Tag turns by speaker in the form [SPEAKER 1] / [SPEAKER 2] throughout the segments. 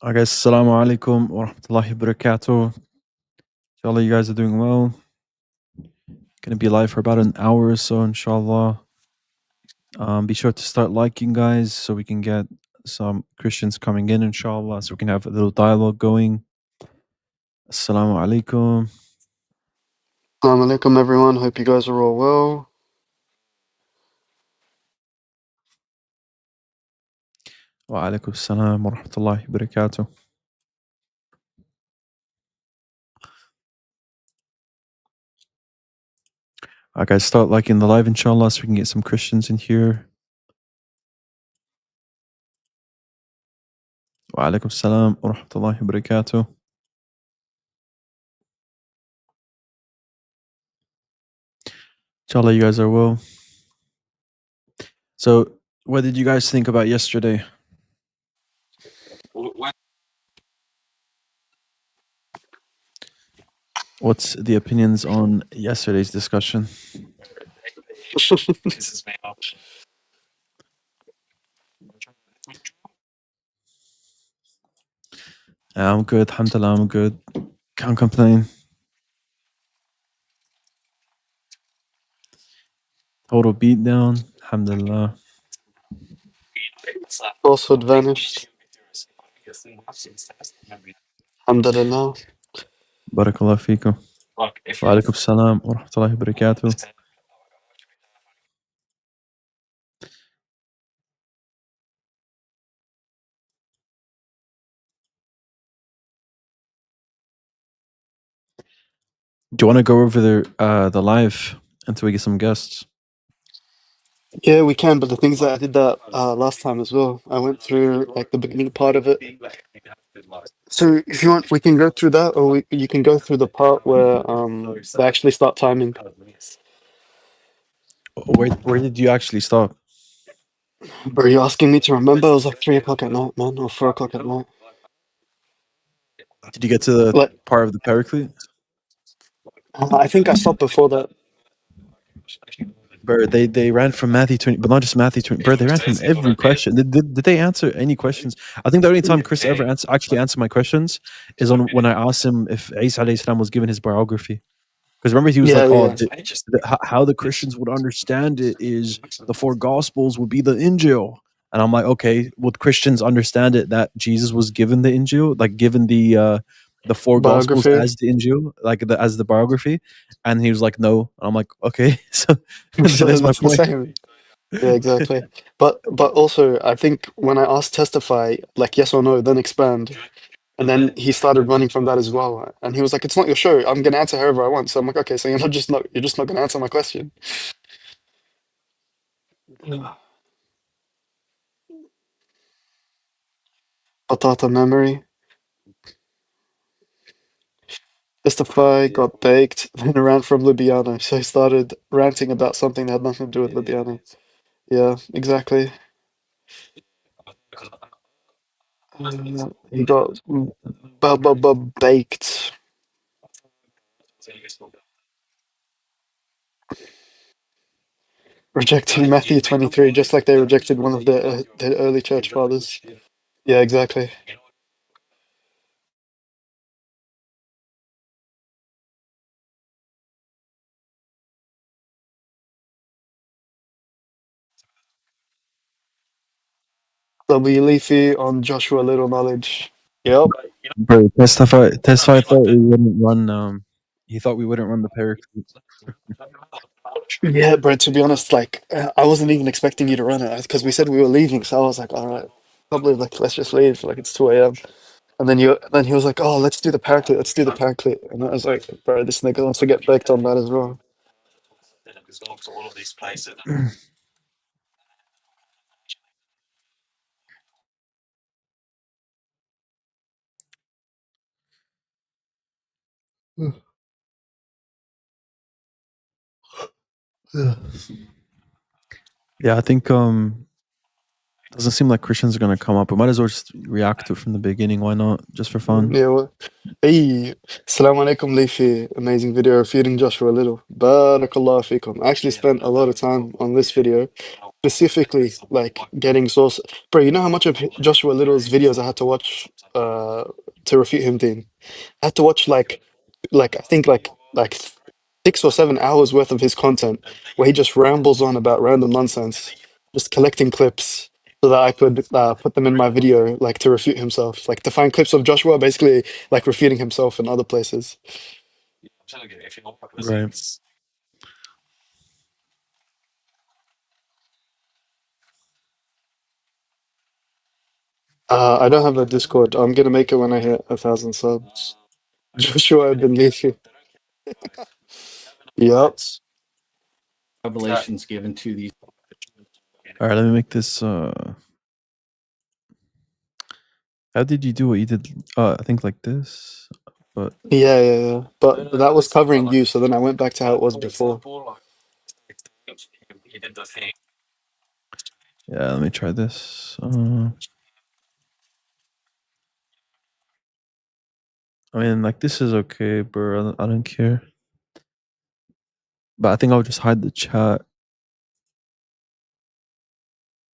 [SPEAKER 1] I guess Assalamu alaikum wa rahmatullahi wa barakatuh. Inshallah, you guys are doing well. Gonna be live for about an hour or so, inshallah. Be sure to start liking, guys, so we can get some Christians coming in, inshallah, so we can have a little dialogue going. Assalamu alaikum.
[SPEAKER 2] Assalamu alaikum, everyone. Hope you guys are all well.
[SPEAKER 1] Wa alaikum assalam wa rahmatullahi wa barakatuh. Alright, guys, start liking the live, inshallah, so we can get some Christians in here. Wa alaikum assalam wa rahmatullahi wa barakatuh. Inshallah, you guys are well. So, what did you guys think about yesterday? What's the opinions on yesterday's discussion? I'm good, alhamdulillah, I'm good. Can't complain. Total beatdown, alhamdulillah.
[SPEAKER 2] Falsehood vanished. Alhamdulillah.
[SPEAKER 1] Barakallah feekum. Wa alaikum salam wa rahmatullahi wa barakatuh. Do you want to go over the live until we get some guests?
[SPEAKER 2] Yeah, we can, but the things that I did that last time as well. I went through like the beginning part of it. So if you want, we can go through that, or you can go through the part where they actually start timing.
[SPEAKER 1] Where did you actually stop?
[SPEAKER 2] Bro, you're asking me to remember? It was like 3 o'clock at night, man, or 4 o'clock at night.
[SPEAKER 1] Did you get to the
[SPEAKER 2] Like,
[SPEAKER 1] part of the Paraclete?
[SPEAKER 2] I think I stopped before that.
[SPEAKER 1] Bro, they ran from Matthew 20, but not just Matthew 20. Bro, they ran from every question. Did they answer any questions? I think the only time Chris ever actually answered my questions is on when I asked him if Isa alayhi salam was given his biography. Because remember, he was
[SPEAKER 2] Yeah,
[SPEAKER 1] like,
[SPEAKER 2] yeah.
[SPEAKER 1] how the Christians would understand it is the four Gospels would be the Injeel. And I'm like, okay, would Christians understand it that Jesus was given the Injeel, like given the four Gospels
[SPEAKER 2] Biography.
[SPEAKER 1] as the Injeel, like as the biography? And he was like, no. And I'm like, okay, so
[SPEAKER 2] So
[SPEAKER 1] there's my
[SPEAKER 2] that's the
[SPEAKER 1] point.
[SPEAKER 2] same. Yeah, exactly. But also, I think when I asked testify, like yes or no, then expand, and then he started running from that as well. And he was like, "It's not your show. I'm gonna answer however I want." So I'm like, "Okay, so you're just not gonna answer my question." Patata memory. Testify got baked, then ran from Ljubljana. So he started ranting about something that had nothing to do with Ljubljana. Yeah, exactly. He got baked. Rejecting Matthew 23, just like they rejected one of the early church fathers. Yeah, exactly. W. Leafy on Joshua Little Knowledge. Yep.
[SPEAKER 1] Bro, testify thought we wouldn't run. He thought we wouldn't run the Paraclete.
[SPEAKER 2] Yeah, bro, to be honest, like, I wasn't even expecting you to run it because we said we were leaving. So I was like, all right, probably like, let's just leave. Like, it's 2 a.m. And then he was like, oh, let's do the Paraclete. Let's do the Paraclete. And I was like, bro, this nigga wants to get baked on that as well.
[SPEAKER 1] Yeah, I think doesn't seem like Christians are gonna come up. We might as well just react to it from the beginning. Why not? Just for fun.
[SPEAKER 2] Yeah, well, hey, Assalamu alaikum, Leafy. Amazing video of feeding Joshua Little. Barakallah fikum. I actually spent a lot of time on this video specifically like getting source. Bro, you know how much of Joshua Little's videos I had to watch to refute him, Dean? I had to watch I think like 6 or 7 hours worth of his content where he just rambles on about random nonsense, just collecting clips so that I could put them in my video, like to refute himself, like to find clips of Joshua basically like refuting himself in other places.
[SPEAKER 1] Right.
[SPEAKER 2] I don't have a Discord. I'm gonna make it when I hit 1,000 subs. Joshua Ben Leafy. Yup.
[SPEAKER 3] Revelations given to these.
[SPEAKER 1] All right, let me make this. How did you do what you did? I think like this, but
[SPEAKER 2] Yeah. But that was covering you, so then I went back to how it was before.
[SPEAKER 1] yeah, let me try this. I mean, like this is okay, bro. I don't care. But I think I'll just hide the chat.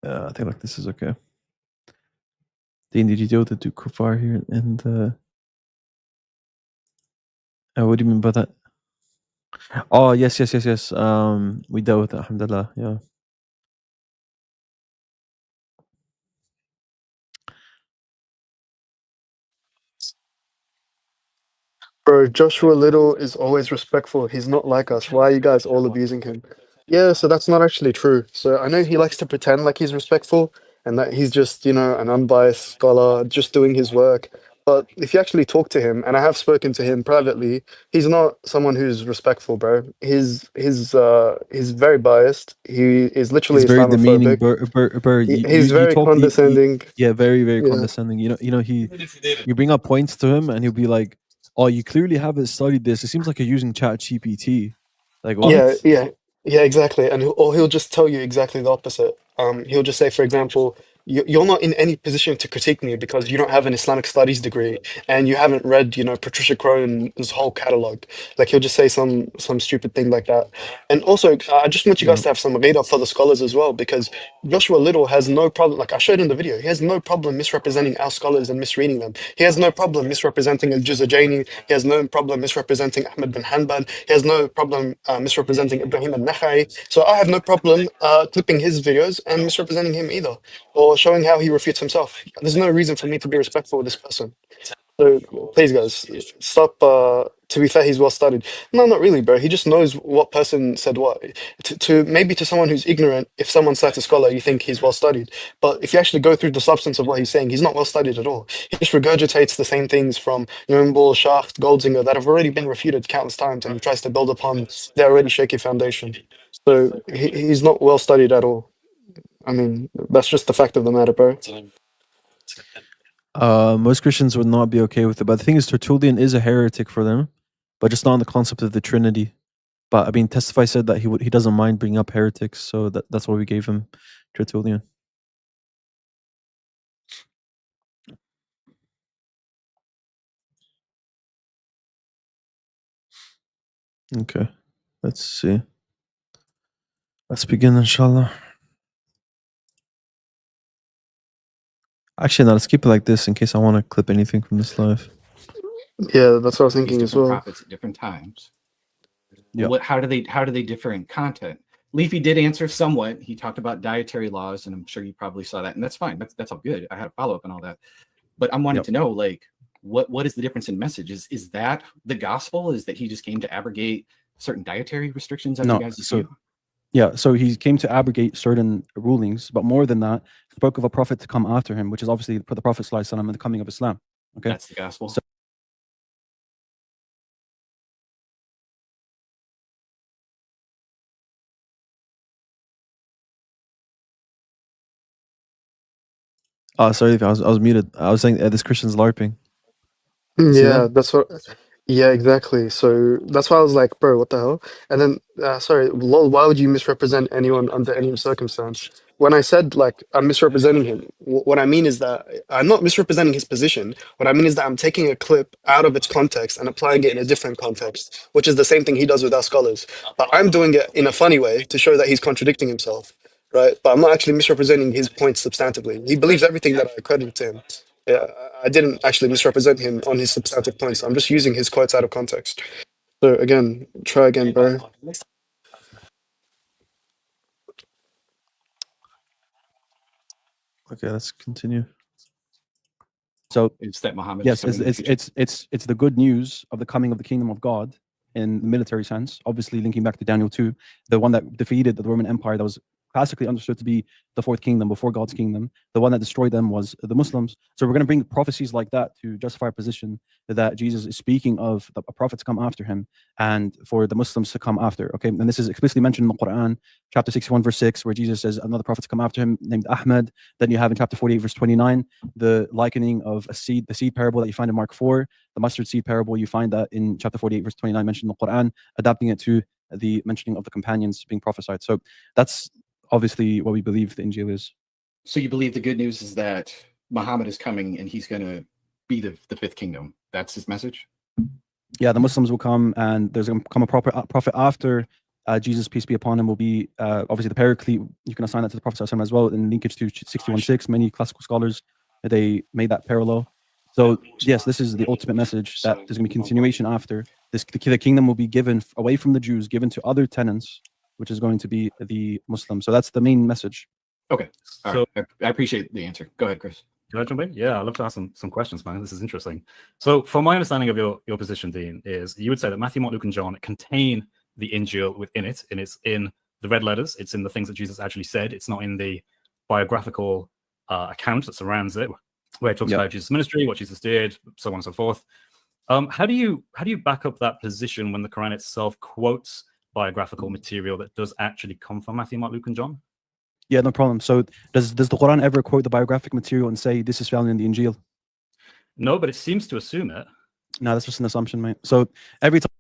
[SPEAKER 1] I think like this is okay. Dean, did you deal with the Duke Kufar here? And what do you mean by that? Oh, yes. We dealt with it, alhamdulillah. Yeah.
[SPEAKER 2] Bro, Joshua Little is always respectful. He's not like us. Why are you guys all abusing him? Yeah, so that's not actually true. So I know he likes to pretend like he's respectful and that he's just, an unbiased scholar, just doing his work. But if you actually talk to him, and I have spoken to him privately, he's not someone who's respectful, bro. He's very biased. He is literally
[SPEAKER 1] He's very demeaning,
[SPEAKER 2] Islamophobic.
[SPEAKER 1] bro.
[SPEAKER 2] He's
[SPEAKER 1] You
[SPEAKER 2] very
[SPEAKER 1] talk,
[SPEAKER 2] condescending.
[SPEAKER 1] yeah, very, very
[SPEAKER 2] Yeah.
[SPEAKER 1] condescending. You bring up points to him, and he'll be like, "Oh, you clearly haven't studied this. It seems like you're using Chat GPT." Like
[SPEAKER 2] Yeah,
[SPEAKER 1] what?
[SPEAKER 2] yeah, exactly. Or he'll just tell you exactly the opposite. He'll just say, for example, you're not in any position to critique me because you don't have an Islamic studies degree and you haven't read, Patricia Crone's whole catalog. Like he'll just say some stupid thing like that. And also, I just want you guys
[SPEAKER 1] Yeah.
[SPEAKER 2] to have some radar for the scholars as well, because Joshua Little has no problem. Like I showed in the video, he has no problem misrepresenting our scholars and misreading them. He has no problem misrepresenting Al-Juzajani. He has no problem misrepresenting Ahmed bin Hanbal. He has no problem misrepresenting Ibrahim al-Nakhai. So I have no problem clipping his videos and misrepresenting him either, or showing how he refutes himself. There's no reason for me to be respectful of this person. So please, guys, stop. To be fair, he's well studied. No, not really, bro. He just knows what person said what. To maybe to someone who's ignorant, if someone cites a scholar, you think he's well studied. But if you actually go through the substance of what he's saying, he's not well studied at all. He just regurgitates the same things from Nuremberg, Schacht, Goldzinger that have already been refuted countless times, and he tries to build upon their already shaky foundation. So he's not well studied at all. I mean, that's just the fact of the matter, bro.
[SPEAKER 1] Most Christians would not be okay with it. But the thing is, Tertullian is a heretic for them, but just not on the concept of the Trinity. But I mean, Testify said that he doesn't mind bringing up heretics, so that's why we gave him Tertullian. Okay, let's see. Let's begin, inshallah. Actually, no, let's keep it like this in case I want to clip anything from this live.
[SPEAKER 2] Yeah, that's what I was
[SPEAKER 3] These
[SPEAKER 2] thinking as
[SPEAKER 3] different
[SPEAKER 2] well.
[SPEAKER 3] prophets at different times.
[SPEAKER 1] Yeah.
[SPEAKER 3] How do they differ in content? Leafy did answer somewhat. He talked about dietary laws, and I'm sure you probably saw that, and that's fine. That's all good. I had a follow up and all that, but I'm wanting to know, like, what is the difference in message? Is that the gospel? Is that he just came to abrogate certain dietary restrictions? As
[SPEAKER 4] No,
[SPEAKER 3] you guys
[SPEAKER 4] so yeah, so he came to abrogate certain rulings, but more than that, spoke of a prophet to come after him, which is obviously for the Prophet ﷺ and the coming of Islam. Okay,
[SPEAKER 3] that's the gospel.
[SPEAKER 4] So-
[SPEAKER 1] Sorry, I was muted. I was saying this Christian's LARPing. See
[SPEAKER 2] Yeah,
[SPEAKER 1] that?
[SPEAKER 2] that's what. Yeah, exactly. So that's why I was like, bro, what the hell? And then, sorry, lol, why would you misrepresent anyone under any circumstance? When I said like I'm misrepresenting him, what I mean is that I'm not misrepresenting his position. What I mean is that I'm taking a clip out of its context and applying it in a different context, which is the same thing he does with our scholars. But I'm doing it in a funny way to show that he's contradicting himself. right? But I'm not actually misrepresenting his points substantively. He believes everything that I accredit to him. Yeah, I didn't actually misrepresent him on his substantive points. I'm just using his quotes out of context. So again, try again, bro.
[SPEAKER 1] Okay, let's continue.
[SPEAKER 4] So
[SPEAKER 3] It's that Muhammad is
[SPEAKER 4] yes,
[SPEAKER 3] coming in the future.
[SPEAKER 4] it's the good news of the coming of the kingdom of God in the military sense. Obviously, linking back to Daniel 2, the one that defeated the Roman Empire, that was classically understood to be the fourth kingdom before God's kingdom. The one that destroyed them was the Muslims. So we're going to bring prophecies like that to justify our position that Jesus is speaking of a prophet to come after him and for the Muslims to come after. Okay, and this is explicitly mentioned in the Quran, chapter 61, verse 6, where Jesus says another prophet to come after him named Ahmed. Then you have in chapter 48, verse 29, the likening of a seed, the seed parable that you find in Mark 4, the mustard seed parable, you find that in chapter 48, verse 29, mentioned in the Quran, adapting it to the mentioning of the companions being prophesied. So that's obviously what we believe the Injeel is.
[SPEAKER 3] So you believe the good news is that Muhammad is coming and he's going to be the fifth kingdom. That's his message?
[SPEAKER 4] Yeah, the Muslims will come and there's going to come a prophet after Jesus, peace be upon him, will be obviously the paraclete. You can assign that to the Prophet as well in linkage to 61:6. Many classical scholars, they made that parallel. So yes, this is the ultimate message that there's going to be continuation after this. The kingdom will be given away from the Jews, given to other tenants, which is going to be the Muslims. So that's the main message.
[SPEAKER 3] Okay. All right. I appreciate the answer. Go ahead, Chris.
[SPEAKER 5] Can I jump in? Yeah, I'd love to ask some questions, man. This is interesting. So from my understanding of your position, Dean, is you would say that Matthew, Mark, Luke, and John contain the Injeel within it, and it's in the red letters. It's in the things that Jesus actually said. It's not in the biographical account that surrounds it, where it talks about Jesus' ministry, what Jesus did, so on and so forth. How do you back up that position when the Quran itself quotes biographical material that does actually come from Matthew, Mark, Luke, and John?
[SPEAKER 4] Yeah, no problem. So does the Quran ever quote the biographic material and say this is found in the Injeel?
[SPEAKER 5] No, but it seems to assume it.
[SPEAKER 4] No, that's just an assumption, mate. So every time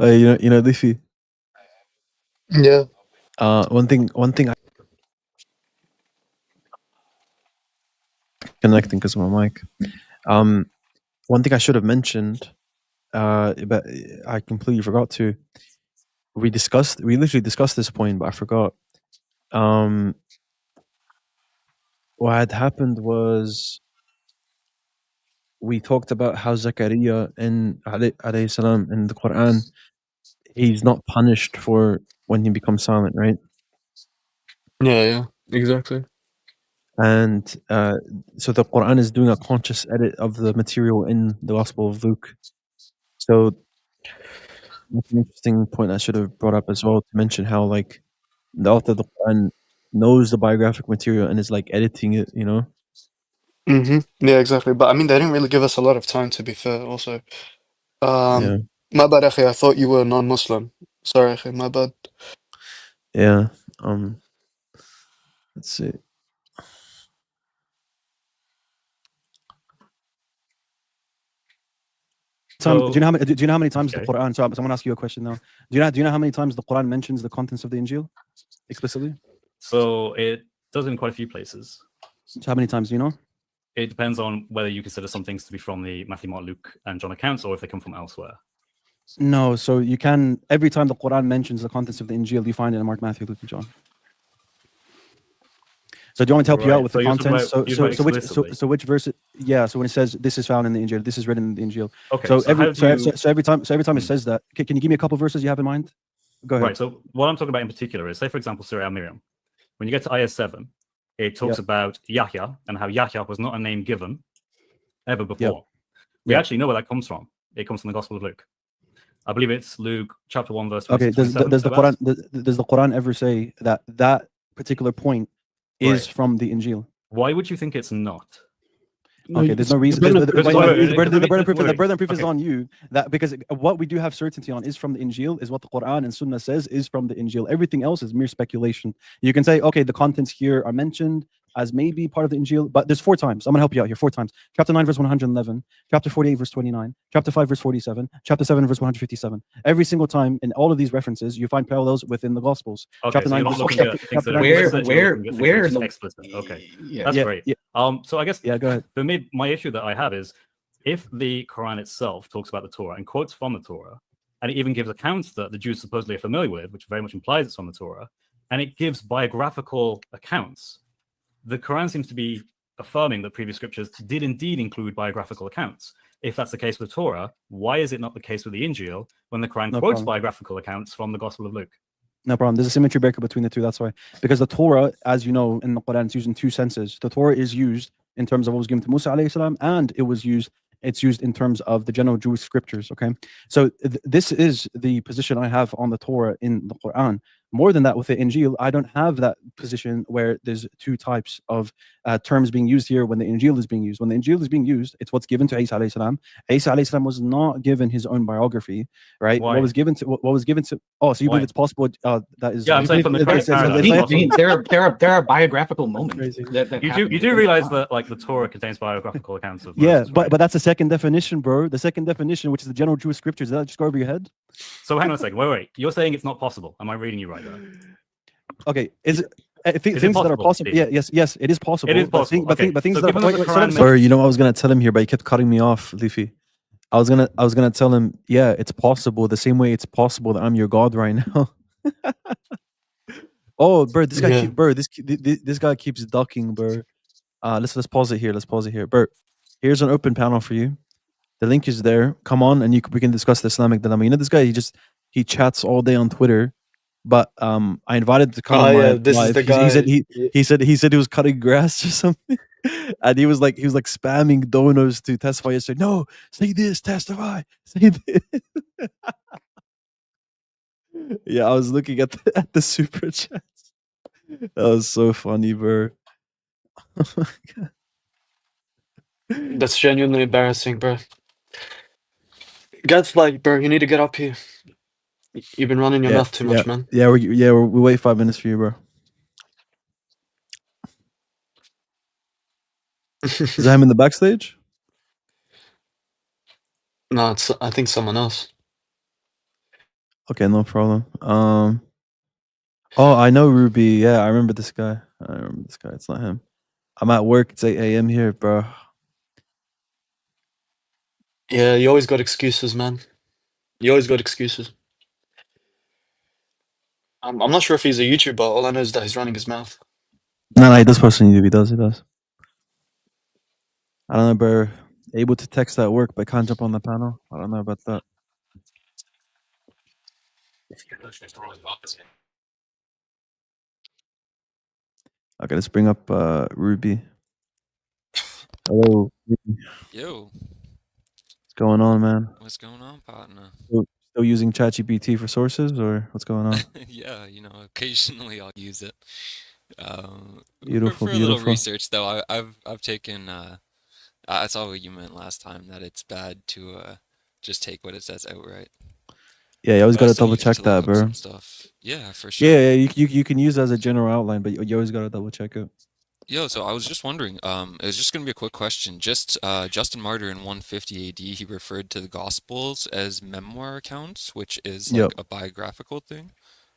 [SPEAKER 1] you know, Liffy.
[SPEAKER 2] Yeah.
[SPEAKER 1] One thing I connecting because of my mic. One thing I should have mentioned, but I completely forgot to. We literally discussed this point, but I forgot. What had happened was we talked about how Zakaria in alayhi salam in the Quran, he's not punished for when he becomes silent, right?
[SPEAKER 2] Yeah, exactly.
[SPEAKER 1] And so the Quran is doing a conscious edit of the material in the Gospel of Luke. So that's an interesting point I should have brought up as well, to mention how like the author of the Quran knows the biographic material and is like editing it, you know?
[SPEAKER 2] Yeah, exactly. But I mean, they didn't really give us a lot of time, to be fair, also.
[SPEAKER 1] Yeah.
[SPEAKER 2] My bad, Akhi. I thought you were non-Muslim. Sorry, Akhi. My bad.
[SPEAKER 1] Yeah. Let's see.
[SPEAKER 4] do you know how many times
[SPEAKER 5] Okay.
[SPEAKER 4] the Quran? So I'm going to ask you a question now. Do you know how many times the Quran mentions the contents of the Injeel explicitly?
[SPEAKER 5] So it does in quite a few places.
[SPEAKER 4] So how many times do you know?
[SPEAKER 5] It depends on whether you consider some things to be from the Matthew, Mark, Luke, and John accounts, or if they come from elsewhere.
[SPEAKER 4] No, so you can, every time the Quran mentions the contents of the Injeel, you find it in Mark, Matthew, Luke, and John. So do you want me to help you out with the contents? So which verse? Yeah. So when it says this is found in the Injeel, this is written in the Injeel.
[SPEAKER 5] Okay.
[SPEAKER 4] So every time it says that, can you give me a couple of verses you have in mind? Go ahead.
[SPEAKER 5] Right. So what I'm talking about in particular is, say for example, Surah Al-Miriam. When you get to ayah 7, it talks about Yahya and how Yahya was not a name given ever before. We actually know where that comes from. It comes from the Gospel of Luke. I believe it's Luke chapter 1 verse 26.
[SPEAKER 4] Okay. Does the Quran ever say that particular point is from the Injeel?
[SPEAKER 5] Why would you think it's not?
[SPEAKER 4] Okay, there's no reason. The burden of proof is on you. That because what we do have certainty on is from the Injeel, is what the Quran and Sunnah says is from the Injeel. Everything else is mere speculation. You can say, okay, the contents here are mentioned as maybe part of the Injeel, but there's 4 times. I'm gonna help you out here. 4 times. Chapter 9, verse 111. Chapter 48, verse 29. Chapter 5, verse 47. Chapter 7, verse 157. Every single time in all of these references, you find parallels within the Gospels.
[SPEAKER 5] Okay,
[SPEAKER 4] chapter
[SPEAKER 5] so
[SPEAKER 4] 9,
[SPEAKER 5] where explicit. Okay, that's great. So I guess
[SPEAKER 4] go ahead.
[SPEAKER 5] For me, my issue that I have is if the Quran itself talks about the Torah and quotes from the Torah, and it even gives accounts that the Jews supposedly are familiar with, which very much implies it's from the Torah, and it gives biographical accounts. The Quran seems to be affirming that previous scriptures did indeed include biographical accounts. If that's the case with Torah, why is it not the case with the Injeel when the Quran quotes biographical accounts from the Gospel of Luke?
[SPEAKER 4] No problem. There's a symmetry breaker between the two. That's why. Because the Torah, as you know, in the Quran, it's used in two senses. The Torah is used in terms of what was given to Musa alayhi salam, and it's used in terms of the general Jewish scriptures. Okay. So this is the position I have on the Torah in the Quran. More than that, with the Injeel, I don't have that position where there's two types of terms being used here when the Injeel is being used. When the Injeel is being used, it's what's given to Isa alayhi salam. Isa alayhi salam was not given his own biography, right?
[SPEAKER 5] Why?
[SPEAKER 4] What was given to? Oh, so you believe it's possible? That is.
[SPEAKER 5] Yeah, I'm saying from the Quran
[SPEAKER 3] paradigm. There are biographical moments. That
[SPEAKER 5] you do realize that like the Torah contains biographical accounts of
[SPEAKER 4] yeah,
[SPEAKER 5] Moses, right?
[SPEAKER 4] but that's the second definition, bro. The second definition, which is the general Jewish scriptures, did that just go over your head?
[SPEAKER 5] So hang on a second. Wait. You're saying it's not possible. Am I reading you right there?
[SPEAKER 4] Okay, is it things that are possible? Yeah, yes, it is possible.
[SPEAKER 5] It is possible.
[SPEAKER 4] But things
[SPEAKER 5] So
[SPEAKER 4] that
[SPEAKER 5] given that the Quran
[SPEAKER 1] Or you know, I was gonna tell him here, but he kept cutting me off, Leafy. I was gonna tell him, yeah, it's possible. The same way it's possible that I'm your God right now. Oh, bro, this guy this guy keeps ducking, bro. Let's pause it here. Bert, here's an open panel for you. The link is there. Come on, and we can discuss the Islamic dilemma. You know, this guy, he chats all day on Twitter. But I invited him to come on my
[SPEAKER 2] this
[SPEAKER 4] live.
[SPEAKER 2] is the guy.
[SPEAKER 4] He said he was cutting grass or something, and he was like spamming donos to testify yesterday. No, say this, testify, say this. Yeah, I was looking at the super chats. That was so funny, bro.
[SPEAKER 2] That's genuinely embarrassing, bro. Gadfly, bro, you need to get up here. You've been running your mouth too much, man.
[SPEAKER 1] Yeah, we wait 5 minutes for you, bro. Is that him in the backstage?
[SPEAKER 2] No, I think someone else.
[SPEAKER 1] Okay, no problem. Oh, I know Ruby. Yeah, I remember this guy. It's not him. I'm at work. It's 8 a.m. here, bro.
[SPEAKER 2] Yeah, you always got excuses, man. You always got excuses. I'm not sure if he's a YouTuber. All I know is that he's running his mouth.
[SPEAKER 1] No, he does post on YouTube. He does. I don't know, bro. Able to text at work, but can't jump on the panel. I don't know about that. Okay, let's bring up Ruby. Hello, Ruby.
[SPEAKER 6] Yo.
[SPEAKER 1] What's going on, man?
[SPEAKER 6] What's going on, partner?
[SPEAKER 1] Still using ChatGPT for sources, or what's going on?
[SPEAKER 6] Yeah, occasionally I'll use it.
[SPEAKER 1] Beautiful,
[SPEAKER 6] for a little research, though, I've taken. I saw what you meant last time, that it's bad to just take what it says outright.
[SPEAKER 1] Yeah, you always got to double check that, bro.
[SPEAKER 6] Stuff. Yeah, for sure.
[SPEAKER 1] Yeah, you can use it as a general outline, but you always got to double check it.
[SPEAKER 6] Yo, so I was just wondering, it was just going to be a quick question. Just Justin Martyr in 150 AD, he referred to the Gospels as memoir accounts, which is like a biographical thing.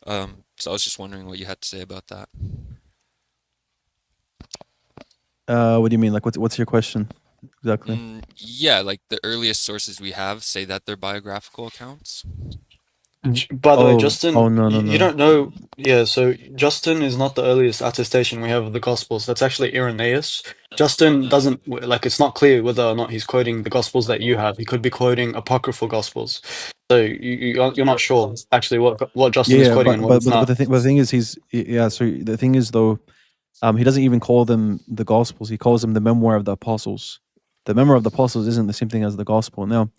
[SPEAKER 6] So I was just wondering what you had to say about that.
[SPEAKER 1] What do you mean? Like, what's your question exactly?
[SPEAKER 6] Yeah, like the earliest sources we have say that they're biographical accounts.
[SPEAKER 2] By the way, Justin,
[SPEAKER 1] no.
[SPEAKER 2] You don't know. Yeah, so Justin is not the earliest attestation we have of the Gospels. That's actually Irenaeus. Justin doesn't, like, it's not clear whether or not he's quoting the Gospels that you have. He could be quoting apocryphal Gospels. So you're not sure actually what Justin is quoting and what it's not.
[SPEAKER 1] But the thing is, so the thing is, though, he doesn't even call them the Gospels. He calls them the memoir of the apostles. The memoir of the apostles isn't the same thing as the Gospel. Now,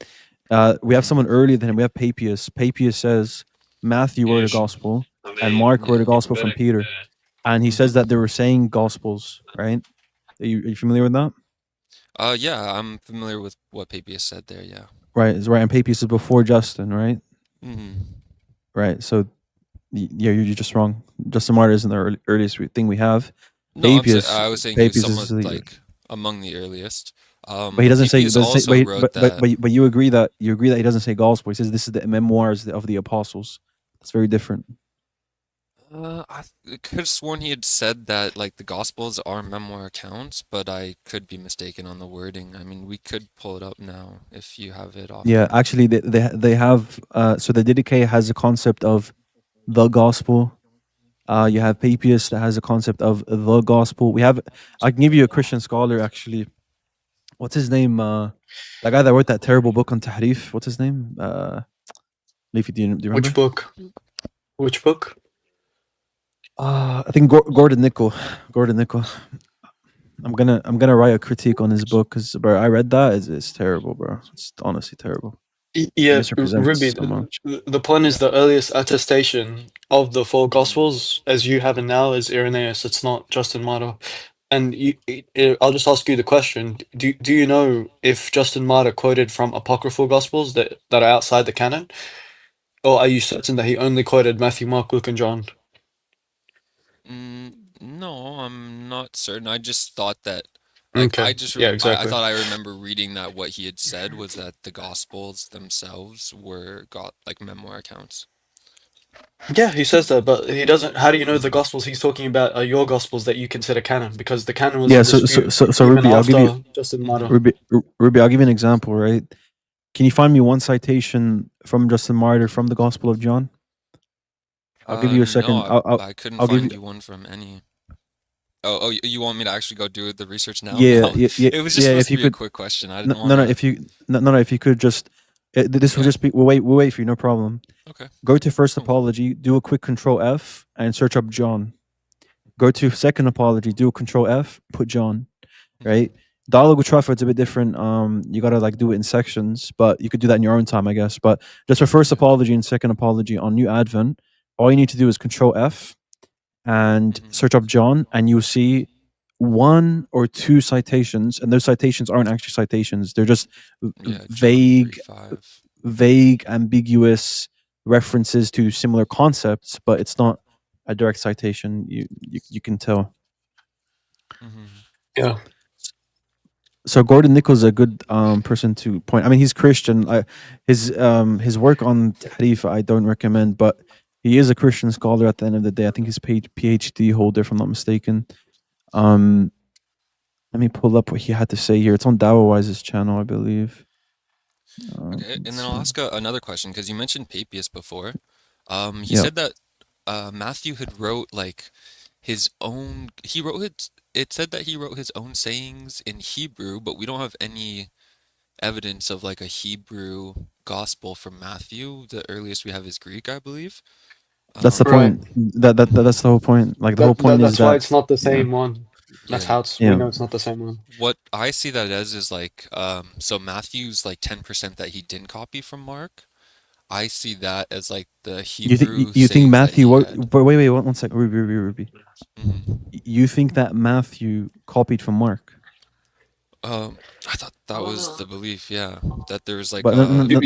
[SPEAKER 1] we have someone earlier than him. We have Papias. Papias says Matthew wrote a Gospel and Mark wrote a Gospel from Peter. And he says that they were saying Gospels, right? Are you familiar with that?
[SPEAKER 6] Yeah, I'm familiar with what Papias said there, yeah.
[SPEAKER 1] Right, is right. And Papias is before Justin, right?
[SPEAKER 6] Mm-hmm.
[SPEAKER 1] Right, so yeah, you're just wrong. Justin Martyr isn't the earliest thing we have.
[SPEAKER 6] No,
[SPEAKER 1] Papias,
[SPEAKER 6] I was saying he was somewhat like among the earliest.
[SPEAKER 1] But he doesn't say. But you agree that he doesn't say gospel. He says this is the memoirs of the apostles. That's very different.
[SPEAKER 6] I could have sworn he had said that like the Gospels are memoir accounts, but I could be mistaken on the wording. I mean, we could pull it up now if you have it off.
[SPEAKER 1] Yeah, actually, they have. So the Didache has a concept of the gospel, You have Papias that has a concept of the gospel. I can give you a Christian scholar actually. What's his name? That guy that wrote that terrible book on Tahrif. What's his name? Leafy, do you remember?
[SPEAKER 2] Which book? Which book?
[SPEAKER 1] I think Gordon Nickel. Gordon Nickel. I'm gonna write a critique on his book because, bro, I read that. It's terrible, bro. It's honestly terrible.
[SPEAKER 2] Yeah,
[SPEAKER 1] Misrepresents
[SPEAKER 2] Ruby,
[SPEAKER 1] so much.
[SPEAKER 2] the point is the earliest attestation of the four Gospels, as you have it now, is Irenaeus. It's not Justin Martyr. And I'll just ask you the question: Do you know if Justin Martyr quoted from apocryphal Gospels that are outside the canon, or are you certain that he only quoted Matthew, Mark, Luke, and John?
[SPEAKER 6] No, I'm not certain. I just thought that, like,
[SPEAKER 2] Okay. Yeah,
[SPEAKER 6] I
[SPEAKER 2] exactly.
[SPEAKER 6] thought I remember reading that what he had said was that the Gospels themselves got like memoir accounts.
[SPEAKER 2] Yeah, he says that, but he doesn't. How do you know the Gospels he's talking about are your Gospels that you consider canon? Because the canon was in dispute
[SPEAKER 1] So
[SPEAKER 2] even
[SPEAKER 1] Ruby, I'll give
[SPEAKER 2] after
[SPEAKER 1] you
[SPEAKER 2] Justin Martyr.
[SPEAKER 1] Ruby, I'll give you an example, right? Can you find me one citation from Justin Martyr from the Gospel of John? I'll give you a second.
[SPEAKER 6] No, I couldn't
[SPEAKER 1] I'll give
[SPEAKER 6] find
[SPEAKER 1] you.
[SPEAKER 6] you one from any. Oh, you want me to actually go do the research now?
[SPEAKER 1] Yeah,
[SPEAKER 6] No, it was just supposed
[SPEAKER 1] if
[SPEAKER 6] to
[SPEAKER 1] you
[SPEAKER 6] be a
[SPEAKER 1] could,
[SPEAKER 6] quick question. I
[SPEAKER 1] no,
[SPEAKER 6] didn't want to.
[SPEAKER 1] if you could just, this will
[SPEAKER 6] Yeah.
[SPEAKER 1] just be. We'll wait for you. No problem.
[SPEAKER 6] Okay.
[SPEAKER 1] Go to First
[SPEAKER 6] Cool.
[SPEAKER 1] Apology, do a quick Control F, and search up John. Go to Second Apology, do a Control F, put John. Right. Dialogue with Trafford's a bit different. You gotta like do it in sections, but you could do that in your own time, I guess. But just for First Apology and Second Apology on New Advent, all you need to do is Control F and search up John, and you'll see one or two citations, and those citations aren't actually citations. They're just vague, ambiguous references to similar concepts, but it's not a direct citation. You can tell.
[SPEAKER 2] Yeah.
[SPEAKER 1] So Gordon Nickel's a good person to point. I mean, he's Christian. His work on Tarif I don't recommend, but he is a Christian scholar at the end of the day. I think he's PhD holder, if I'm not mistaken. Let me pull up what he had to say here. It's on Dawawise's channel, I believe.
[SPEAKER 6] Okay, and then I'll ask another question because you mentioned Papias before. He said that Matthew had wrote like his own. It said that he wrote his own sayings in Hebrew, but we don't have any evidence of like a Hebrew gospel from Matthew. The earliest we have is Greek, I believe.
[SPEAKER 1] That's the point. That's the whole point. Like the whole point is
[SPEAKER 2] that's why it's not the same one. That's how we know it's not the same one.
[SPEAKER 6] What I see that as is like, so Matthew's like 10% that he didn't copy from Mark. I see that as like the Hebrew.
[SPEAKER 1] You think Matthew? Wait, 1 second, Ruby. You think that Matthew copied from Mark?
[SPEAKER 6] I thought that was the belief. Yeah, that there was like.
[SPEAKER 2] But do you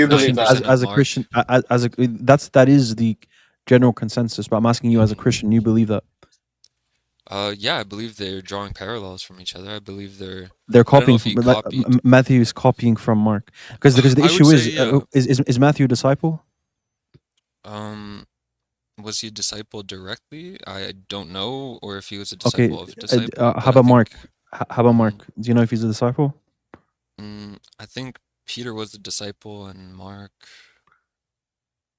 [SPEAKER 2] believe that
[SPEAKER 1] as a Christian? That is the general consensus. But I'm asking you, as a Christian, you believe that?
[SPEAKER 6] Yeah, I believe they're drawing parallels from each other. I believe
[SPEAKER 1] they're copying from Matthew is copying from Mark because the issue is Matthew a disciple?
[SPEAKER 6] Was he a disciple directly? I don't know, or if he was a disciple of a disciple.
[SPEAKER 1] How about Mark? How about Mark? Do you know if he's a disciple?
[SPEAKER 6] I think Peter was the disciple, and Mark.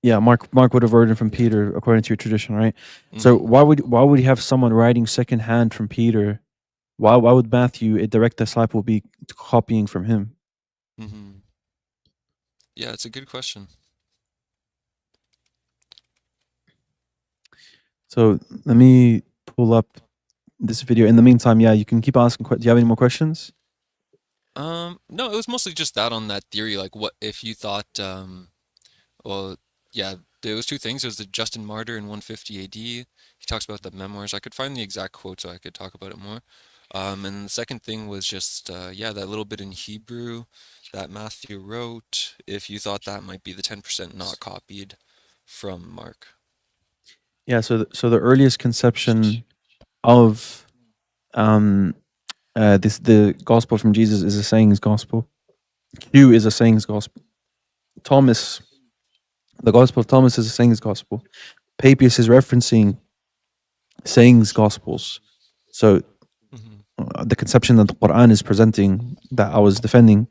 [SPEAKER 1] Yeah, Mark would have ordered from Peter according to your tradition, right? So why would he have someone writing secondhand from Peter? Why would Matthew, a direct disciple, be copying from him?
[SPEAKER 6] Yeah, it's a good question.
[SPEAKER 1] So let me pull up this video. In the meantime, you can keep asking. Do you have any more questions?
[SPEAKER 6] No, it was mostly just that on that theory. Like, what if you thought? Well, yeah, there was two things. It was the Justin Martyr in 150 AD. He talks about the memoirs. I could find the exact quote so I could talk about it more. And the second thing was just, that little bit in Hebrew that Matthew wrote, if you thought that might be the 10% not copied from Mark.
[SPEAKER 1] Yeah, so the earliest conception of the gospel from Jesus is a sayings gospel. Q is a sayings gospel. The Gospel of Thomas is a sayings gospel. Papias is referencing sayings gospels. So the conception that the Quran is presenting, that I was defending,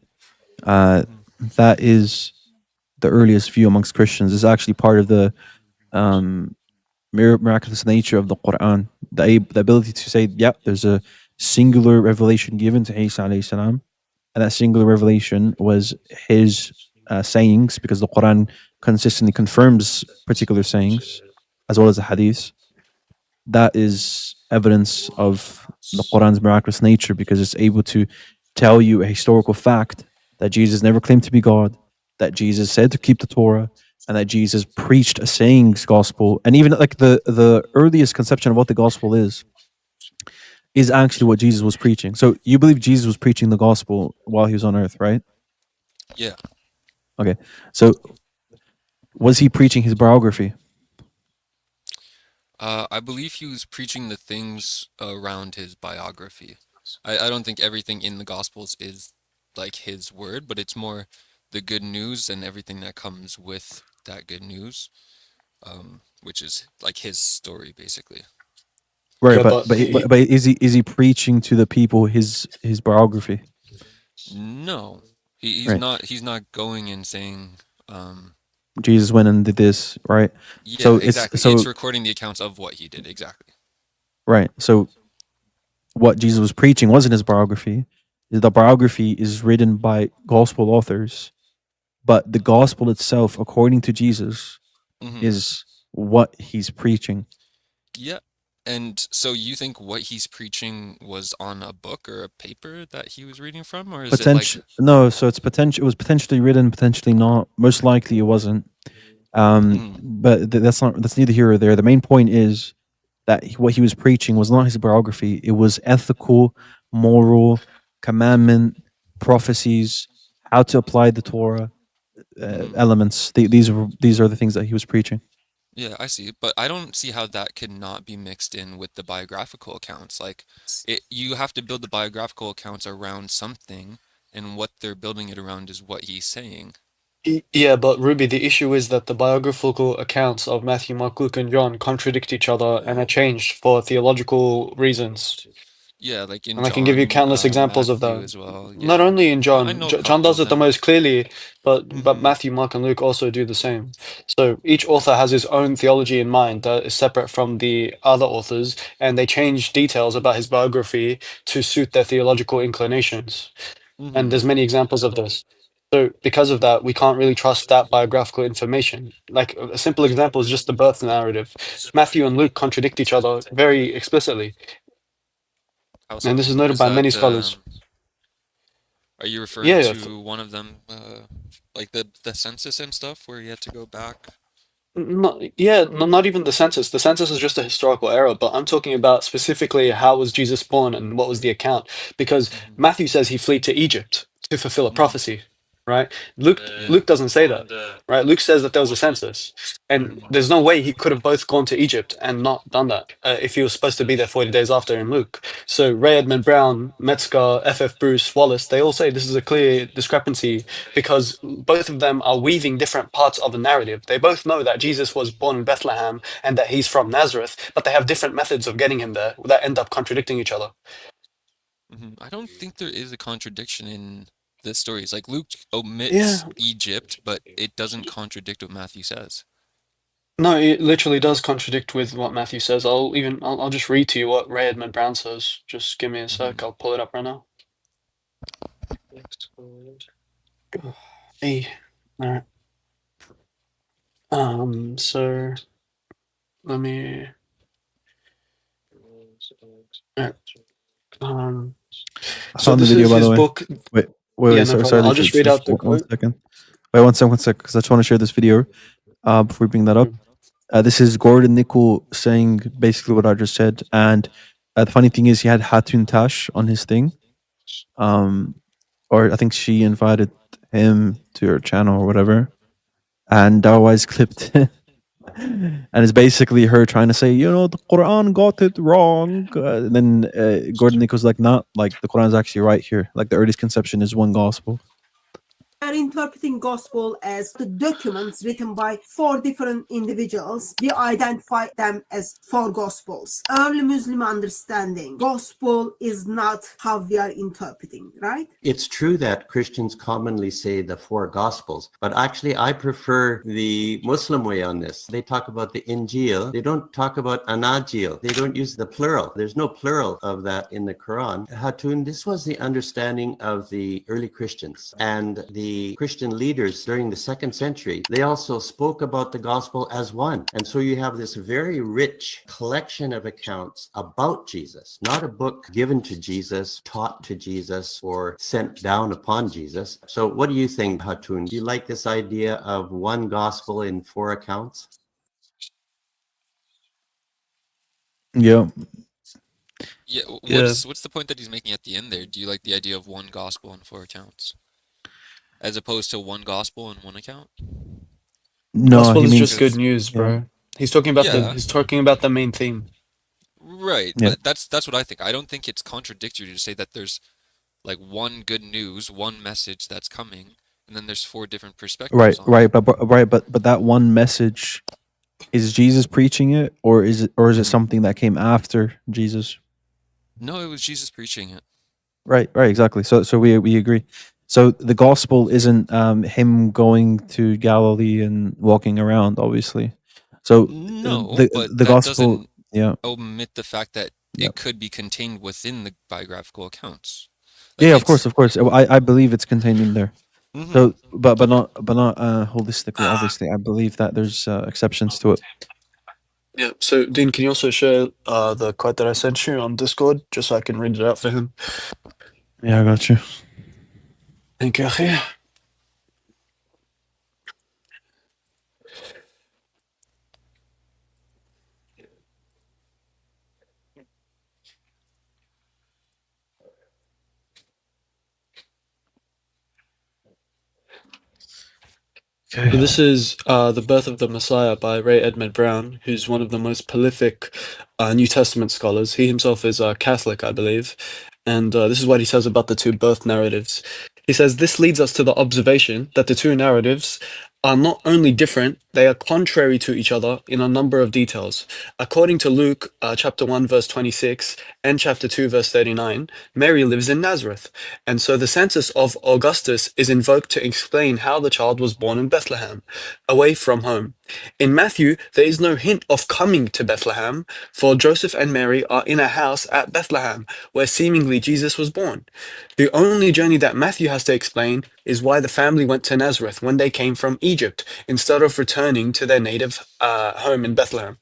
[SPEAKER 1] that is the earliest view amongst Christians. It's actually part of the miraculous nature of the Quran, the ability to say, yeah, there's a singular revelation given to Isa alayhi salam, and that singular revelation was his sayings, because the Quran consistently confirms particular sayings, as well as the hadith. That is evidence of the Quran's miraculous nature, because it's able to tell you a historical fact that Jesus never claimed to be God, that Jesus said to keep the Torah, and that Jesus preached a sayings gospel. And even like the earliest conception of what the gospel is actually what Jesus was preaching. So you believe Jesus was preaching the gospel while he was on earth, right?
[SPEAKER 6] Yeah.
[SPEAKER 1] Okay. So was he preaching his biography?
[SPEAKER 6] I believe he was preaching the things around his biography. I don't think everything in the Gospels is like his word, but it's more the good news and everything that comes with that good news, which is like his story, basically.
[SPEAKER 1] Right,
[SPEAKER 2] Yeah,
[SPEAKER 1] but is he preaching to the people his biography?
[SPEAKER 6] No, he's
[SPEAKER 1] Right.
[SPEAKER 6] not. He's not going and saying.
[SPEAKER 1] Jesus went and did this, right?
[SPEAKER 6] Yeah,
[SPEAKER 1] so
[SPEAKER 6] exactly. It's recording the accounts of what he did, exactly.
[SPEAKER 1] Right. So what Jesus was preaching wasn't his biography. The biography is written by gospel authors, but the gospel itself, according to Jesus, is what he's preaching.
[SPEAKER 6] Yeah. And so you think what he's preaching was on a book or a paper that he was reading from, or is it like...
[SPEAKER 1] No, so it was potentially written, potentially not. Most likely it wasn't. But that's neither here or there. The main point is that what he was preaching was not his biography. It was ethical, moral, commandment, prophecies, how to apply the Torah, elements. These are the things that he was preaching.
[SPEAKER 6] Yeah, I see. But I don't see how that could not be mixed in with the biographical accounts. Like, you have to build the biographical accounts around something, and what they're building it around is what he's saying.
[SPEAKER 2] Yeah, but Ruby, the issue is that the biographical accounts of Matthew, Mark, Luke, and John contradict each other and are changed for theological reasons.
[SPEAKER 6] Yeah, like in
[SPEAKER 2] And I
[SPEAKER 6] John,
[SPEAKER 2] can give you countless examples of
[SPEAKER 6] Matthew
[SPEAKER 2] that.
[SPEAKER 6] as well.
[SPEAKER 2] Not
[SPEAKER 6] Yeah.
[SPEAKER 2] only in
[SPEAKER 6] I
[SPEAKER 2] John,
[SPEAKER 6] know a
[SPEAKER 2] John
[SPEAKER 6] couple
[SPEAKER 2] does
[SPEAKER 6] of
[SPEAKER 2] it the
[SPEAKER 6] them.
[SPEAKER 2] most clearly, but Matthew, Mark, and Luke also do the same. So each author has his own theology in mind that is separate from the other authors, and they change details about his biography to suit their theological inclinations. And there's many examples of this. So because of that, we can't really trust that biographical information. Like a simple example is just the birth narrative. Matthew and Luke contradict each other very explicitly.
[SPEAKER 6] How so?
[SPEAKER 2] And this is noted
[SPEAKER 6] Is
[SPEAKER 2] by
[SPEAKER 6] that,
[SPEAKER 2] many scholars.
[SPEAKER 6] are you referring
[SPEAKER 2] Yeah,
[SPEAKER 6] to one of them, like the census and stuff, where you had to go back?
[SPEAKER 2] not even the census. The census is just a historical error, but I'm talking about specifically how was Jesus born and what was the account. Because Matthew says he fled to Egypt to fulfill a prophecy, right? Luke doesn't say that, right? Luke says that there was a census, and there's no way he could have both gone to Egypt and not done that if he was supposed to be there 40 days after in Luke. So Ray Edmund Brown, Metzger, F.F. Bruce, Wallace, they all say this is a clear discrepancy because both of them are weaving different parts of a narrative. They both know that Jesus was born in Bethlehem and that he's from Nazareth, but they have different methods of getting him there that end up contradicting each other.
[SPEAKER 6] I don't think there is a contradiction in the stories. Like, Luke omits Egypt, but it doesn't contradict what Matthew says.
[SPEAKER 2] No, it literally does contradict with what Matthew says. I'll just read to you what Ray Edmund Brown says. Just give me a sec. I'll pull it up right now. Hey, all right. So let me.
[SPEAKER 1] I
[SPEAKER 2] So
[SPEAKER 1] found the
[SPEAKER 2] this
[SPEAKER 1] video,
[SPEAKER 2] is
[SPEAKER 1] by
[SPEAKER 2] his
[SPEAKER 1] the way.
[SPEAKER 2] book.
[SPEAKER 1] Wait,
[SPEAKER 2] Yeah, no
[SPEAKER 1] sorry,
[SPEAKER 2] problem. I'll just read out the
[SPEAKER 1] one
[SPEAKER 2] quote.
[SPEAKER 1] second. Wait, one second, because I just want to share this video before we bring that up. This is Gordon Nickel saying basically what I just said, and the funny thing is he had Hatun Tash on his thing, or I think she invited him to her channel or whatever, and Darwise clipped it. And it's basically her trying to say, the Quran got it wrong. And then Gordon Nickel's like, nah, like the Quran's actually right here. Like the earliest conception is one gospel.
[SPEAKER 7] are interpreting gospel as the documents written by 4 different individuals. We identify them as 4 gospels. Early Muslim understanding, gospel is not how we are interpreting, right?
[SPEAKER 8] It's true that Christians commonly say the 4 gospels, but actually I prefer the Muslim way on this. They talk about the Injeel. They don't talk about Anajil. They don't use the plural. There's no plural of that in the Quran. Hatun, this was the understanding of the early Christians and the Christian leaders during the 2nd century. They also spoke about the gospel as one. And so you have this very rich collection of accounts about Jesus, not a book given to Jesus, taught to Jesus, or sent down upon Jesus. So what do you think, Hatun? Do you like this idea of one gospel in 4 accounts?
[SPEAKER 1] Yeah.
[SPEAKER 6] Yeah,
[SPEAKER 2] Yeah.
[SPEAKER 6] what's the point that he's making at the end there? Do you like the idea of one gospel and 4 accounts, as opposed to one gospel and 1 account?
[SPEAKER 1] No,
[SPEAKER 2] Gospel
[SPEAKER 1] he
[SPEAKER 2] is
[SPEAKER 1] means
[SPEAKER 2] just good news,
[SPEAKER 1] yeah.
[SPEAKER 2] bro. He's talking about
[SPEAKER 6] Yeah.
[SPEAKER 2] the main theme.
[SPEAKER 6] Right,
[SPEAKER 1] Yeah.
[SPEAKER 6] but that's what I think. I don't think it's contradictory to say that there's like one good news, one message that's coming, and then there's 4 different perspectives
[SPEAKER 1] Right,
[SPEAKER 6] on
[SPEAKER 1] right,
[SPEAKER 6] it.
[SPEAKER 1] but that one message, is Jesus preaching it, or is it something that came after Jesus?
[SPEAKER 6] No, it was Jesus preaching it.
[SPEAKER 1] Right, exactly. So we agree. So the gospel isn't him going to Galilee and walking around, obviously. So
[SPEAKER 6] No, but
[SPEAKER 1] the
[SPEAKER 6] that
[SPEAKER 1] gospel,
[SPEAKER 6] doesn't
[SPEAKER 1] yeah,
[SPEAKER 6] omit the fact that
[SPEAKER 1] yeah,
[SPEAKER 6] it could be contained within the biographical accounts. Like
[SPEAKER 1] yeah. Of
[SPEAKER 6] it's
[SPEAKER 1] course. I believe it's contained in there.
[SPEAKER 6] Mhm.
[SPEAKER 1] So, but
[SPEAKER 6] Okay.
[SPEAKER 1] not holistically. Obviously, I believe that there's exceptions to it.
[SPEAKER 2] Yeah. So, Dean, can you also share the quote that I sent you on Discord, just so I can read it out for him?
[SPEAKER 1] Yeah, I got you.
[SPEAKER 2] Thank you, Akhi.
[SPEAKER 1] Okay.
[SPEAKER 2] So this is The Birth of the Messiah by Ray Edmund Brown, who's one of the most prolific New Testament scholars. He himself is Catholic, I believe. And this is what he says about the 2 birth narratives. He says, this leads us to the observation that the 2 narratives are not only different, they are contrary to each other in a number of details. According to Luke chapter 1, verse 26, and chapter 2, verse 39, Mary lives in Nazareth. And so the census of Augustus is invoked to explain how the child was born in Bethlehem, away from home. In Matthew, there is no hint of coming to Bethlehem, for Joseph and Mary are in a house at Bethlehem, where seemingly Jesus was born. The only journey that Matthew has to explain is why the family went to Nazareth when they came from Egypt, instead of returning to their native home in Bethlehem.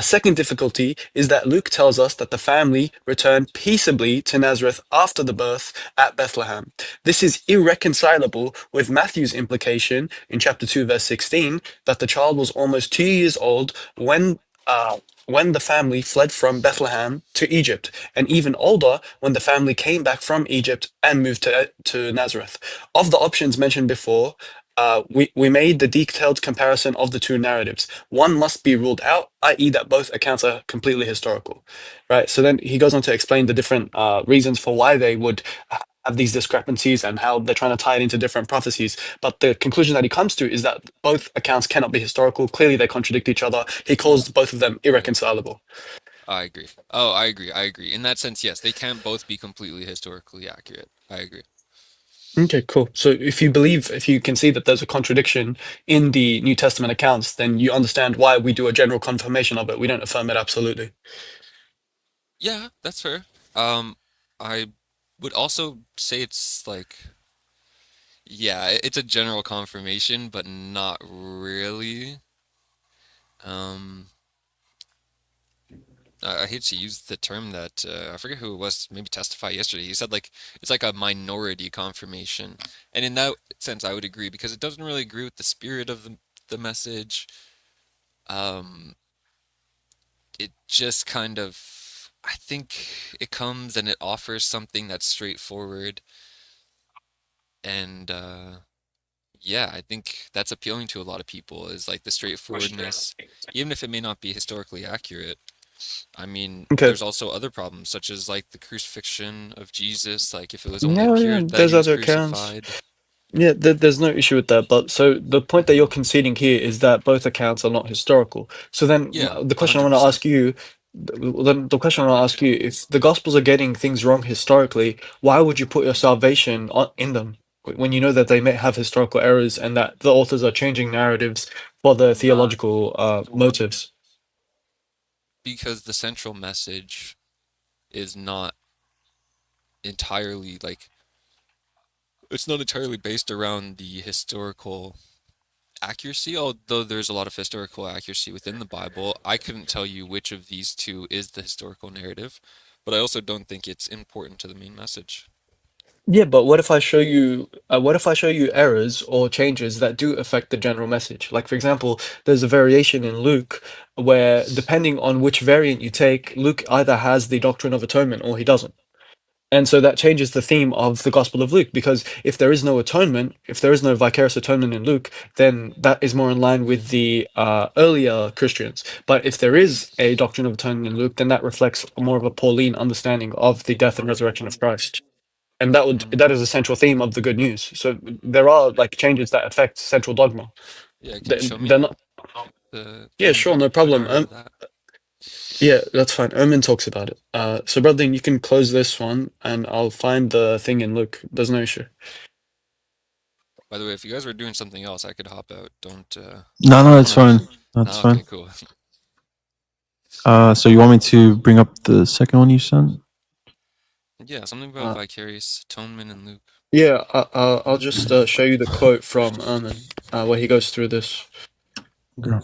[SPEAKER 2] Second difficulty is that Luke tells us that the family returned peaceably to Nazareth after the birth at Bethlehem. This is irreconcilable with Matthew's implication in chapter 2, verse 16, that the child was almost 2 years old when the family fled from Bethlehem to Egypt, and even older when the family came back from Egypt and moved to Nazareth. Of the options mentioned before, we made the detailed comparison of the 2 narratives. One must be ruled out, i.e. that both accounts are completely historical, right? So then he goes on to explain the different reasons for why they would have these discrepancies and how they're trying to tie it into different prophecies. But the conclusion that he comes to is that both accounts cannot be historical. Clearly, they contradict each other. He calls both of them irreconcilable.
[SPEAKER 6] I agree. Oh, I agree. In that sense, yes, they can't both be completely historically accurate. I agree.
[SPEAKER 2] Okay, cool. So if you can see that there's a contradiction in the New Testament accounts, then you understand why we do a general confirmation of it. We don't affirm it absolutely.
[SPEAKER 6] Yeah, that's fair. I would also say it's like, yeah, it's a general confirmation, but not really. I hate to use the term that I forget who it was, maybe Testify yesterday. He said like it's like a minority confirmation, and in that sense, I would agree because it doesn't really agree with the spirit of the message. It just kind of, I think it comes and it offers something that's straightforward, and yeah, I think that's appealing to a lot of people is like the straightforwardness, even if it may not be historically accurate. I mean,
[SPEAKER 2] Okay.
[SPEAKER 6] there's also other problems, such as like the crucifixion of Jesus, like if it was only
[SPEAKER 2] Yeah,
[SPEAKER 6] appeared that
[SPEAKER 2] there's
[SPEAKER 6] he was
[SPEAKER 2] other accounts.
[SPEAKER 6] crucified.
[SPEAKER 2] Yeah, there's no issue with that. But so the point that you're conceding here is that both accounts are not historical. So then
[SPEAKER 6] Yeah,
[SPEAKER 2] the question I want to
[SPEAKER 6] 100%.
[SPEAKER 2] ask you, then the question I want to ask you, if the Gospels are getting things wrong historically, why would you put your salvation in them when you know that they may have historical errors and that the authors are changing narratives for the theological motives?
[SPEAKER 6] Because the central message is not entirely like it's not entirely based around the historical accuracy, although there's a lot of historical accuracy within the Bible. I couldn't tell you which of these two is the historical narrative, but I also don't think it's important to the main message.
[SPEAKER 2] Yeah, but what if I show you errors or changes that do affect the general message? Like, for example, there's a variation in Luke where, depending on which variant you take, Luke either has the doctrine of atonement or he doesn't. And so that changes the theme of the Gospel of Luke, because if there is no atonement, if there is no vicarious atonement in Luke, then that is more in line with the earlier Christians. But if there is a doctrine of atonement in Luke, then that reflects more of a Pauline understanding of the death and resurrection of Christ. And that is a central theme of the good news. So there are like changes that affect central dogma.
[SPEAKER 6] Yeah, can you show
[SPEAKER 2] They're
[SPEAKER 6] me
[SPEAKER 2] not.
[SPEAKER 6] the
[SPEAKER 2] Yeah,
[SPEAKER 6] thing
[SPEAKER 2] sure, no problem.
[SPEAKER 6] or that?
[SPEAKER 2] Yeah, that's fine. Omen talks about it. So brother, you can close this one, and I'll find the thing in Luke. There's no issue.
[SPEAKER 6] By the way, if you guys were doing something else, I could hop out. Don't
[SPEAKER 1] No, it's
[SPEAKER 6] no.
[SPEAKER 1] fine. That's
[SPEAKER 6] No,
[SPEAKER 1] fine.
[SPEAKER 6] okay, cool.
[SPEAKER 1] So you want me to bring up the second one you sent?
[SPEAKER 6] Yeah, something about vicarious atonement in Luke.
[SPEAKER 2] Yeah, I'll just show you the quote from Omen, where he goes through this.
[SPEAKER 1] Okay.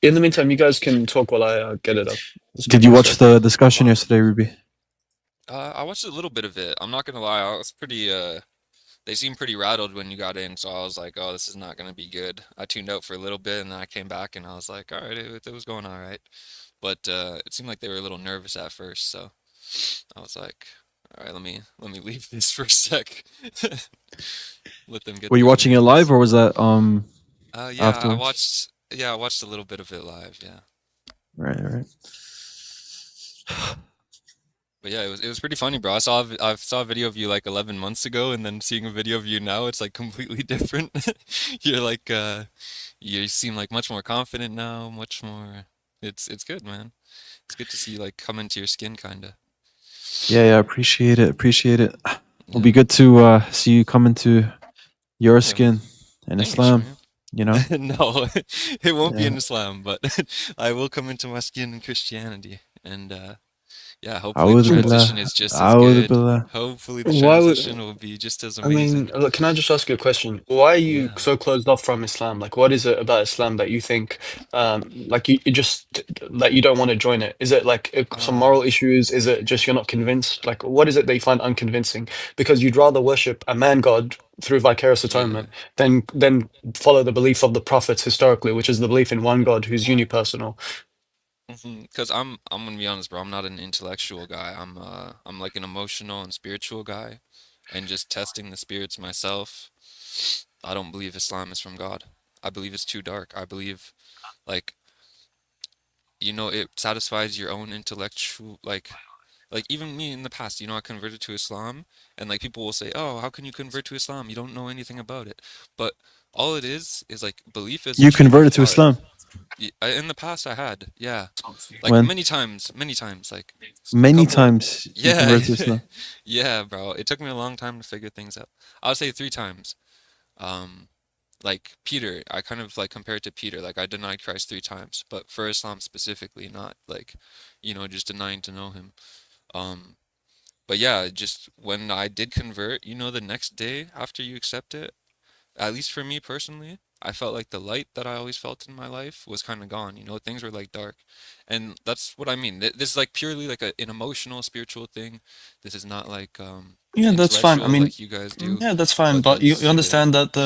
[SPEAKER 2] In the meantime, you guys can talk while I get it up.
[SPEAKER 1] Did you watch the discussion yesterday, Ruby?
[SPEAKER 6] I watched a little bit of it. I'm not gonna lie, I was pretty they seemed pretty rattled when you got in, so I was like, oh, this is not gonna be good. I tuned out for a little bit and then I came back and I was like, all right, it was going all right. But it seemed like they were a little nervous at first, so I was like, all right, let me leave this for a sec. Let them get
[SPEAKER 1] Were you
[SPEAKER 6] their
[SPEAKER 1] watching it live, or was that
[SPEAKER 6] yeah,
[SPEAKER 1] afterwards?
[SPEAKER 6] I watched a little bit of it live, yeah.
[SPEAKER 1] Right.
[SPEAKER 6] But yeah, it was pretty funny, bro. I saw a video of you like 11 months ago, and then seeing a video of you now, it's like completely different. You're like you seem like much more confident now, much more. It's good, man. It's good to see you like come into your skin, kinda.
[SPEAKER 1] Yeah, appreciate it. It'll be good to see you come into your skin in
[SPEAKER 6] Thanks,
[SPEAKER 1] Islam.
[SPEAKER 6] man.
[SPEAKER 1] You know?
[SPEAKER 6] No, it won't be in Islam, but I will come into my skin in Christianity, and yeah, hopefully the transition is just as good. Hopefully the transition will be just as amazing.
[SPEAKER 2] I mean, look, can I just ask you a question? Why are you so closed off from Islam? Like, what is it about Islam that you think, like you just that you don't want to join it? Is it like some moral issues? Is it just you're not convinced? Like, what is it that you find unconvincing? Because you'd rather worship a man god through vicarious atonement than follow the belief of the prophets historically, which is the belief in one God who's unipersonal.
[SPEAKER 6] Because I'm gonna be honest, bro. I'm not an intellectual guy. I'm like an emotional and spiritual guy, and just testing the spirits myself. I don't believe Islam is from God. I believe it's too dark. I believe, like, it satisfies your own intellectual, like even me in the past, I converted to Islam, and like people will say, "Oh, how can you convert to Islam? You don't know anything about it." But all it is like belief is a
[SPEAKER 1] You
[SPEAKER 6] chain of
[SPEAKER 1] converted to
[SPEAKER 6] thought.
[SPEAKER 1] Islam?
[SPEAKER 6] In the past, I had, yeah, like
[SPEAKER 1] When?
[SPEAKER 6] many times, like
[SPEAKER 1] Many times you
[SPEAKER 6] yeah,
[SPEAKER 1] converted to Islam?
[SPEAKER 6] yeah, bro. It took me a long time to figure things out. I would say 3 times. Like Peter, I kind of like compare it to Peter. Like I denied Christ 3 times, but for Islam specifically, not like, just denying to know him. But yeah, just when I did convert, the next day after you accept it, at least for me personally, I felt like the light that I always felt in my life was kind of gone. Things were like dark. And that's what I mean. This is like purely like an emotional, spiritual thing. This is not like
[SPEAKER 2] Yeah, that's fine. I
[SPEAKER 6] intellectual
[SPEAKER 2] mean,
[SPEAKER 6] like you guys do.
[SPEAKER 2] yeah, that's fine.
[SPEAKER 6] But
[SPEAKER 2] But you
[SPEAKER 6] that's
[SPEAKER 2] understand that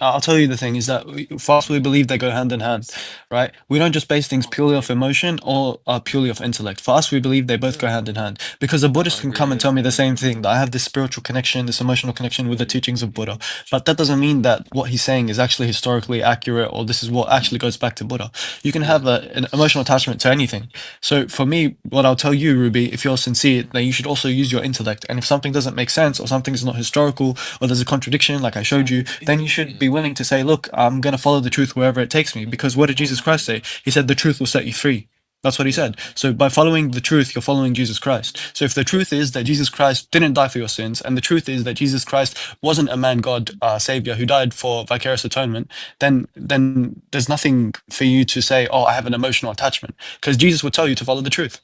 [SPEAKER 2] I'll tell you the thing is that first we believe they go hand in hand, right? We don't just base things purely off emotion or purely off intellect. For us, we believe they both go hand in hand because a Buddhist can come and tell me the same thing, that I have this spiritual connection, this emotional connection with the teachings of Buddha. But that doesn't mean that what he's saying is actually historically accurate or this is what actually goes back to Buddha. You can have an emotional attachment to anything. So for me, what I'll tell you, Ruby, if you're sincere, then you should also use your intellect. And if something doesn't make sense or something is not historical or there's a contradiction like I showed you, then you should be willing to say, look, I'm going to follow the truth wherever it takes me. Because what did Jesus Christ say? He said the truth will set you free. That's what he said. So by following the truth, you're following Jesus Christ. So if the truth is that Jesus Christ didn't die for your sins, and the truth is that Jesus Christ wasn't a man, God, savior who died for vicarious atonement, then there's nothing for you to say, oh, I have an emotional attachment, because Jesus would tell you to follow the truth.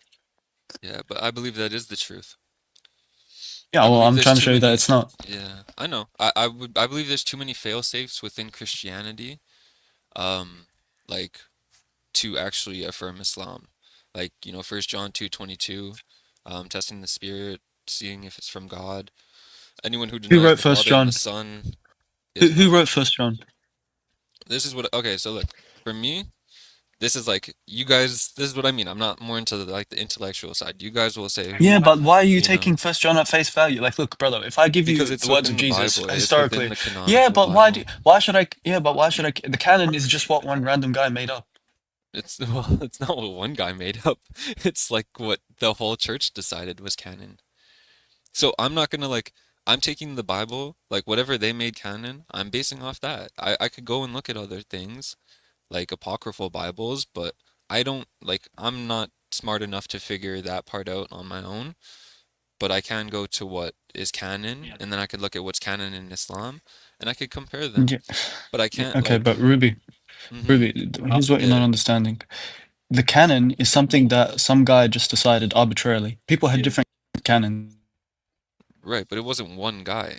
[SPEAKER 6] Yeah, but I believe that is the truth.
[SPEAKER 2] Yeah, well, I'm trying to show you that it's not.
[SPEAKER 6] Yeah, I know. I believe there's too many fail-safes within Christianity, like to actually affirm Islam. Like, 1 John 2:22, testing the spirit, seeing if it's from God. Anyone who denies
[SPEAKER 2] Who wrote
[SPEAKER 6] the
[SPEAKER 2] First
[SPEAKER 6] Father
[SPEAKER 2] John?
[SPEAKER 6] and the Son
[SPEAKER 2] Who wrote First John?
[SPEAKER 6] This is what, okay, so look, for me, this is like, you guys, this is what I mean. I'm not more into the intellectual side. You guys will say,
[SPEAKER 2] Yeah, but why are you taking First John at face value? Like, look, brother, if I give you
[SPEAKER 6] because it's
[SPEAKER 2] the words of
[SPEAKER 6] within the
[SPEAKER 2] Jesus
[SPEAKER 6] Bible.
[SPEAKER 2] historically,
[SPEAKER 6] It's within the
[SPEAKER 2] yeah,
[SPEAKER 6] canonical
[SPEAKER 2] but why
[SPEAKER 6] Bible.
[SPEAKER 2] why should I? The canon is just what one random guy made up.
[SPEAKER 6] It's not what one guy made up. It's like what the whole church decided was canon. So I'm not gonna I'm taking the Bible, like whatever they made canon, I'm basing off that. I could go and look at other things, like apocryphal Bibles, but I'm not smart enough to figure that part out on my own. But I can go to what is canon, and then I could look at what's canon in Islam, and I could compare them.
[SPEAKER 2] Yeah.
[SPEAKER 6] But I can't
[SPEAKER 2] Okay, but Ruby, here's what you're not understanding. The canon is something that some guy just decided arbitrarily. People had different canons.
[SPEAKER 6] Right, but it wasn't one guy.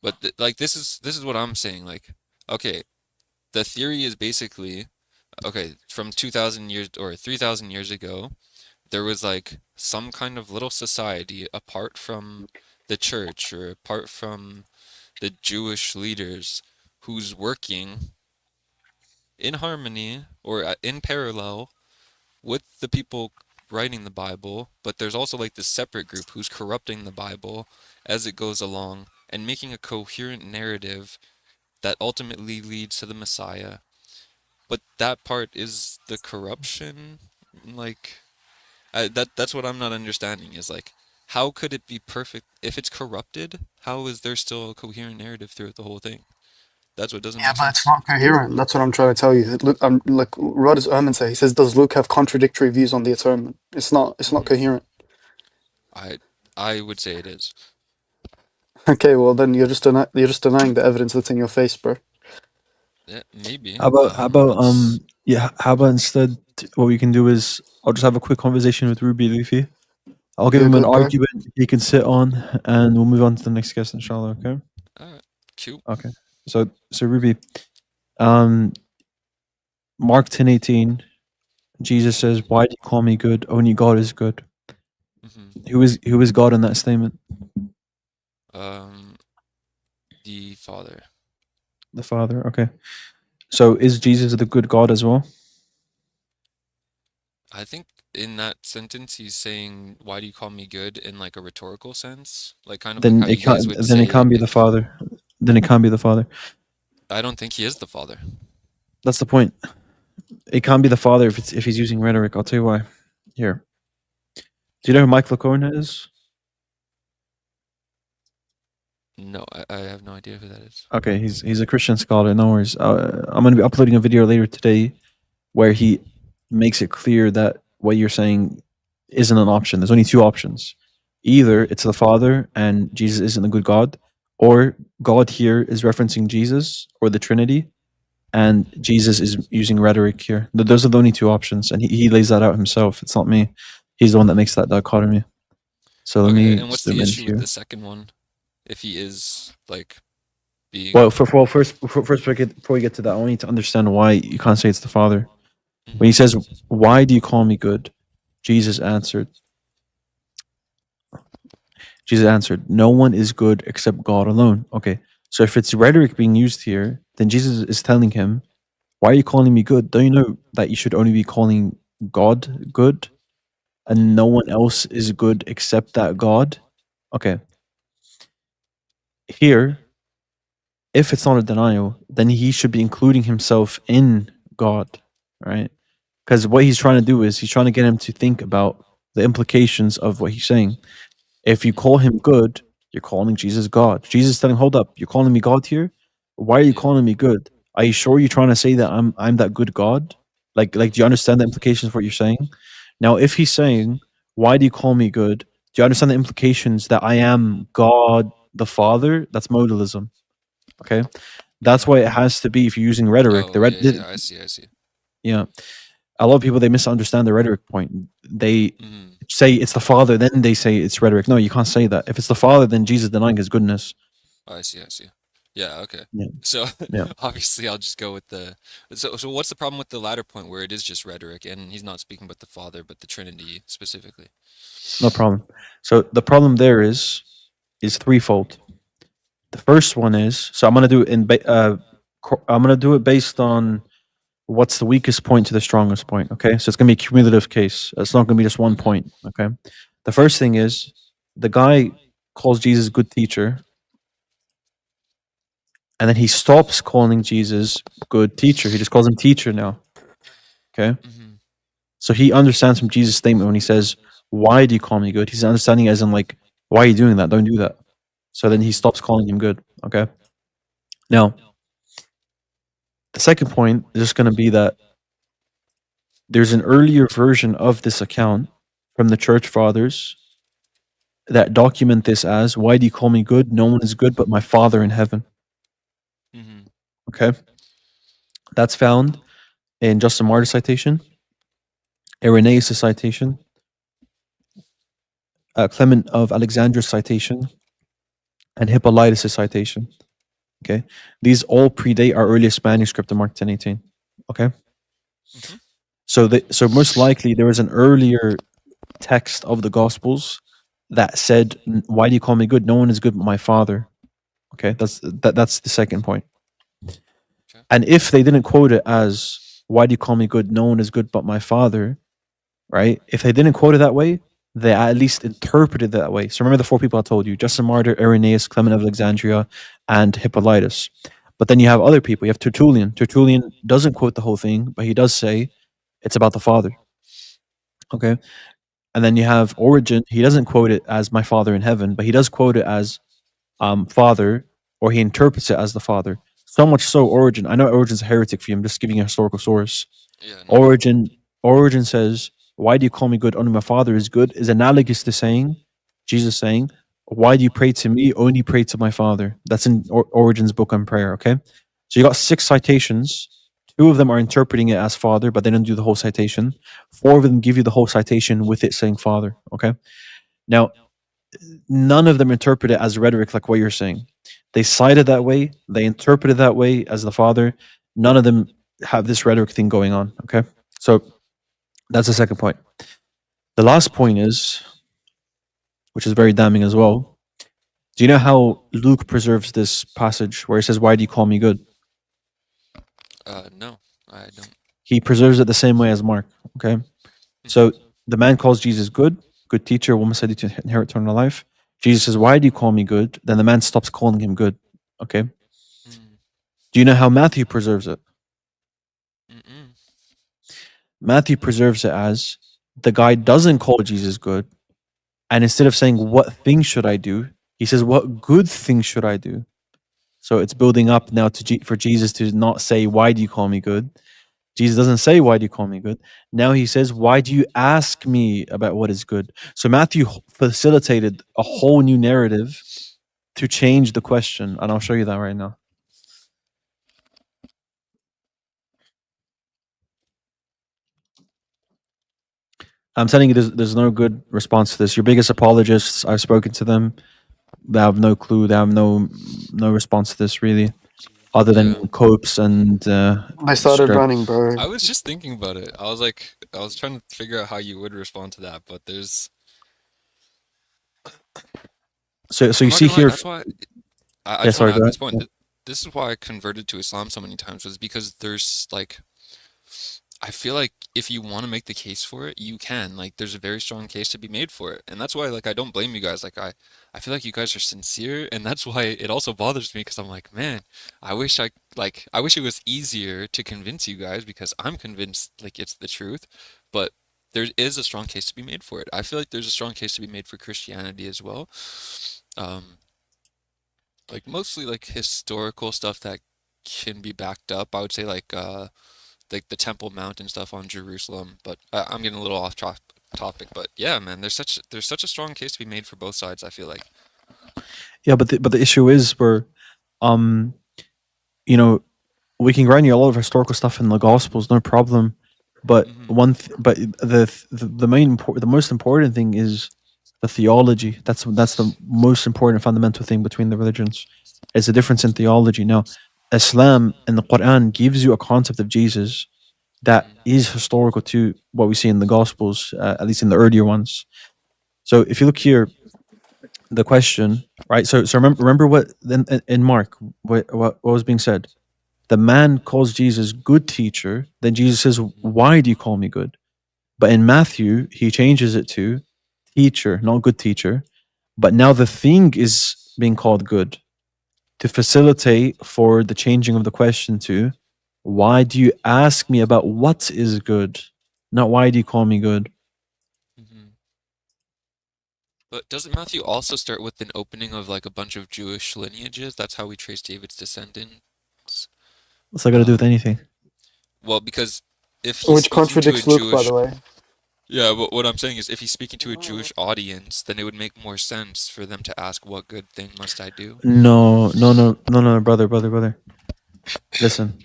[SPEAKER 6] But this is what I'm saying. Like, okay, the theory is basically, okay, from 2,000 years or 3,000 years ago, there was like some kind of little society apart from the church or apart from the Jewish leaders who's working in harmony or in parallel with the people writing the Bible, but there's also like this separate group who's corrupting the Bible as it goes along and making a coherent narrative that ultimately leads to the Messiah. But that part is the corruption. Like, that's what I'm not understanding, is like, how could it be perfect if it's corrupted? How is there still a coherent narrative throughout the whole thing? That's what doesn't make sense.
[SPEAKER 2] Yeah, but it's not coherent. That's what I'm trying to tell you. Like, what does Erman say? He says, "Does Luke have contradictory views on the atonement?" It's not coherent.
[SPEAKER 6] I would say it is.
[SPEAKER 2] Okay, well then you're just denying the evidence that's in your face, bro.
[SPEAKER 6] Yeah, maybe.
[SPEAKER 1] How about instead, what we can do is I'll just have a quick conversation with Ruby Leafy. I'll give him an argument he can sit on, and we'll move on to the next guest, inshallah. Okay.
[SPEAKER 6] Alright, cute.
[SPEAKER 1] Okay. So Ruby, Mark 10:18, Jesus says, "Why do you call me good? Only God is good." Who is God in that statement?
[SPEAKER 6] The Father.
[SPEAKER 1] The Father. Okay. So is Jesus the good God as well?
[SPEAKER 6] I think in that sentence he's saying, "Why do you call me good?" in like a rhetorical sense, like kind of
[SPEAKER 1] Then
[SPEAKER 6] like how
[SPEAKER 1] it
[SPEAKER 6] you guys
[SPEAKER 1] can't.
[SPEAKER 6] would
[SPEAKER 1] Then
[SPEAKER 6] say
[SPEAKER 1] it can't be the Father. Then it can't be the Father.
[SPEAKER 6] I don't think he is the Father.
[SPEAKER 1] That's the point. It can't be the Father if he's using rhetoric. I'll tell you why. Here. Do you know who Mike Lacorna is?
[SPEAKER 6] No, I have no idea who that is.
[SPEAKER 1] Okay, he's a Christian scholar. No worries. I'm going to be uploading a video later today where he makes it clear that what you're saying isn't an option. There's only two options. Either it's the Father and Jesus isn't a good God, or God here is referencing Jesus or the Trinity, and Jesus is using rhetoric here. Those are the only two options, and he lays that out himself. It's not me. He's the one that makes that dichotomy. So let me
[SPEAKER 6] and what's
[SPEAKER 1] zoom
[SPEAKER 6] the
[SPEAKER 1] in
[SPEAKER 6] issue
[SPEAKER 1] here.
[SPEAKER 6] with the second one? If he is like being
[SPEAKER 1] First, before we get to that, I want you to understand why you can't say it's the Father. When he says, "Why do you call me good?" Jesus answered, Jesus answered, no one is good except God alone. Okay, so if it's rhetoric being used here, then Jesus is telling him, why are you calling me good? Don't you know that you should only be calling God good? And no one else is good except that God? Okay. Here, if it's not a denial, then he should be including himself in God, right? Because what he's trying to do is he's trying to get him to think about the implications of what he's saying. If you call him good, you're calling Jesus God. Jesus is telling, hold up, you're calling me God here? Why are you calling me good? Are you sure you're trying to say that I'm that good God? Like do you understand the implications of what you're saying? Now, if he's saying, why do you call me good? Do you understand the implications that I am God the Father? That's modalism. Okay. That's why it has to be, if you're using rhetoric,
[SPEAKER 6] Oh, yeah, I see.
[SPEAKER 1] Yeah. A lot of people, they misunderstand the rhetoric point. They
[SPEAKER 6] Mhm.
[SPEAKER 1] say it's the Father, then they say it's rhetoric. No, you can't say that. If it's the Father, then Jesus denying his goodness.
[SPEAKER 6] I see. Yeah, okay.
[SPEAKER 1] Yeah.
[SPEAKER 6] So
[SPEAKER 1] Yeah.
[SPEAKER 6] obviously I'll just go with the so what's the problem with the latter point where it is just rhetoric and he's not speaking about the Father but the Trinity specifically?
[SPEAKER 1] No problem. So the problem there is threefold. The first one is, so I'm gonna do it I'm gonna do it based on what's the weakest point to the strongest point. Okay, so it's gonna be a cumulative case. It's not gonna be just one
[SPEAKER 6] Okay.
[SPEAKER 1] point. Okay, the first thing is the guy calls Jesus good teacher, and then he stops calling Jesus good teacher. He just calls him teacher now. Okay,
[SPEAKER 6] Mm-hmm.
[SPEAKER 1] so he understands from Jesus' statement when he says, "Why do you call me good?" He's understanding as in like, "Why are you doing that? Don't do that." So then he stops calling him good. Okay. Now, the second point is just going to be that there's an earlier version of this account from the church fathers that document this as, why do you call me good? No one is good but my Father in heaven.
[SPEAKER 6] Mm-hmm.
[SPEAKER 1] Okay. That's found in Justin Martyr's citation, Irenaeus' citation, Clement of Alexandria's citation, and Hippolytus' citation. Okay. These all predate our earliest manuscript of Mark 10:18. Okay.
[SPEAKER 6] Mm-hmm.
[SPEAKER 1] So most likely there was an earlier text of the Gospels that said, "Why do you call me good? No one is good but my Father." Okay, that's the second point.
[SPEAKER 6] Okay.
[SPEAKER 1] And if they didn't quote it as, "Why do you call me good? No one is good but my Father," right? If they didn't quote it that way, they at least interpreted it that way. So remember the four people I told you: Justin Martyr, Irenaeus, Clement of Alexandria, and Hippolytus. But then you have other people. You have Tertullian. Tertullian doesn't quote the whole thing, but he does say it's about the Father. Okay. And then you have Origen. He doesn't quote it as my Father in heaven, but he does quote it as Father, or he interprets it as the Father. So much so, Origen. I know Origen's a heretic for you. I'm just giving you a historical source.
[SPEAKER 6] Yeah, no.
[SPEAKER 1] Origen says, "Why do you call me good? Only my Father is good," is analogous to saying, Jesus saying, "Why do you pray to me? Only pray to my Father." That's in Origen's book on prayer. Okay, so you got 6 citations. 2 of them are interpreting it as Father, but they don't do the whole citation. 4 of them give you the whole citation with it saying Father. Okay, now none of them interpret it as rhetoric like what you're saying. They cite it that way. They interpret it that way as the Father. None of them have this rhetoric thing going on. Okay, so that's the second point. The last point is, which is very damning as well. Do you know how Luke preserves this passage where he says, "Why do you call me good?"
[SPEAKER 6] No, I don't.
[SPEAKER 1] He preserves it the same way as Mark. Okay, so the man calls Jesus good teacher, woman said to inherit eternal life. Jesus says, "Why do you call me good?" Then the man stops calling him good. Okay. Do you know how Matthew preserves it?
[SPEAKER 6] Mm-mm.
[SPEAKER 1] Matthew preserves it as the guy doesn't call Jesus good, and instead of saying, "What thing should I do?" he says, "What good thing should I do?" So it's building up now for Jesus to not say, "Why do you call me good?" Jesus doesn't say, "Why do you call me good?" Now he says, "Why do you ask me about what is good?" So Matthew facilitated a whole new narrative to change the question, and I'll show you that right now. I'm telling you, there's no good response to this. Your biggest apologists, I've spoken to them. They have no clue. They have no response to this really, other than copes and
[SPEAKER 2] I started
[SPEAKER 1] stress.
[SPEAKER 2] running, bro.
[SPEAKER 6] I was just thinking about it. I was trying to figure out how you would respond to that, but there's
[SPEAKER 1] So
[SPEAKER 6] I'm
[SPEAKER 1] you
[SPEAKER 6] not
[SPEAKER 1] see
[SPEAKER 6] gonna lie,
[SPEAKER 1] here.
[SPEAKER 6] that's why I
[SPEAKER 1] Yeah,
[SPEAKER 6] just want
[SPEAKER 1] sorry,
[SPEAKER 6] to
[SPEAKER 1] go
[SPEAKER 6] add
[SPEAKER 1] ahead.
[SPEAKER 6] this point. This is why I converted to Islam so many times, was because there's like, I feel like if you want to make the case for it, you can. Like, there's a very strong case to be made for it, and that's why, like, I don't blame you guys. Like, I feel like you guys are sincere, and that's why it also bothers me, because I'm like, man, I wish I wish it was easier to convince you guys, because I'm convinced like it's the truth, but there is a strong case to be made for it. I feel like there's a strong case to be made for Christianity as well. Like mostly like historical stuff that can be backed up. I would say like the Temple Mount and stuff on Jerusalem, but I'm getting a little off topic. But yeah, man, there's such a strong case to be made for both sides, I feel like.
[SPEAKER 1] Yeah, but the issue is where, um, you know, we can grant you a lot of historical stuff in the Gospels, no problem. But but the most important thing is the theology. That's the most important fundamental thing between the religions. Is the difference in theology. Now, Islam and the Quran gives you a concept of Jesus that is historical to what we see in the Gospels, at least in the earlier ones. So if you look here, the question, right? So remember what in Mark what was being said. The man calls Jesus good teacher. Then Jesus says, "Why do you call me good?" But in Matthew, he changes it to teacher, not good teacher. But now the thing is being called good to facilitate for the changing of the question to, why do you ask me about what is good? Not why do you call me good?
[SPEAKER 6] But doesn't Matthew also start with an opening of like a bunch of Jewish lineages? That's how we trace David's descendants.
[SPEAKER 1] What's that got to do with anything?
[SPEAKER 6] Well, because if he's
[SPEAKER 2] Which
[SPEAKER 6] speaking to a
[SPEAKER 2] contradicts Luke, by
[SPEAKER 6] Jewish,
[SPEAKER 2] the way.
[SPEAKER 6] yeah, but what I'm saying is if he's speaking to a Jewish audience, then it would make more sense for them to ask, what good thing must I do?
[SPEAKER 1] No, brother. Listen,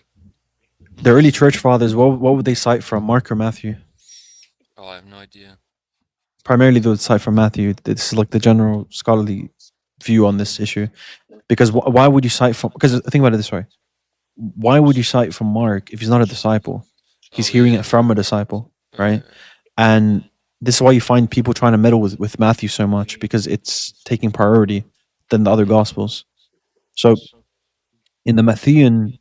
[SPEAKER 1] the early church fathers, what would they cite from, Mark or Matthew?
[SPEAKER 6] Oh, I have no idea.
[SPEAKER 1] Primarily, they would cite from Matthew. This is like the general scholarly view on this issue. Because why would you cite from? Because think about it this way: why would you cite from Mark if he's not a disciple? He's hearing it from a disciple, right? And this is why you find people trying to meddle with Matthew so much, because it's taking priority than the other gospels. So in the Matthean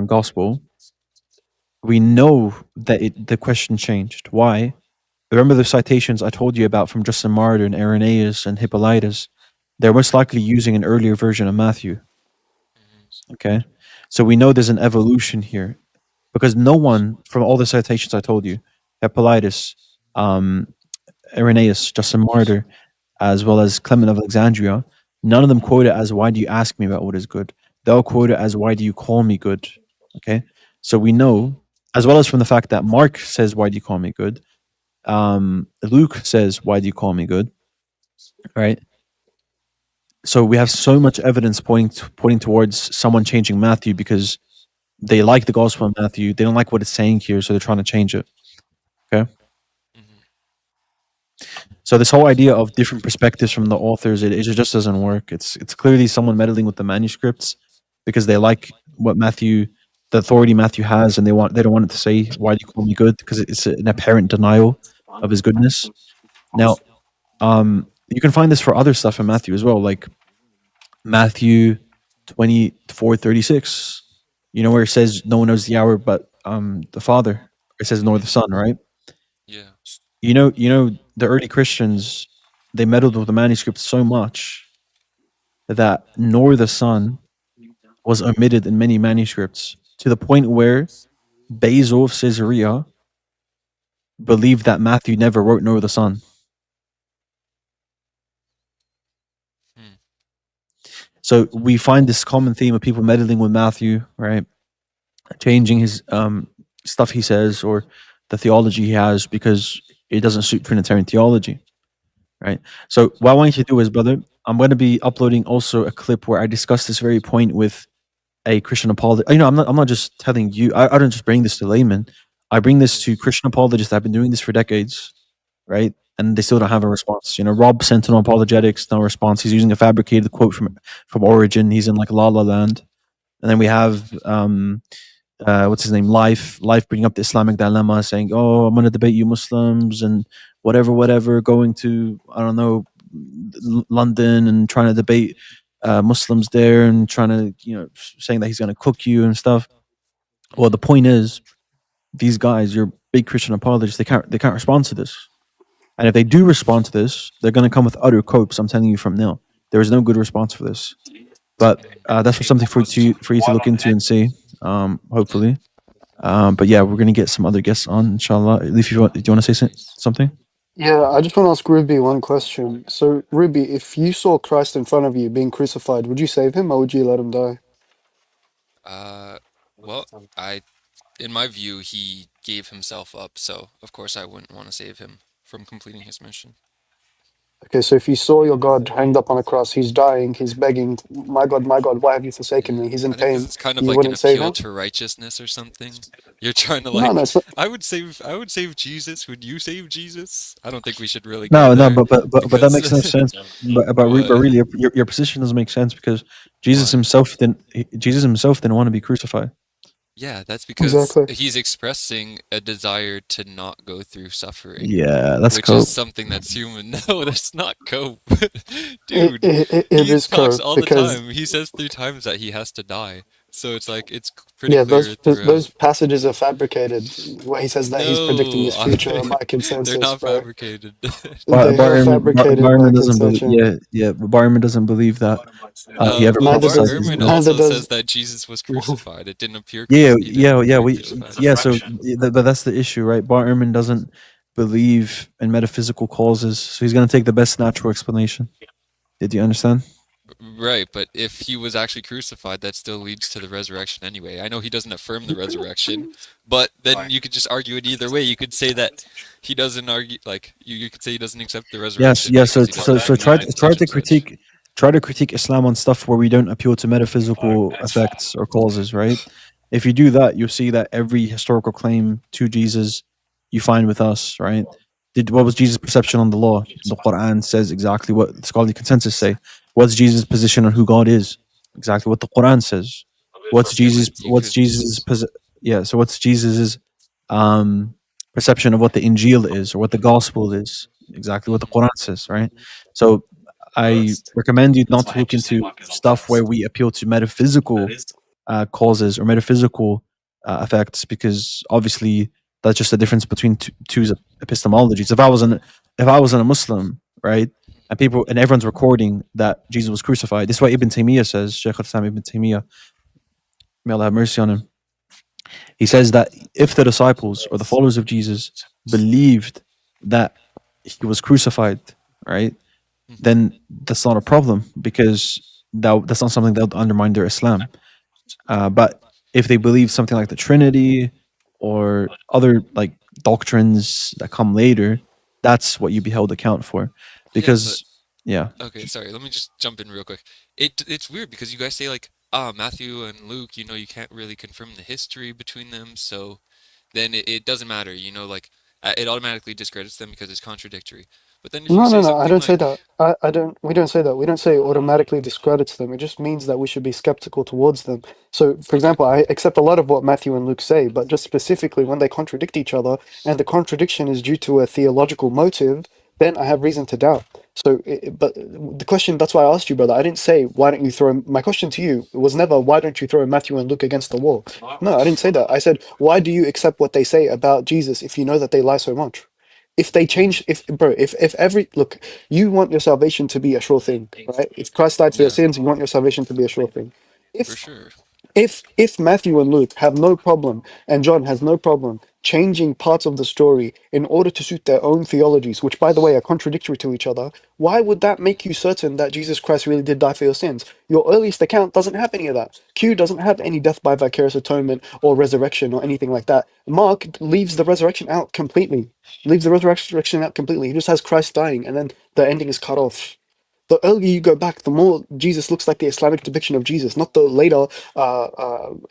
[SPEAKER 1] gospel, we know that the question changed. Why? Remember the citations I told you about from Justin Martyr and Irenaeus and Hippolytus? They're most likely using an earlier version of Matthew. Okay, so we know there's an evolution here, because no one from all the citations I told you, Hippolytus, Irenaeus, Justin Martyr, as well as Clement of Alexandria, none of them quote it as, "Why do you ask me about what is good?" They all quote it as, "Why do you call me good?" Okay, so we know, as well as from the fact that Mark says, "Why do you call me good?" Luke says, "Why do you call me good?" Right. So we have so much evidence pointing towards someone changing Matthew, because they like the Gospel of Matthew. They don't like what it's saying here, so they're trying to change it. Okay. So this whole idea of different perspectives from the authors, it just doesn't work. It's clearly someone meddling with the manuscripts because they like what Matthew, the authority Matthew has, and they don't want it to say, "Why do you call me good?" Because it's an apparent denial of his goodness. Now, you can find this for other stuff in Matthew as well, like Matthew 24:36. You know where it says, "No one knows the hour but the Father." It says, "Nor the Son," right?
[SPEAKER 6] Yeah.
[SPEAKER 1] You know, the early Christians, they meddled with the manuscript so much that "nor the Son" was omitted in many manuscripts, to the point where Basil of Caesarea believed that Matthew never wrote "nor the Son." So we find this common theme of people meddling with Matthew, right? Changing his stuff he says, or the theology he has, because it doesn't suit Trinitarian theology, right? So what I want you to do is, brother, I'm going to be uploading also a clip where I discuss this very point with a Christian apologist. You know, I'm not just telling you. I don't just bring this to laymen. I bring this to Christian apologists that have been doing this for decades, right? And they still don't have a response. You know, Rob Sentinel Apologetics, no response. He's using a fabricated quote from Origin. He's in like La La Land. And then we have what's his name? Life bringing up the Islamic dilemma, saying, "Oh, I'm going to debate you Muslims and whatever, going to, I don't know, London and trying to debate Muslims there and trying to, saying that he's going to cook you and stuff. Well, the point is, these guys, your big Christian apologists, they can't respond to this. And if they do respond to this, they're going to come with utter copes. I'm telling you from now, there is no good response for this. But that's for something for you to look into and see. Hopefully. But yeah, we're gonna get some other guests on, inshallah. If do you want to say something?
[SPEAKER 2] Yeah, I just want to ask Ruby one question. So, Ruby, if you saw Christ in front of you being crucified, would you save him or would you let him die?
[SPEAKER 6] Well, in my view, he gave himself up, so of course I wouldn't want to save him from completing his mission.
[SPEAKER 2] Okay, so if you saw your God hanged up on a cross, he's dying, he's begging, my God, why have you forsaken me? He's in
[SPEAKER 6] I think this
[SPEAKER 2] pain.
[SPEAKER 6] is kind of
[SPEAKER 2] You
[SPEAKER 6] like an
[SPEAKER 2] wouldn't save
[SPEAKER 6] appeal
[SPEAKER 2] him?
[SPEAKER 6] to righteousness or something. You're trying to
[SPEAKER 2] No, it's not.
[SPEAKER 6] I would save Jesus. Would you save Jesus? I don't think we should really
[SPEAKER 1] No,
[SPEAKER 6] go there.
[SPEAKER 1] but that makes no sense. But really, your position doesn't make sense because Jesus himself didn't want to be crucified.
[SPEAKER 6] Yeah, that's because
[SPEAKER 2] Exactly.
[SPEAKER 6] he's expressing a desire to not go through suffering.
[SPEAKER 1] Yeah, that's
[SPEAKER 6] which
[SPEAKER 1] cope.
[SPEAKER 6] is something that's human. No, that's not cope. Dude,
[SPEAKER 2] It
[SPEAKER 6] he
[SPEAKER 2] is
[SPEAKER 6] talks
[SPEAKER 2] cope
[SPEAKER 6] all the
[SPEAKER 2] because
[SPEAKER 6] time. He says 3 times that he has to die. So it's like, it's pretty
[SPEAKER 2] yeah,
[SPEAKER 6] clear throughout.
[SPEAKER 2] those passages are fabricated. Where he says that he's predicting his future by
[SPEAKER 6] They're
[SPEAKER 2] consensus,
[SPEAKER 6] not
[SPEAKER 2] bro.
[SPEAKER 6] fabricated.
[SPEAKER 2] They are fabricated by
[SPEAKER 1] Barman doesn't believe.
[SPEAKER 2] consensus.
[SPEAKER 1] Yeah. But Barman doesn't believe that he ever
[SPEAKER 2] Neither
[SPEAKER 6] Bart
[SPEAKER 2] does
[SPEAKER 1] prophesizes.
[SPEAKER 6] Ehrman
[SPEAKER 2] neither
[SPEAKER 6] also
[SPEAKER 2] does
[SPEAKER 6] says that Jesus was crucified. It didn't appear
[SPEAKER 1] Yeah,
[SPEAKER 6] he didn't appear crucified.
[SPEAKER 1] So but that's the issue, right? Bart Ehrman doesn't believe in metaphysical causes, so he's going to take the best natural explanation. Did you understand?
[SPEAKER 6] Right, but if he was actually crucified, that still leads to the resurrection anyway. I know he doesn't affirm the resurrection, but then you could just argue it either way. You could say that he doesn't argue, like you could say he doesn't accept the resurrection.
[SPEAKER 1] Yes. So
[SPEAKER 6] because he doesn't
[SPEAKER 1] try
[SPEAKER 6] believe in such
[SPEAKER 1] to
[SPEAKER 6] and such.
[SPEAKER 1] try to critique Islam on stuff where we don't appeal to metaphysical effects or causes, right? If you do that, you'll see that every historical claim to Jesus you find with us, right? What was Jesus' perception on the law? The Quran says exactly what the scholarly consensus say. What's Jesus' position on who God is? Exactly what the Quran says. What's
[SPEAKER 6] Okay,
[SPEAKER 1] Jesus?
[SPEAKER 6] but you
[SPEAKER 1] What's
[SPEAKER 6] could.
[SPEAKER 1] Jesus'? So what's Jesus's perception of what the Injeel is or what the Gospel is? Exactly what the Quran says, right? So I recommend you not to look into stuff where we appeal to metaphysical causes or metaphysical effects, because obviously that's just the difference between two epistemologies. If I wasn't a Muslim, right, and everyone's recording that Jesus was crucified, this is what Ibn Taymiyyah says. Shaykh al-Islam Ibn Taymiyyah, may Allah have mercy on him. He says that if the disciples or the followers of Jesus believed that he was crucified, right, then that's not a problem, because that's not something that would undermine their Islam. But if they believe something like the Trinity or other like doctrines that come later, that's what you be held account for. Because
[SPEAKER 6] Okay, sorry. Let me just jump in real quick. It's weird because you guys say like, Matthew and Luke, you can't really confirm the history between them, so then it doesn't matter, like it automatically discredits them because it's contradictory. But then if you say
[SPEAKER 2] No, I
[SPEAKER 6] something
[SPEAKER 2] don't say
[SPEAKER 6] like,
[SPEAKER 2] that. I don't. We don't say that. We don't say it automatically discredits them. It just means that we should be skeptical towards them. So, for example, I accept a lot of what Matthew and Luke say, but just specifically when they contradict each other, and the contradiction is due to a theological motive, then I have reason to doubt. So, but the question, that's why I asked you, brother. I didn't say why don't you throw. My question to you was never why don't you throw Matthew and Luke against the wall. No, I didn't say that. I said why do you accept what they say about Jesus if you know that they lie so much? If they change, if every look, you want your salvation to be a sure thing, right? If Christ died for your
[SPEAKER 6] yeah,
[SPEAKER 2] sins, you want your salvation to be a sure thing.
[SPEAKER 6] for sure.
[SPEAKER 2] If Matthew and Luke have no problem and John has no problem changing parts of the story in order to suit their own theologies, which by the way are contradictory to each other, why would that make you certain that Jesus Christ really did die for your sins? Your earliest account doesn't have any of that. Q doesn't have any death by vicarious atonement or resurrection or anything like that. Mark leaves the resurrection out completely. Leaves the resurrection out completely. He just has Christ dying and then the ending is cut off. The earlier you go back, the more Jesus looks like the Islamic depiction of Jesus, not the later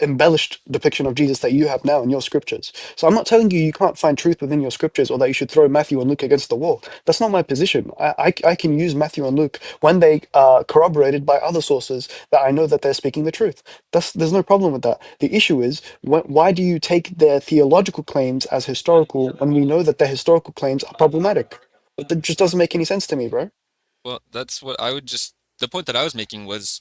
[SPEAKER 2] embellished depiction of Jesus that you have now in your scriptures. So I'm not telling you you can't find truth within your scriptures or that you should throw Matthew and Luke against the wall. That's not my position. I can use Matthew and Luke when they are corroborated by other sources that I know that they're speaking the truth. There's no problem with that. The issue is, why do you take their theological claims as historical when we know that their historical claims are problematic? That just doesn't make any sense to me, bro.
[SPEAKER 6] Well, that's what I would just. The point that I was making was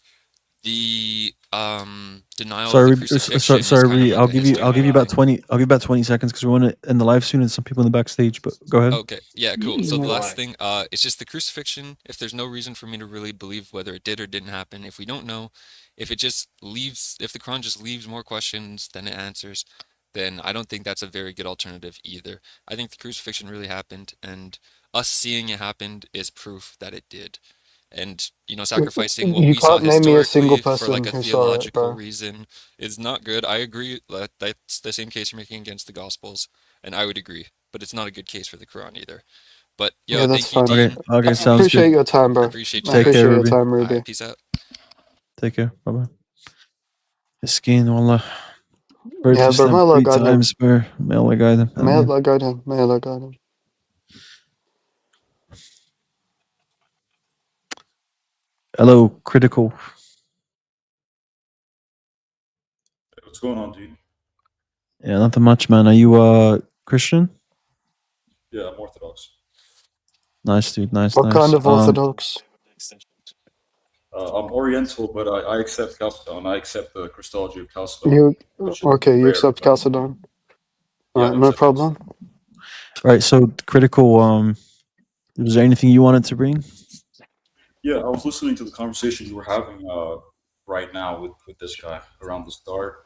[SPEAKER 6] the denial of the crucifixion is
[SPEAKER 1] Sorry,
[SPEAKER 6] kind of
[SPEAKER 1] Rudy.
[SPEAKER 6] like a
[SPEAKER 1] I'll give you about
[SPEAKER 6] history-making.
[SPEAKER 1] 20. I'll give you about 20 seconds because we want to end the live soon and some people in the backstage. But go ahead.
[SPEAKER 6] Okay, yeah, cool. So the last thing, it's just the crucifixion. If there's no reason for me to really believe whether it did or didn't happen, if we don't know, if it just leaves, if the Quran just leaves more questions than it answers, then I don't think that's a very good alternative either. I think the crucifixion really happened, and us seeing it happened is proof that it did. And, sacrificing what
[SPEAKER 2] You
[SPEAKER 6] we saw
[SPEAKER 2] can't name me a single
[SPEAKER 6] historically for like
[SPEAKER 2] person
[SPEAKER 6] a
[SPEAKER 2] who saw it,
[SPEAKER 6] theological
[SPEAKER 2] bro.
[SPEAKER 6] reason is not good. I agree that that's the same case you're making against the Gospels, and I would agree, but it's not a good case for the Quran either. But
[SPEAKER 2] Yeah,
[SPEAKER 6] yo,
[SPEAKER 2] that's
[SPEAKER 6] thank you,
[SPEAKER 2] fine.
[SPEAKER 1] Okay.
[SPEAKER 6] Dean.
[SPEAKER 1] Okay.
[SPEAKER 2] I
[SPEAKER 1] Sounds
[SPEAKER 2] appreciate
[SPEAKER 1] good.
[SPEAKER 2] your time,
[SPEAKER 6] I
[SPEAKER 2] bro.
[SPEAKER 6] appreciate
[SPEAKER 2] I
[SPEAKER 6] you
[SPEAKER 1] Take
[SPEAKER 6] guys.
[SPEAKER 1] care,
[SPEAKER 2] appreciate your
[SPEAKER 1] Ruby.
[SPEAKER 2] time,
[SPEAKER 6] All
[SPEAKER 2] Ruby.
[SPEAKER 6] right, peace out.
[SPEAKER 1] Take care. Bye bye. Miskin, wallah. Heard
[SPEAKER 2] Yeah,
[SPEAKER 1] this
[SPEAKER 2] bro, may
[SPEAKER 1] them
[SPEAKER 2] Allah
[SPEAKER 1] 3
[SPEAKER 2] guide him.
[SPEAKER 1] times, bro. May Allah guide him.
[SPEAKER 2] May
[SPEAKER 1] Ameen.
[SPEAKER 2] Allah guide him. May Allah guide him.
[SPEAKER 1] Hello, Critical.
[SPEAKER 9] What's going on, dude?
[SPEAKER 1] Yeah, nothing much, man. Are you Christian?
[SPEAKER 9] Yeah, I'm Orthodox.
[SPEAKER 1] Nice, dude. Nice,
[SPEAKER 2] What kind
[SPEAKER 1] nice.
[SPEAKER 2] of Orthodox?
[SPEAKER 9] I'm Oriental, but I accept Chalcedon. I accept the Christology of Chalcedon,
[SPEAKER 2] You
[SPEAKER 9] which is
[SPEAKER 2] okay? You
[SPEAKER 9] rare.
[SPEAKER 2] accept Chalcedon?
[SPEAKER 9] Yeah,
[SPEAKER 2] Alright,
[SPEAKER 9] I
[SPEAKER 2] no
[SPEAKER 9] accept
[SPEAKER 2] problem.
[SPEAKER 9] Chalcedon.
[SPEAKER 1] Right. So, Critical. Was there anything you wanted to bring?
[SPEAKER 9] Yeah, I was listening to the conversation you were having right now with this guy around the start.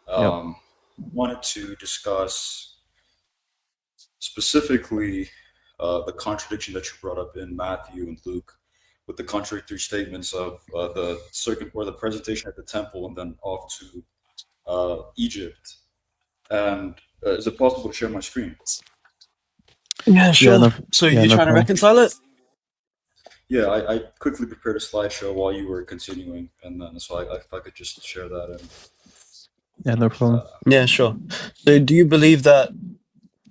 [SPEAKER 1] Yep.
[SPEAKER 9] Wanted to discuss specifically the contradiction that you brought up in Matthew and Luke, with the contradictory statements of the circuit or the presentation at the temple and then off to Egypt. And is it possible to share my screen?
[SPEAKER 2] Yeah, sure.
[SPEAKER 1] Yeah. No.
[SPEAKER 2] So
[SPEAKER 1] Yeah.
[SPEAKER 2] you're
[SPEAKER 1] No
[SPEAKER 2] trying to
[SPEAKER 1] problem.
[SPEAKER 2] reconcile it?
[SPEAKER 9] Yeah, I quickly prepared a slideshow while you were continuing, and then so if I could just share that. And
[SPEAKER 1] Yeah. No problem.
[SPEAKER 2] Yeah, sure. So do you believe that?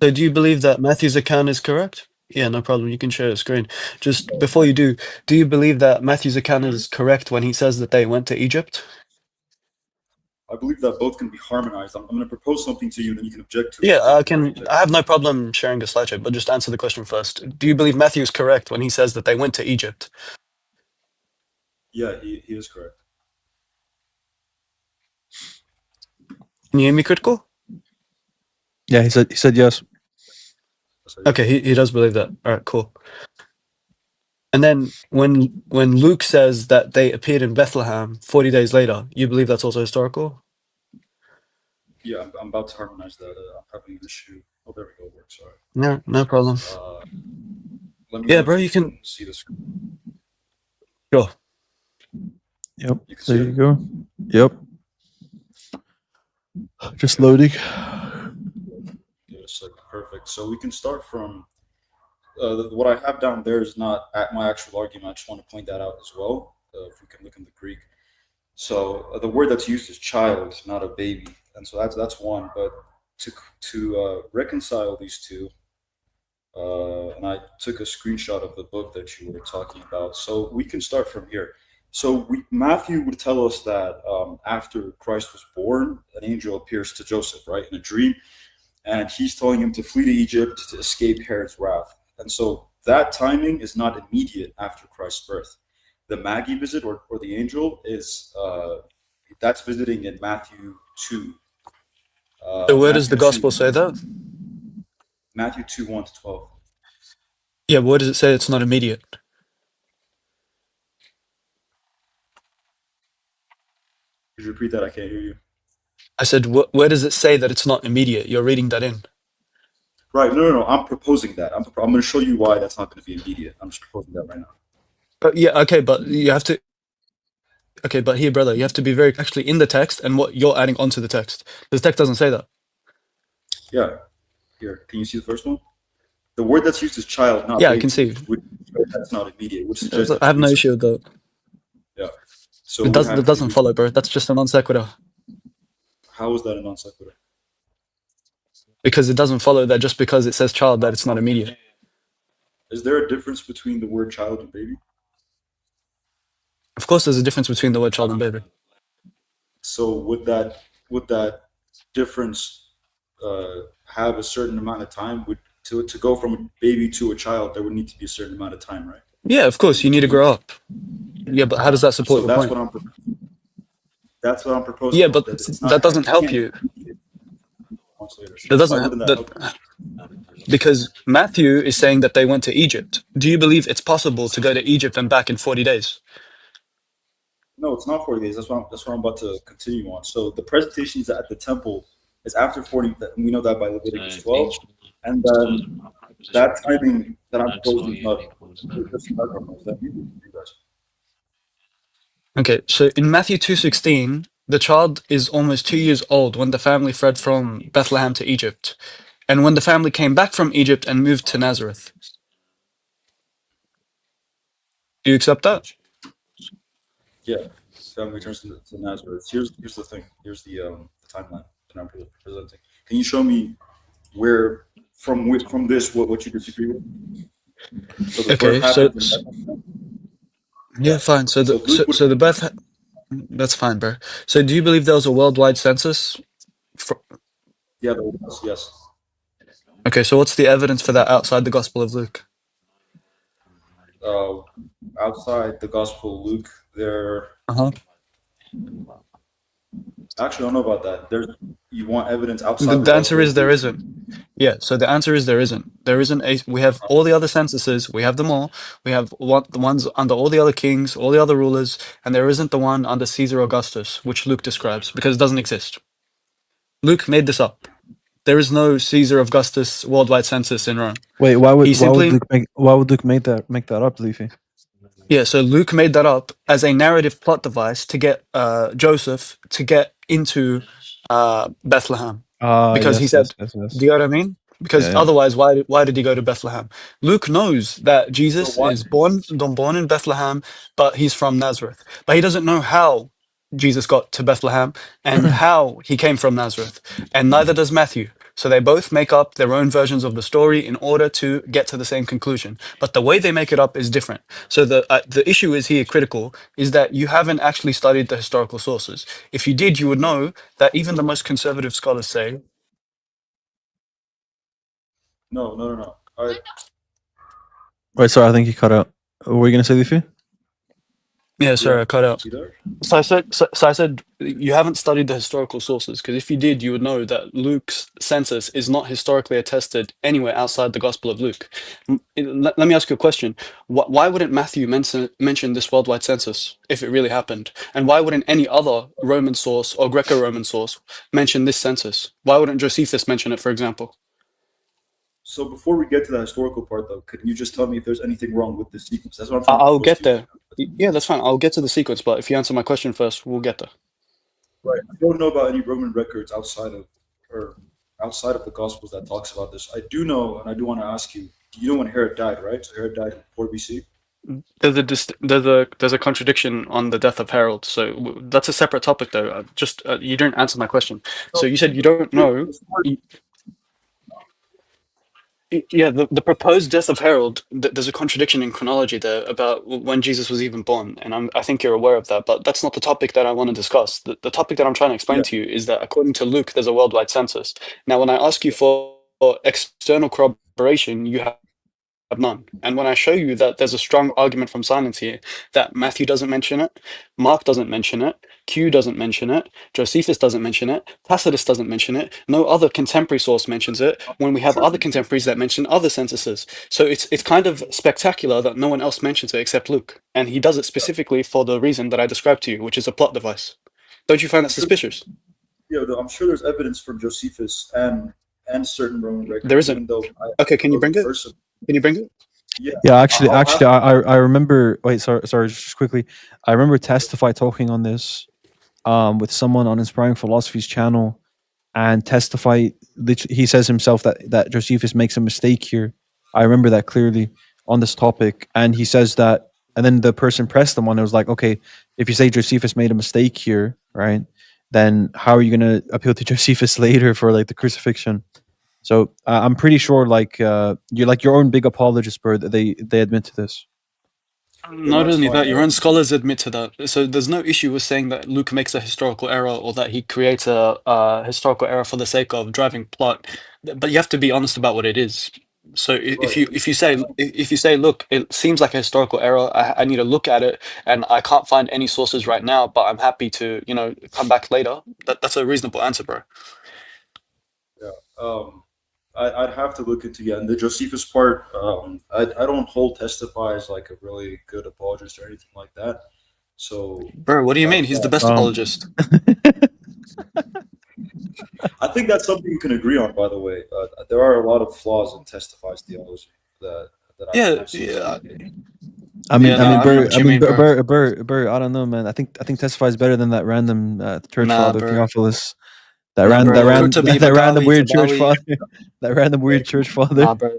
[SPEAKER 2] So do you believe that Matthew's account is correct? Yeah, no problem. You can share the screen. Just before you do you believe that Matthew's account is correct when he says that they went to Egypt?
[SPEAKER 9] I believe that both can be harmonized. I'm going to propose something to you, and then you can object to it.
[SPEAKER 2] Yeah,
[SPEAKER 9] or
[SPEAKER 2] I can.
[SPEAKER 9] reject
[SPEAKER 2] I have no problem sharing a slideshow, but just answer the question first. Do you believe Matthew is correct when he says that they went to Egypt?
[SPEAKER 9] Yeah, he is correct.
[SPEAKER 2] Can you hear me, Critical?
[SPEAKER 1] Yeah. He said yes.
[SPEAKER 2] Okay, he does believe that. All right, cool. And then when Luke says that they appeared in Bethlehem 40 days later, you believe that's also historical?
[SPEAKER 9] Yeah, I'm about to harmonize that. I'm having an issue. Oh, there we go. Works. All right.
[SPEAKER 2] No problem.
[SPEAKER 9] Let me
[SPEAKER 2] Yeah,
[SPEAKER 9] know
[SPEAKER 2] bro,
[SPEAKER 9] if
[SPEAKER 2] you can
[SPEAKER 9] see this.
[SPEAKER 2] Sure.
[SPEAKER 1] Yep.
[SPEAKER 9] You can see
[SPEAKER 1] There you
[SPEAKER 9] it?
[SPEAKER 1] go. Yep. Just loading.
[SPEAKER 9] Give it a second. Perfect. So we can start from what I have down there is not my actual argument. I just want to point that out as well. If we can look in the Greek. So the word that's used is child, not a baby, and so that's one. But to reconcile these two, and I took a screenshot of the book that you were talking about. So we can start from here. So Matthew would tell us that after Christ was born, an angel appears to Joseph, right, in a dream, and he's telling him to flee to Egypt to escape Herod's wrath. And so that timing is not immediate after Christ's birth. The Magi visit or the angel is that's visiting in Matthew 2.
[SPEAKER 2] So where does
[SPEAKER 9] Matthew
[SPEAKER 2] the gospel
[SPEAKER 9] 2,
[SPEAKER 2] say that?
[SPEAKER 9] Matthew 2, 1 to 12.
[SPEAKER 2] Yeah, where does it say it's not immediate?
[SPEAKER 9] Could you repeat that? I can't hear you.
[SPEAKER 2] I said, where does it say that it's not immediate? You're reading that in.
[SPEAKER 9] Right. No. I'm proposing that. I'm going to show you why that's not going to be immediate. I'm just proposing that right now.
[SPEAKER 2] Yeah, okay, but you have to. Okay, but here, brother, you have to be very actually in the text and what you're adding onto the text. The text doesn't say that.
[SPEAKER 9] Yeah. Here, can you see the first one? The word that's used is child, not
[SPEAKER 2] Yeah,
[SPEAKER 9] baby.
[SPEAKER 2] I can see.
[SPEAKER 9] Which that's not immediate. Which suggests
[SPEAKER 2] I have no issue with that.
[SPEAKER 9] Yeah. So
[SPEAKER 2] That doesn't follow, bro. That's just a non sequitur.
[SPEAKER 9] How is that a non sequitur?
[SPEAKER 2] Because it doesn't follow that just because it says child that it's not immediate.
[SPEAKER 9] Is there a difference between the word child and baby?
[SPEAKER 2] Of course, there's a difference between the word child and baby.
[SPEAKER 9] So would that difference have a certain amount of time? To go from a baby to a child, there would need to be a certain amount of time, right?
[SPEAKER 2] Yeah, of course, you need to grow up. Yeah, but how does that support
[SPEAKER 9] So
[SPEAKER 2] your point?
[SPEAKER 9] that's what I'm proposing.
[SPEAKER 2] Yeah, but
[SPEAKER 9] That it's
[SPEAKER 2] that
[SPEAKER 9] not.
[SPEAKER 2] doesn't help you. That
[SPEAKER 9] Why
[SPEAKER 2] doesn't.
[SPEAKER 9] wouldn't that
[SPEAKER 2] That,
[SPEAKER 9] help?
[SPEAKER 2] because Matthew is saying that they went to Egypt. Do you believe it's possible to go to Egypt and back in 40 days?
[SPEAKER 9] No, it's not 40 days. That's what I'm about to continue on. So the presentations at the temple is after 40. We know that by Leviticus 12, and then that timing that I'm proposing is not.
[SPEAKER 2] Okay, so in Matthew 2:16, the child is almost 2 years old when the family fled from Bethlehem to Egypt, and when the family came back from Egypt and moved to Nazareth. Do you accept that?
[SPEAKER 9] Yeah, family returns to Nazareth. Here's the thing. Here's the timeline that I'm presenting. Can you show me where from this what you disagree with? So the
[SPEAKER 2] Okay,
[SPEAKER 9] birth
[SPEAKER 2] so
[SPEAKER 9] happens in
[SPEAKER 2] yeah, fine. So
[SPEAKER 9] So Luke would.
[SPEAKER 2] the birth. That's fine, bro. So do you believe there was a worldwide census?
[SPEAKER 9] Yeah, there was, yes.
[SPEAKER 2] Okay, so what's the evidence for that outside the Gospel of Luke?
[SPEAKER 9] Outside the Gospel of Luke, there.
[SPEAKER 2] Uh-huh.
[SPEAKER 9] Actually, I don't know about that. You want evidence outside
[SPEAKER 2] The answer
[SPEAKER 9] Gospel
[SPEAKER 2] is
[SPEAKER 9] of
[SPEAKER 2] there
[SPEAKER 9] Luke?
[SPEAKER 2] isn't. Yeah, so the answer is there isn't. There isn't a. We have all the other censuses. We have them all. We have the ones under all the other kings, all the other rulers, and there isn't the one under Caesar Augustus, which Luke describes because it doesn't exist. Luke made this up. There is no Caesar Augustus worldwide census in Rome.
[SPEAKER 1] Wait, why would Luke make that up, Leafy?
[SPEAKER 2] Yeah, so Luke made that up as a narrative plot device to get Joseph to get into Bethlehem. Because he said,
[SPEAKER 1] yes.
[SPEAKER 2] do you know what I mean? Because
[SPEAKER 1] Yeah.
[SPEAKER 2] otherwise, why did he go to Bethlehem? Luke knows that Jesus
[SPEAKER 9] So why-
[SPEAKER 2] is born in Bethlehem, but he's from Nazareth. But he doesn't know how Jesus got to Bethlehem and how he came from Nazareth. And neither does Matthew. So they both make up their own versions of the story in order to get to the same conclusion. But the way they make it up is different. So the issue is here critical, is that you haven't actually studied the historical sources. If you did, you would know that even the most conservative scholars say,
[SPEAKER 9] No.
[SPEAKER 1] Wait, sorry, I think you cut out. What were you gonna say, Leafy?
[SPEAKER 2] yeah, sorry, I cut out.
[SPEAKER 9] See there?
[SPEAKER 2] So I said you haven't studied the historical sources, because if you did, you would know that Luke's census is not historically attested anywhere outside the Gospel of Luke. Let me ask you a question. Why wouldn't Matthew mention this worldwide census if it really happened? And why wouldn't any other Roman source or Greco-Roman source mention this census? Why wouldn't Josephus mention it, for example?
[SPEAKER 9] So before we get to the historical part, though, could you just tell me if there's anything wrong with this sequence? That's what I'm trying
[SPEAKER 2] I'll
[SPEAKER 9] to
[SPEAKER 2] get
[SPEAKER 9] propose to
[SPEAKER 2] there. Yeah, that's fine. I'll get to the sequence, but if you answer my question first, we'll get there.
[SPEAKER 9] Right. I don't know about any Roman records outside of the Gospels that talks about this. I do know, and I do want to ask you. You know when Herod died, right? So Herod died in 4 BC.
[SPEAKER 2] There's a contradiction on the death of Herod, so that's a separate topic, though. You didn't answer my question. So you said you don't know. Yeah, the proposed death of Herod. There's a contradiction in chronology there about when Jesus was even born, and I think you're aware of that. But that's not the topic that I want to discuss. The topic that I'm trying to explain to you is that according to Luke, there's a worldwide census. Now, when I ask you for external corroboration, you have none. And when I show you that there's a strong argument from silence here, that Matthew doesn't mention it, Mark doesn't mention it, Q doesn't mention it, Josephus doesn't mention it, Tacitus doesn't mention it, no other contemporary source mentions it, when we have other contemporaries that mention other censuses. So it's kind of spectacular that no one else mentions it except Luke. And he does it specifically for the reason that I described to you, which is a plot device. Don't you find that suspicious?
[SPEAKER 9] Yeah, I'm sure there's evidence from Josephus and certain Roman records.
[SPEAKER 2] There isn't. Okay, can you bring it? Can you bring it?
[SPEAKER 1] Yeah, actually, I remember. Wait, sorry, just quickly. I remember Testify talking on this, with someone on Inspiring Philosophy's channel, and Testify. He says himself that Josephus makes a mistake here. I remember that clearly on this topic, and he says that, and then the person pressed him on. It was like, okay, if you say Josephus made a mistake here, right? Then how are you going to appeal to Josephus later for like the crucifixion? So I'm pretty sure, like you're like your own big apologist, bro. That they admit to this.
[SPEAKER 2] Not only that, your own scholars admit to that. So there's no issue with saying that Luke makes a historical error or that he creates a historical error for the sake of driving plot. But you have to be honest about what it is. So if you say, look, it seems like a historical error. I need to look at it, and I can't find any sources right now, but I'm happy to come back later. That's a reasonable answer, bro.
[SPEAKER 9] Yeah. I'd have to look into and the Josephus part. I don't hold testify as like a really good apologist or anything like that. So,
[SPEAKER 2] bro, what do you mean? He's the best apologist.
[SPEAKER 9] I think that's something you can agree on. By the way, there are a lot of flaws in Testify's theology that I've seen.
[SPEAKER 1] I mean, Bert, I don't know, man. I think Testify is better than that random church father Theophilus. That random weird church father. That random weird church father.
[SPEAKER 2] Nah, bro.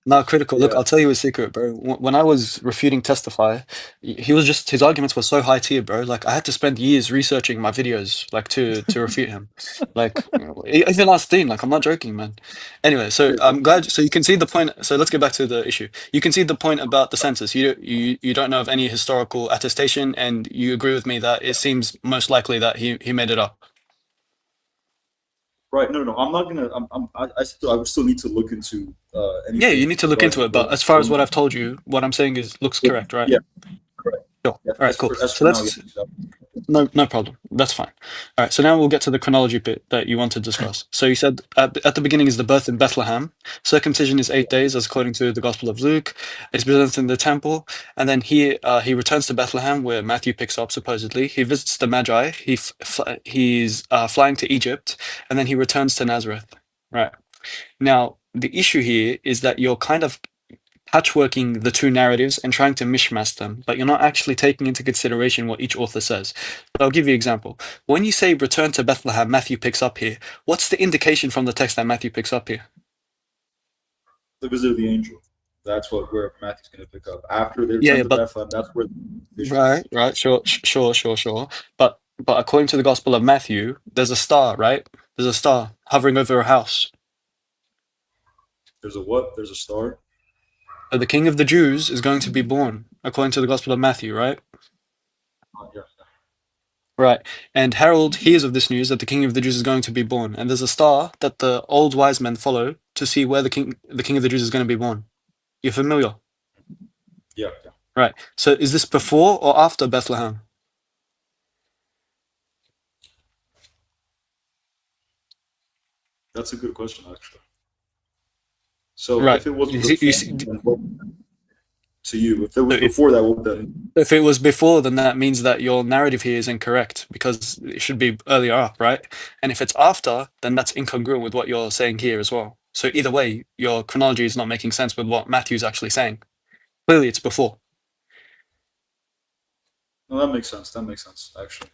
[SPEAKER 2] No, critical. Look, I'll tell you a secret, bro. When I was refuting Testify, his arguments were so high tier, bro. Like I had to spend years researching my videos, like to refute him. Like even last thing, like I'm not joking, man. Anyway, so I'm glad. So you can see the point. So let's get back to the issue. You can see the point about the census. You don't know of any historical attestation, and you agree with me that it seems most likely that he made it up.
[SPEAKER 9] Right. No, I'm not gonna. I would still need to look into anything.
[SPEAKER 2] Yeah, you need to look into it. But as far as what I've told you, what I'm saying looks correct, right?
[SPEAKER 9] Yeah, correct.
[SPEAKER 2] Sure.
[SPEAKER 9] Yeah,
[SPEAKER 2] all right, cool. So let's.
[SPEAKER 9] Yeah.
[SPEAKER 2] No problem. That's fine. All right. So now we'll get to the chronology bit that you want to discuss. So you said at the beginning is the birth in Bethlehem. Circumcision is 8 days, as according to the Gospel of Luke. It's presented in the temple, and then he returns to Bethlehem, where Matthew picks up supposedly. He visits the Magi. He's flying to Egypt, and then he returns to Nazareth. Right. Now the issue here is that you're kind of patchworking the two narratives and trying to mishmash them, but you're not actually taking into consideration what each author says. So I'll give you an example. When you say return to Bethlehem, Matthew picks up here. What's the indication from the text that Matthew picks up here?
[SPEAKER 9] The visit of the angel. That's where Matthew's going to pick up. After they return to Bethlehem, that's where...
[SPEAKER 2] Right, sure. But according to the Gospel of Matthew, there's a star, right? There's a star hovering over a house.
[SPEAKER 9] There's a what? There's a star?
[SPEAKER 2] The King of the Jews is going to be born, according to the Gospel of Matthew, right?
[SPEAKER 9] Yeah.
[SPEAKER 2] Right. And Harold hears of this news that the King of the Jews is going to be born, and there's a star that the old wise men follow to see where the King of the Jews is going to be born. You're familiar?
[SPEAKER 9] Yeah.
[SPEAKER 2] Right. So is this before or after Bethlehem?
[SPEAKER 9] That's a good question, actually. So
[SPEAKER 2] right.
[SPEAKER 9] If it was to you, if it was before that, what then?
[SPEAKER 2] If it was before, then that means that your narrative here is incorrect because it should be earlier up, right? And if it's after, then that's incongruent with what you're saying here as well. So either way, your chronology is not making sense with what Matthew's actually saying. Clearly, it's before.
[SPEAKER 9] No, that makes sense. Actually.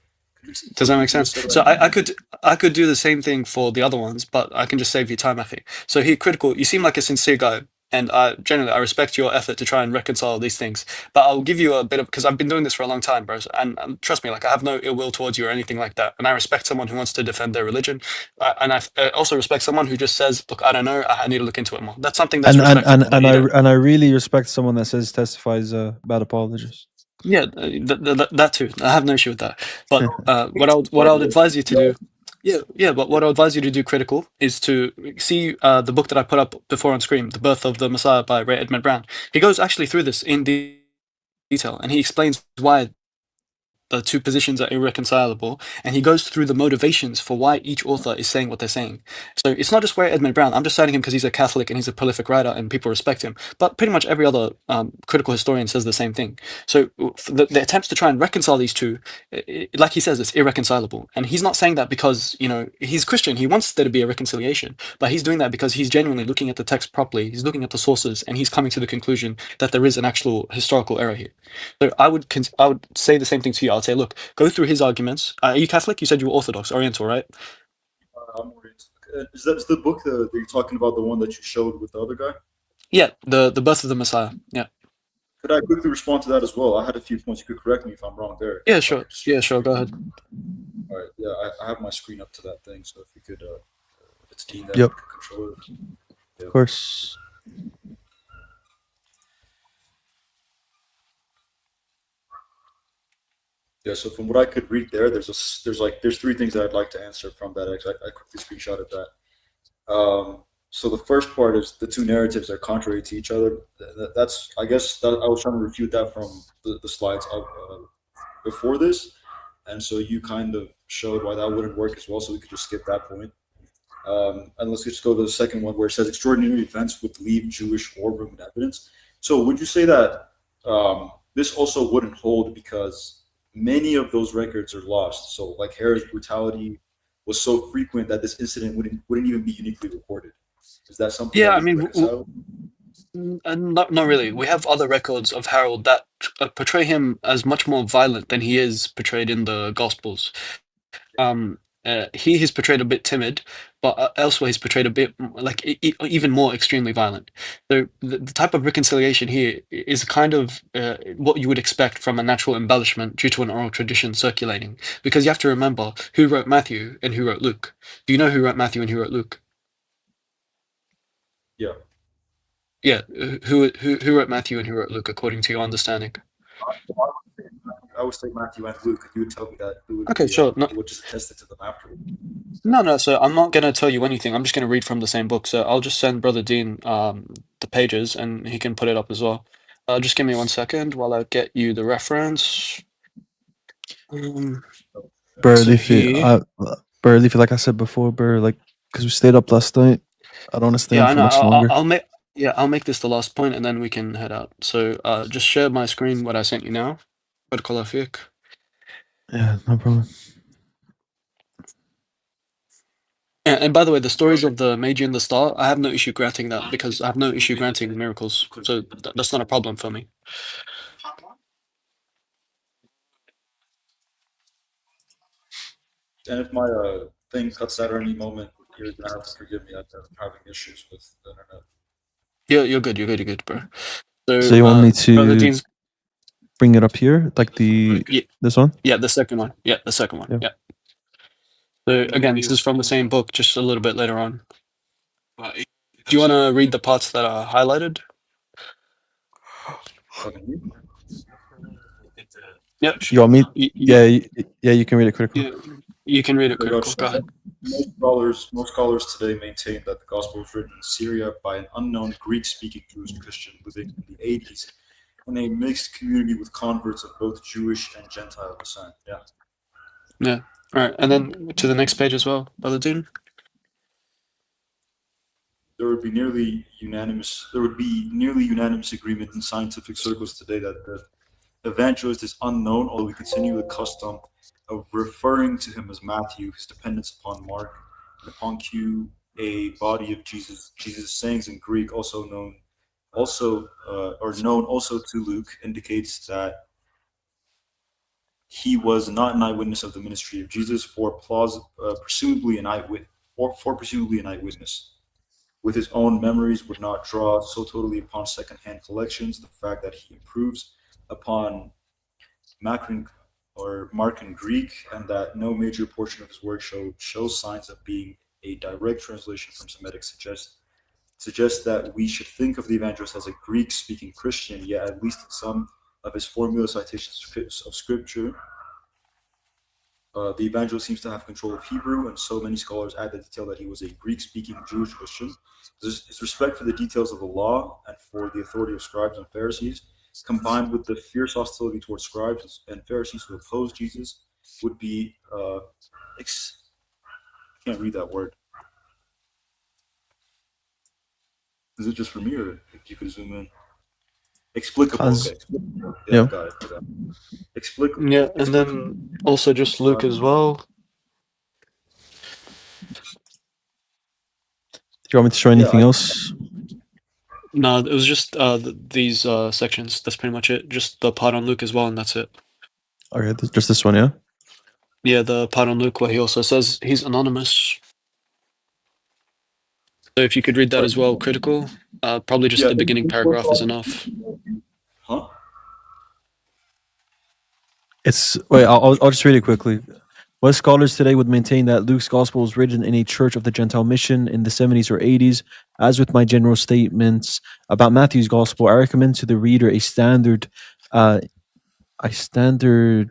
[SPEAKER 2] Does that make sense? So I could do the same thing for the other ones, but I can just save you time, I think. So here, critical. You seem like a sincere guy, and I respect your effort to try and reconcile these things. But I'll give you a bit of, because I've been doing this for a long time, bro. And trust me, like I have no ill will towards you or anything like that. And I respect someone who wants to defend their religion, and I also respect someone who just says, "Look, I don't know. I need to look into it more." That's something that's respectable.
[SPEAKER 1] And I really respect someone that says testifies bad apologist.
[SPEAKER 2] Yeah, that too. I have no issue with that. But what I would advise you to do, but what I would advise you to do, critical, is to see the book that I put up before on screen, The Birth of the Messiah by Ray Edmund Brown. He goes actually through this in detail, and he explains why the two positions are irreconcilable, and he goes through the motivations for why each author is saying what they're saying. So it's not just Ray Edmund Brown. I'm just citing him because he's a Catholic and he's a prolific writer and people respect him. But pretty much every other critical historian says the same thing. So the attempts to try and reconcile these two, like he says, it's irreconcilable. And he's not saying that because, he's Christian. He wants there to be a reconciliation. But he's doing that because he's genuinely looking at the text properly. He's looking at the sources, and he's coming to the conclusion that there is an actual historical error here. So I would say the same thing to you. I would say, look, go through his arguments. Are you Catholic? You said you were Orthodox, Oriental, right?
[SPEAKER 9] I'm Oriental. Is that the book that you're talking about, the one that you showed with the other guy?
[SPEAKER 2] Yeah, the Birth of the Messiah. Yeah.
[SPEAKER 9] Could I quickly respond to that as well? I had a few points. You could correct me if I'm wrong there.
[SPEAKER 2] Yeah, sure. Go ahead.
[SPEAKER 9] All right. Yeah, I have my screen up to that thing, so if you could, if it's Dean that
[SPEAKER 1] yep.
[SPEAKER 9] could control it.
[SPEAKER 1] Yep. Of course.
[SPEAKER 9] Yeah, so from what I could read there, there's three things that I'd like to answer from that. I quickly screenshotted that. So the first part is the two narratives are contrary to each other. That's, I guess, that I was trying to refute that from the slides before this, and so you kind of showed why that wouldn't work as well. So we could just skip that point. And let's just go to the second one where it says extraordinary events would leave Jewish or Roman evidence. So would you say that this also wouldn't hold because many of those records are lost? So like Herod's brutality was so frequent that this incident wouldn't even be uniquely recorded. Is that something?
[SPEAKER 2] Yeah,
[SPEAKER 9] that
[SPEAKER 2] I mean, not really. We have other records of Harold that portray him as much more violent than he is portrayed in the Gospels. He's portrayed a bit timid, but elsewhere he's portrayed a bit like even more extremely violent. So the type of reconciliation here is kind of what you would expect from a natural embellishment due to an oral tradition circulating. Because you have to remember who wrote Matthew and who wrote Luke. Do you know who wrote Matthew and who wrote Luke?
[SPEAKER 9] Yeah.
[SPEAKER 2] Yeah, who wrote Matthew and who wrote Luke, according to your understanding?
[SPEAKER 9] I would say Matthew and Luke. You would tell me that.
[SPEAKER 2] Okay, sure. No,
[SPEAKER 9] we'll just attest it to them afterwards.
[SPEAKER 2] No. So I'm not going to tell you anything. I'm just going to read from the same book. So I'll just send Brother Dean the pages, and he can put it up as well. Just give me 1 second while I get you the reference.
[SPEAKER 1] Bro, Leafy, like I said before, bro, like, because we stayed up last night, I don't want to stay on for much longer.
[SPEAKER 2] I'll make this the last point, and then we can head out. So just share my screen, what I sent you now.
[SPEAKER 1] Yeah, no problem.
[SPEAKER 2] Yeah, and by the way, the stories of the Magi and the Star, I have no issue granting that because I have no issue granting miracles. So that's not a problem for me.
[SPEAKER 9] And if my thing cuts out at any moment, you're gonna have to forgive me. I'm having issues with the internet.
[SPEAKER 2] Yeah, you're good, bro.
[SPEAKER 1] So you want me to bring it up here, like this one?
[SPEAKER 2] Yeah, the second one. Yeah, the second one. Yeah. So again, this is from the same book, just a little bit later on. Do you want to read the parts that are highlighted? Yeah.
[SPEAKER 1] You want me? Yeah, you can read it critical.
[SPEAKER 2] Yeah, you can read it critical. Go ahead.
[SPEAKER 9] Most scholars today maintain that the gospel was written in Syria by an unknown Greek-speaking Jewish Christian living in the 80s in a mixed community with converts of both Jewish and Gentile descent. Yeah.
[SPEAKER 2] Yeah. All right, and then to the next page as well, Brother Dean.
[SPEAKER 9] There would be nearly unanimous agreement in scientific circles today that the evangelist is unknown, although we continue the custom of referring to him as Matthew, his dependence upon Mark, and upon Q, a body of Jesus' sayings in Greek, known also to Luke, indicates that he was not an eyewitness of the ministry of Jesus, presumably an eyewitness. With his own memories, would not draw so totally upon second-hand collections. The fact that he improves upon Mark and Greek, and that no major portion of his work shows signs of being a direct translation from Semitic suggests that we should think of the evangelist as a Greek-speaking Christian, yet at least in some of his formula citations of Scripture, the evangelist seems to have control of Hebrew, and so many scholars add the detail that he was a Greek-speaking Jewish Christian. His respect for the details of the law and for the authority of scribes and Pharisees, combined with the fierce hostility towards scribes and Pharisees who opposed Jesus, would be I can't read that word. Is it just for me, or if you could zoom in? Explicable. Okay. Yeah. Got it. Explicable.
[SPEAKER 2] Yeah, and then also just Luke as well.
[SPEAKER 1] Do you want me to show anything else?
[SPEAKER 2] No, it was just these sections. That's pretty much it. Just the part on Luke as well, and that's it.
[SPEAKER 1] Okay, just this one, yeah?
[SPEAKER 2] Yeah, the part on Luke where he also says he's anonymous. So if you could read that as well, critical. Probably just the beginning paragraph is enough.
[SPEAKER 9] Huh?
[SPEAKER 1] I'll just read it quickly. Most scholars today would maintain that Luke's gospel was written in a church of the Gentile mission in the 70s or 80s. As with my general statements about Matthew's gospel, I recommend to the reader a standard, is that meant to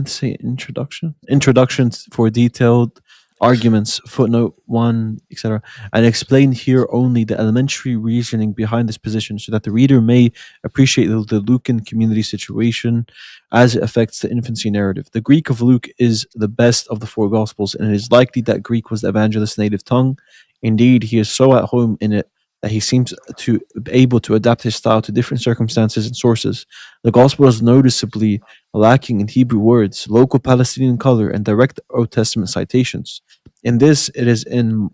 [SPEAKER 1] say introduction? Introduction for detailed arguments, footnote 1, etc., and explain here only the elementary reasoning behind this position so that the reader may appreciate the Lucan community situation as it affects the infancy narrative. The Greek of Luke is the best of the four Gospels, and it is likely that Greek was the evangelist's native tongue. Indeed, he is so at home in it that he seems to be able to adapt his style to different circumstances and sources. The Gospel is noticeably lacking in Hebrew words, local Palestinian color, and direct Old Testament citations. In this, it is in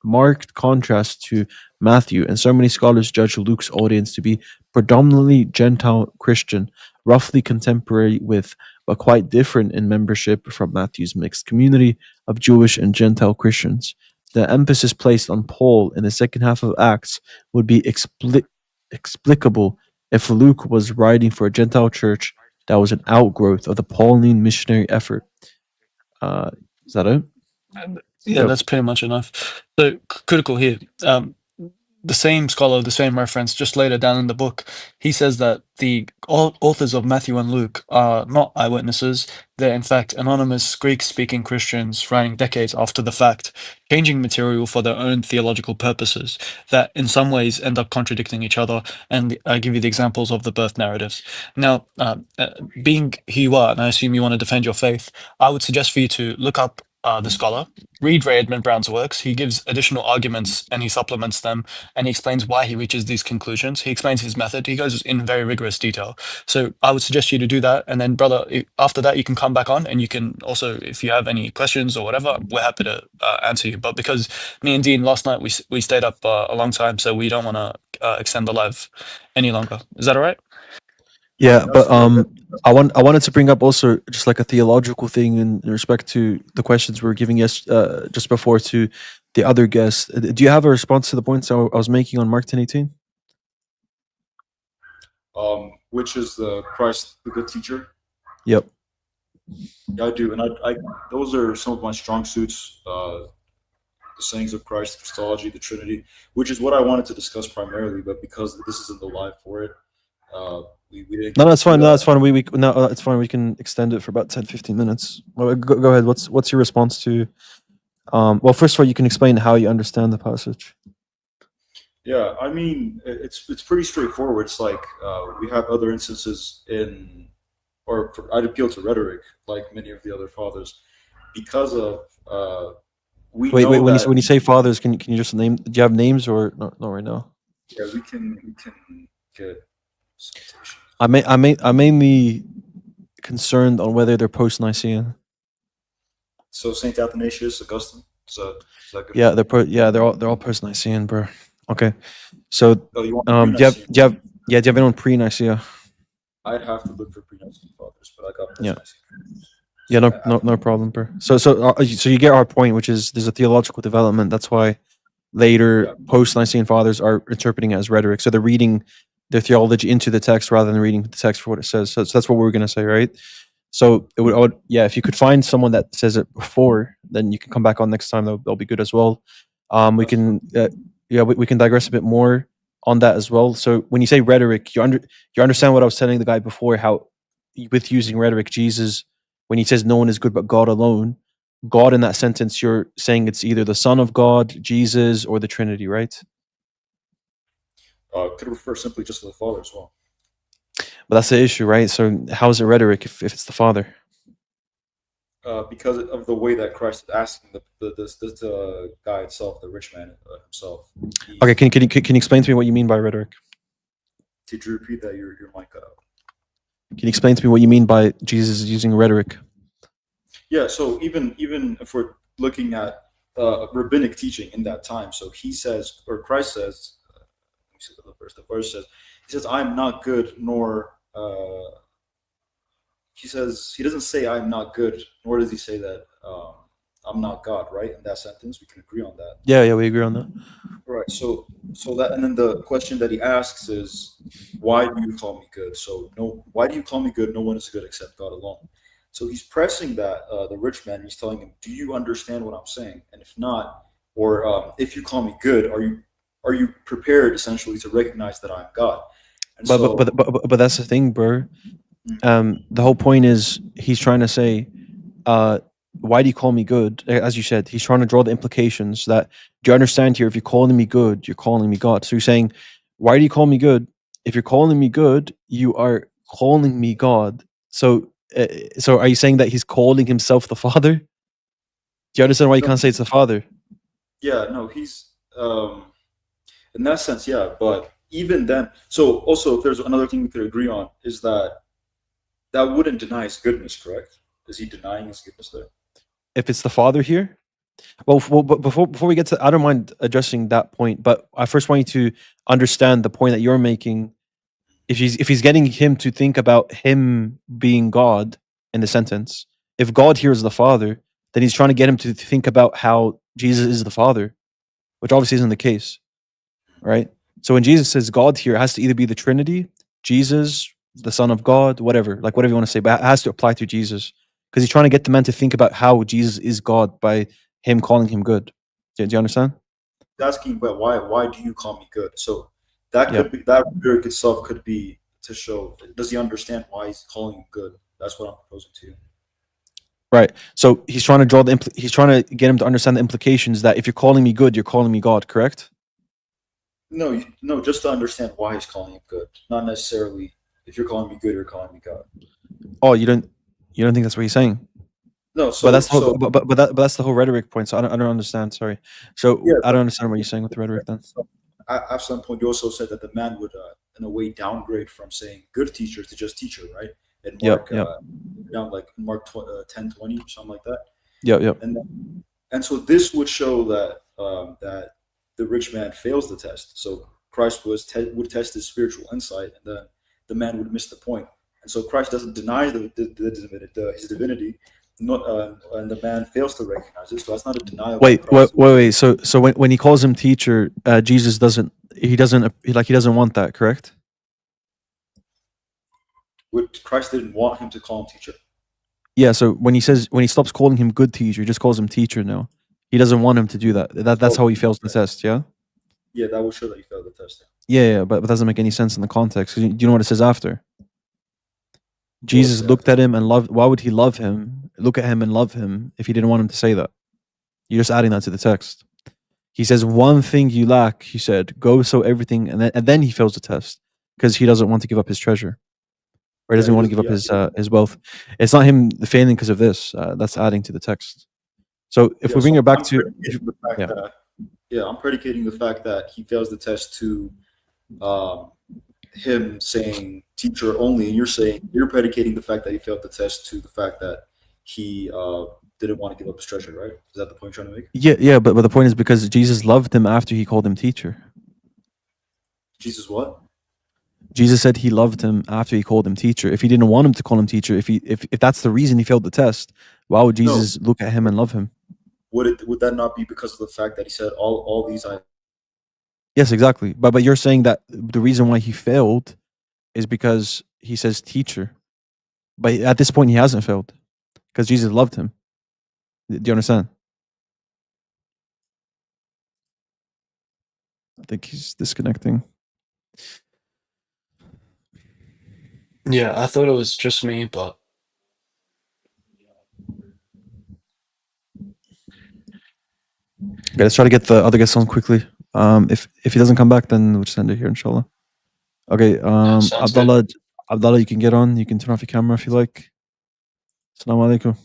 [SPEAKER 1] marked contrast to Matthew, and so many scholars judge Luke's audience to be predominantly Gentile Christian, roughly contemporary with, but quite different in membership from Matthew's mixed community of Jewish and Gentile Christians. The emphasis placed on Paul in the second half of Acts would be explicable if Luke was writing for a Gentile church that was an outgrowth of the Pauline missionary effort. Is that it?
[SPEAKER 2] Yeah,
[SPEAKER 1] Yep.
[SPEAKER 2] that's pretty much enough. So critical here. The same scholar, the same reference, just later down in the book, he says that the authors of Matthew and Luke are not eyewitnesses. They're in fact anonymous Greek-speaking Christians writing decades after the fact, changing material for their own theological purposes that in some ways end up contradicting each other. And I give you the examples of the birth narratives. Now, being who you are, and I assume you want to defend your faith, I would suggest for you to look up the scholar, read Ray Edmund Brown's works. He gives additional arguments and he supplements them, and he explains why he reaches these conclusions. He explains his method. He goes in very rigorous detail. So I would suggest you to do that. And then, brother, after that, you can come back on and you can also, if you have any questions or whatever, we're happy to answer you. But because me and Dean last night, we stayed up a long time, so we don't want to extend the live any longer. Is that all right?
[SPEAKER 1] Yeah, but I wanted to bring up also just like a theological thing in respect to the questions we were giving just before to the other guests. Do you have a response to the points I was making on Mark 10:18?
[SPEAKER 9] Which is the Christ, the good teacher.
[SPEAKER 1] Yep.
[SPEAKER 9] Yeah, I do, and I those are some of my strong suits. The sayings of Christ, Christology, the Trinity, which is what I wanted to discuss primarily, but because this isn't the live for it, we didn't.
[SPEAKER 1] No, that's fine. No, that's fine. It's fine. We can extend it for about 10-15 minutes. Well, go ahead. What's your response to? Well, first of all, you can explain how you understand the passage.
[SPEAKER 9] Yeah, I mean, it's pretty straightforward. It's like we have other instances in, I'd appeal to rhetoric, like many of the other fathers, because of we
[SPEAKER 1] wait.
[SPEAKER 9] know
[SPEAKER 1] When
[SPEAKER 9] that,
[SPEAKER 1] you say fathers, can you just name? Do you have names or not right now?
[SPEAKER 9] Yeah, we can get citations.
[SPEAKER 1] I'm mainly concerned on whether they're post-Nicene.
[SPEAKER 9] So Saint Athanasius, Augustine. Is that good?
[SPEAKER 1] Yeah, they're all post-Nicene, bro. Okay, so
[SPEAKER 9] Oh, you want
[SPEAKER 1] do you have anyone pre-Nicene?
[SPEAKER 9] I'd have to look for pre-Nicene fathers, but I got post-Nicene.
[SPEAKER 1] Yeah, no problem, bro. So you get our point, which is there's a theological development. That's why later post-Nicene fathers are interpreting it as rhetoric. So they're reading their theology into the text rather than reading the text for what it says. So that's what we're going to say, right? So it would, if you could find someone that says it before, then you can come back on next time. That'll be good as well. We can digress a bit more on that as well. So when you say rhetoric, you understand what I was telling the guy before, how with using rhetoric, Jesus, when he says no one is good but God alone, God in that sentence, you're saying it's either the Son of God, Jesus, or the Trinity, right?
[SPEAKER 9] Could refer simply just to the Father as well.
[SPEAKER 1] But that's the issue, right? So how is it rhetoric if it's the Father?
[SPEAKER 9] Because of the way that Christ is asking the guy itself, the rich man himself.
[SPEAKER 1] Okay, can you explain to me what you mean by rhetoric?
[SPEAKER 9] Did you repeat that? Your mic cut out.
[SPEAKER 1] Can you explain to me what you mean by Jesus using rhetoric? Yeah,
[SPEAKER 9] so even if we're looking at rabbinic teaching in that time, so he says, or Christ says, let me see the verse says, he says, I'm not good, nor, he doesn't say I'm not good, nor does he say that I'm not God, right? In that sentence, we can agree on that.
[SPEAKER 1] Yeah, we agree on that.
[SPEAKER 9] Right, so that, and then the question that he asks is, why do you call me good? So why do you call me good? No one is good except God alone. So he's pressing that, the rich man, he's telling him, do you understand what I'm saying? And if not, or if you call me good, are you prepared essentially to recognize that I'm God? And
[SPEAKER 1] but that's the thing, bro. The whole point is he's trying to say,
[SPEAKER 4] why do you call me good? As you said, he's trying to draw the implications that, do you understand here? If you're calling me good, you're calling me God. So you're saying, why do you call me good? If you're calling me good, you are calling me God. So, so are you saying that he's calling himself the Father? Do you understand why you can't say it's the Father?
[SPEAKER 9] Yeah, no, he's in that sense, yeah. But even then, so also, if there's another thing we could agree on, is that wouldn't deny his goodness, correct? Is he denying his goodness there?
[SPEAKER 4] If it's the Father here? Well, but before we get to, I don't mind addressing that point, but I first want you to understand the point that you're making. If he's getting him to think about him being God in the sentence, if God here is the Father, then he's trying to get him to think about how Jesus is the Father, which obviously isn't the case, right? So when Jesus says God here, it has to either be the Trinity, Jesus, the Son of God, whatever you want to say, but it has to apply to Jesus, because he's trying to get the man to think about how Jesus is God by him calling him good. Do you understand?
[SPEAKER 9] Asking, but why do you call me good? So that could be, that lyric itself could be to show, does he understand why he's calling him good? That's what I'm proposing to you.
[SPEAKER 4] Right. So he's trying to draw he's trying to get him to understand the implications that if you're calling me good, you're calling me God, correct?
[SPEAKER 9] No, just to understand why he's calling him good, not necessarily if you're calling me good, you're calling me God.
[SPEAKER 4] Oh, you don't think that's what he's saying?
[SPEAKER 9] No,
[SPEAKER 4] but that's the whole rhetoric point. So I don't understand. Sorry. So
[SPEAKER 9] yeah,
[SPEAKER 4] I don't understand what you're saying with the rhetoric then.
[SPEAKER 9] So at some point, you also said that the man would, in a way, downgrade from saying good teacher to just teacher, right? And Mark, down like Mark 10:20 or something like that.
[SPEAKER 4] Yep.
[SPEAKER 9] And so this would show that that the rich man fails the test. So Christ would test his spiritual insight, and then the man would miss the point. And so Christ doesn't deny his divinity. And the man fails to recognize it, so that's not a denial.
[SPEAKER 4] Wait. So when he calls him teacher, Jesus doesn't want that, correct?
[SPEAKER 9] Christ didn't want him to call him teacher.
[SPEAKER 4] Yeah. So when he stops calling him good teacher, he just calls him teacher now. He doesn't want him to do that. That's how he fails the test. Yeah.
[SPEAKER 9] Yeah, that would show that he failed the test.
[SPEAKER 4] Yeah, but it doesn't make any sense in the context. Do you know what it says after? Jesus looked at him and loved. Why would he love him? Look at him and love him if he didn't want him to say that. You're just adding that to the text. He says, one thing you lack, he said, go sell everything, and then he fails the test because he doesn't want to give up his treasure, or he doesn't want to give up his wealth. It's not him failing because of this. That's adding to the text. So if we bring it back to,
[SPEAKER 9] I'm predicating the fact that he fails the test to him saying teacher only, and you're predicating the fact that he failed the test to the fact that he didn't want to give up his treasure, right? Is that the point you're trying to make?
[SPEAKER 4] Yeah, but the point is because Jesus loved him after he called him teacher.
[SPEAKER 9] Jesus what?
[SPEAKER 4] Jesus said he loved him after he called him teacher. If he didn't want him to call him teacher, if that's the reason he failed the test, why would Jesus look at him and love him?
[SPEAKER 9] Would that not be because of the fact that he said all these items?
[SPEAKER 4] Yes, exactly. But you're saying that the reason why he failed is because he says teacher. But at this point he hasn't failed because Jesus loved him. Do you understand? I think he's disconnecting.
[SPEAKER 2] Yeah, I thought it was just me, but
[SPEAKER 4] okay, let's try to get the other guests on quickly. If he doesn't come back, then we'll just end it here, inshallah. Okay, Abdullah, you can get on. You can turn off your camera if you like. Assalamu alaikum.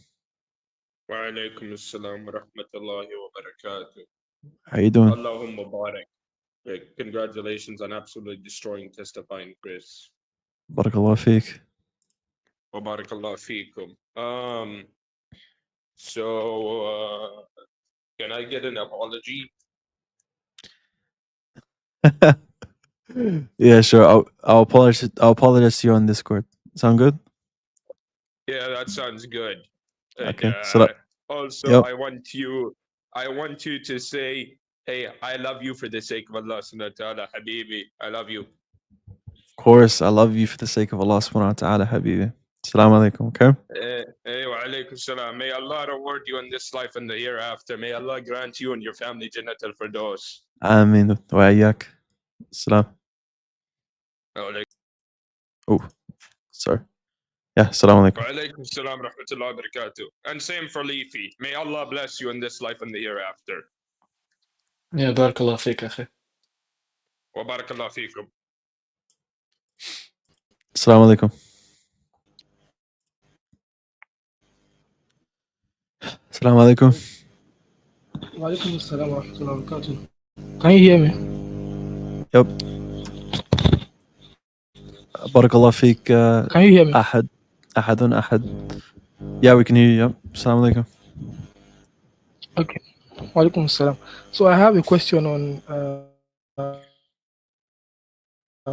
[SPEAKER 10] Wa alaikum assalam wa rahmatullahi wa barakatuh.
[SPEAKER 4] How you doing?
[SPEAKER 10] Allahumma barak. Congratulations on absolutely destroying testifying, Chris.
[SPEAKER 4] Barakallah feek.
[SPEAKER 10] Wa barakallah feekum. So can I get an apology?
[SPEAKER 4] Yeah, sure. I'll apologize to you on Discord. Sound good?
[SPEAKER 10] Yeah, that sounds good.
[SPEAKER 4] Okay. So
[SPEAKER 10] also, I want you to say, hey, I love you for the sake of Allah subhanahu wa ta'ala, Habibi. I love you.
[SPEAKER 4] Of course, I love you for the sake of Allah subhanahu wa ta'ala, Habibi. Assalamu alaikum, okay?
[SPEAKER 10] Wa alaikum salam. May Allah reward you in this life and the hereafter. May Allah grant you and your family Jannat al-Firdaus.
[SPEAKER 4] Ameen. Wa ayyak. Salam. Oh, sorry.
[SPEAKER 1] Yeah, assalamu alaikum.
[SPEAKER 10] Wa alaikum salam rahmatullahi wa barakatuh. And same for Leafy. May Allah bless you in this life and the hereafter.
[SPEAKER 2] Yeah, barakallah feek, akhi.
[SPEAKER 10] Wa barakallah feekum.
[SPEAKER 1] Assalamu alaikum. Assalamu alaikum.
[SPEAKER 11] Wa alaikum assalam wa rahmatullahi wa barakatuh. Can you hear me?
[SPEAKER 1] Yep. Barakallah feek.
[SPEAKER 11] Can you hear me?
[SPEAKER 1] Ahadun ahad. Yeah, we can hear you. Yep. Assalamu alaikum.
[SPEAKER 11] Okay. Wa alaikum assalam. So I have a question on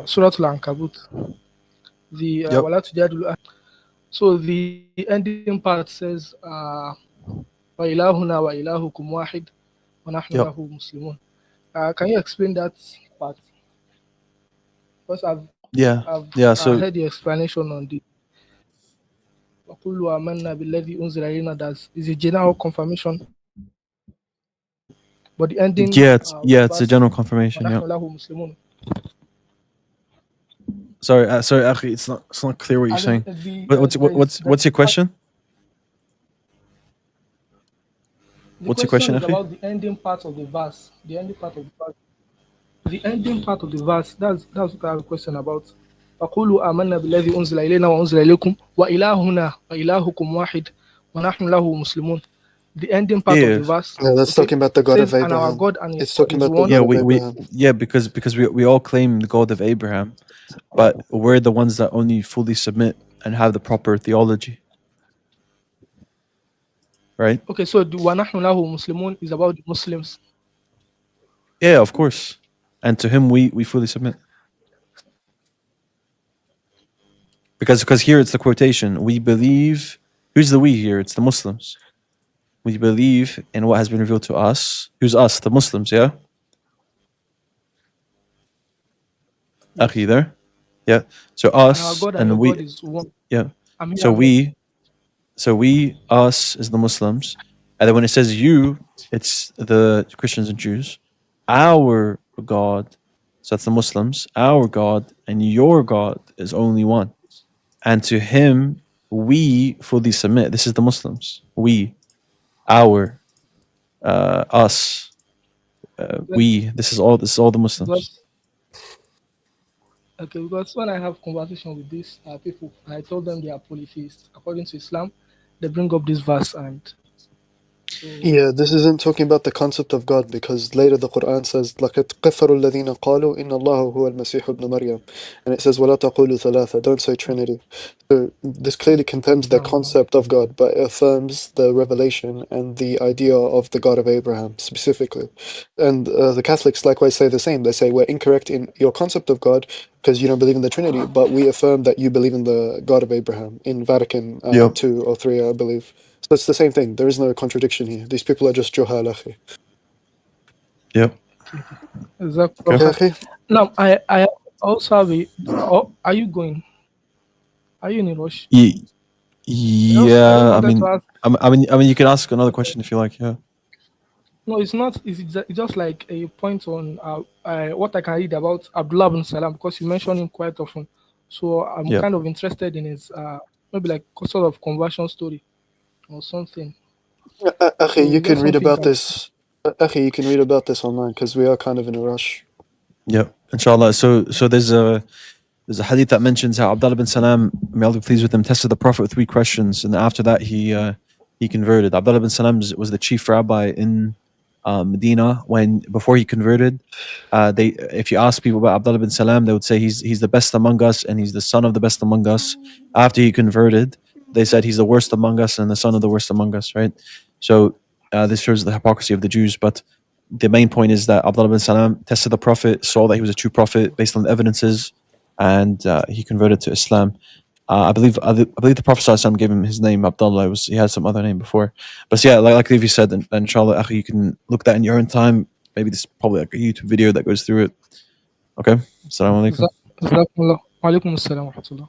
[SPEAKER 11] Surah Al-Ankabut. The
[SPEAKER 1] Yep.
[SPEAKER 11] Wala tujadilu. So the ending part says wa ilahuna wa ilahukum wahid wa nahnu
[SPEAKER 1] Yep.
[SPEAKER 11] lahu muslimun. Can you explain that part? Because I've
[SPEAKER 1] So
[SPEAKER 11] heard the explanation on the وَقُلُّ آمَنَّا بِالَّذِي أُنزِلَ إِلَيْنَا. That is a general confirmation, but the ending
[SPEAKER 1] it's a general confirmation. Yeah.
[SPEAKER 11] وَنَحْنُ لَهُ مُسْلِمُونَ.
[SPEAKER 1] Sorry, Akhi, it's not clear what you're saying. What's your question? What's your question,
[SPEAKER 11] is
[SPEAKER 1] Akhi?
[SPEAKER 11] about the ending part of the verse. The ending part of the verse. The ending part of the verse. That's what I have a question about. فَقُولُوا آمَنَّا بِالَّذِي أُنزِلَ إِلَيْنَا وَأُنزِلَ إِلَيْكُمْ وَإِلَٰهُنَا وَإِلَٰهُكُمْ وَاحِدٌ وَنَحْنُ لَهُ مُسْلِمُونَ. The ending part of the verse.
[SPEAKER 2] Yeah, that's talking about the God
[SPEAKER 11] says,
[SPEAKER 2] of
[SPEAKER 11] and our
[SPEAKER 2] Abraham.
[SPEAKER 11] God and
[SPEAKER 2] It's
[SPEAKER 11] God
[SPEAKER 2] talking
[SPEAKER 11] is
[SPEAKER 2] about the
[SPEAKER 11] one.
[SPEAKER 2] God of Abraham.
[SPEAKER 1] Because we all claim the God of Abraham, but we're the ones that only fully submit and have the proper theology. Right?
[SPEAKER 11] Okay, so the وَنَحْنُ لَهُ مُسْلِمُونَ is about the Muslims.
[SPEAKER 1] Yeah, of course. And to him we fully submit. Because here it's the quotation. We believe, who's the we here? It's the Muslims. We believe in what has been revealed to us. Who's us? The Muslims, yeah? Akhi there? Yeah. So
[SPEAKER 11] And our
[SPEAKER 1] us
[SPEAKER 11] God and
[SPEAKER 1] and
[SPEAKER 11] your
[SPEAKER 1] we,
[SPEAKER 11] God is one.
[SPEAKER 1] yeah.
[SPEAKER 11] I'm here,
[SPEAKER 1] So
[SPEAKER 11] I'm here.
[SPEAKER 1] we, us is the Muslims. And then when it says you, it's the Christians and Jews. Our God, so that's the Muslims, our God and your God is only one. And to him, we fully submit. This is the Muslims. We, our, us, we. This is all the Muslims.
[SPEAKER 11] Because when I have conversation with these people, I told them they are polytheists. According to Islam, they bring up this verse and
[SPEAKER 2] Yeah, this isn't talking about the concept of God because later the Quran says لَقَدْ كَفَرُوا الَّذِينَ قَالُوا إِنَّ اللَّهَ هُوَ الْمَسِيحُ ابْنُ مَرْيَمَ, and it says وَلَا تَقُولُوا ثَلَاثَةً, don't say Trinity. So this clearly condemns the concept of God, but it affirms the revelation and the idea of the God of Abraham specifically. And the Catholics likewise say the same. They say we're incorrect in your concept of God because you don't believe in the Trinity, but we affirm that you believe in the God of Abraham in Vatican 2 or 3, I believe. So it's the same thing. There is no contradiction here. These people are just juhal, akhi.
[SPEAKER 1] Yep.
[SPEAKER 11] Okay. Now, I also have a. Are you going? Are you in a rush?
[SPEAKER 1] Yeah, I
[SPEAKER 11] wanted
[SPEAKER 1] mean,
[SPEAKER 11] to ask.
[SPEAKER 1] I mean, you can ask another question if you like. Yeah.
[SPEAKER 11] No, it's not. It's just like a point on what I can read about Abdullah bin Salam because you mention him quite often. So I'm
[SPEAKER 1] Yeah.
[SPEAKER 11] kind of interested in his maybe like sort of conversion story or something.
[SPEAKER 2] Akhi, you can read about this. Akhi, you can read about this online because we are kind of in a rush.
[SPEAKER 1] Yeah, inshallah. So there's a hadith that mentions how Abdullah bin Salam, may Allah be pleased with him, tested the Prophet with 3 questions, and after that he converted. Abdullah bin Salam was the chief rabbi in Medina before he converted. If you ask people about Abdullah bin Salam, they would say he's the best among us and he's the son of the best among us. After he converted, they said he's the worst among us and the son of the worst among us. Right. So this shows the hypocrisy of the Jews, but the main point is that Abdullah bin Salam tested the Prophet, saw that he was a true prophet based on the evidences, and he converted to Islam. I believe the Prophet ﷺ gave him his name Abdullah. He had some other name before, but yeah, like Levi said, and inshallah, akhi, you can look that in your own time. Maybe this is probably like a YouTube video that goes through it. Okay, assalamu alaikum.
[SPEAKER 11] Walaikum assalam wa rahmatullah.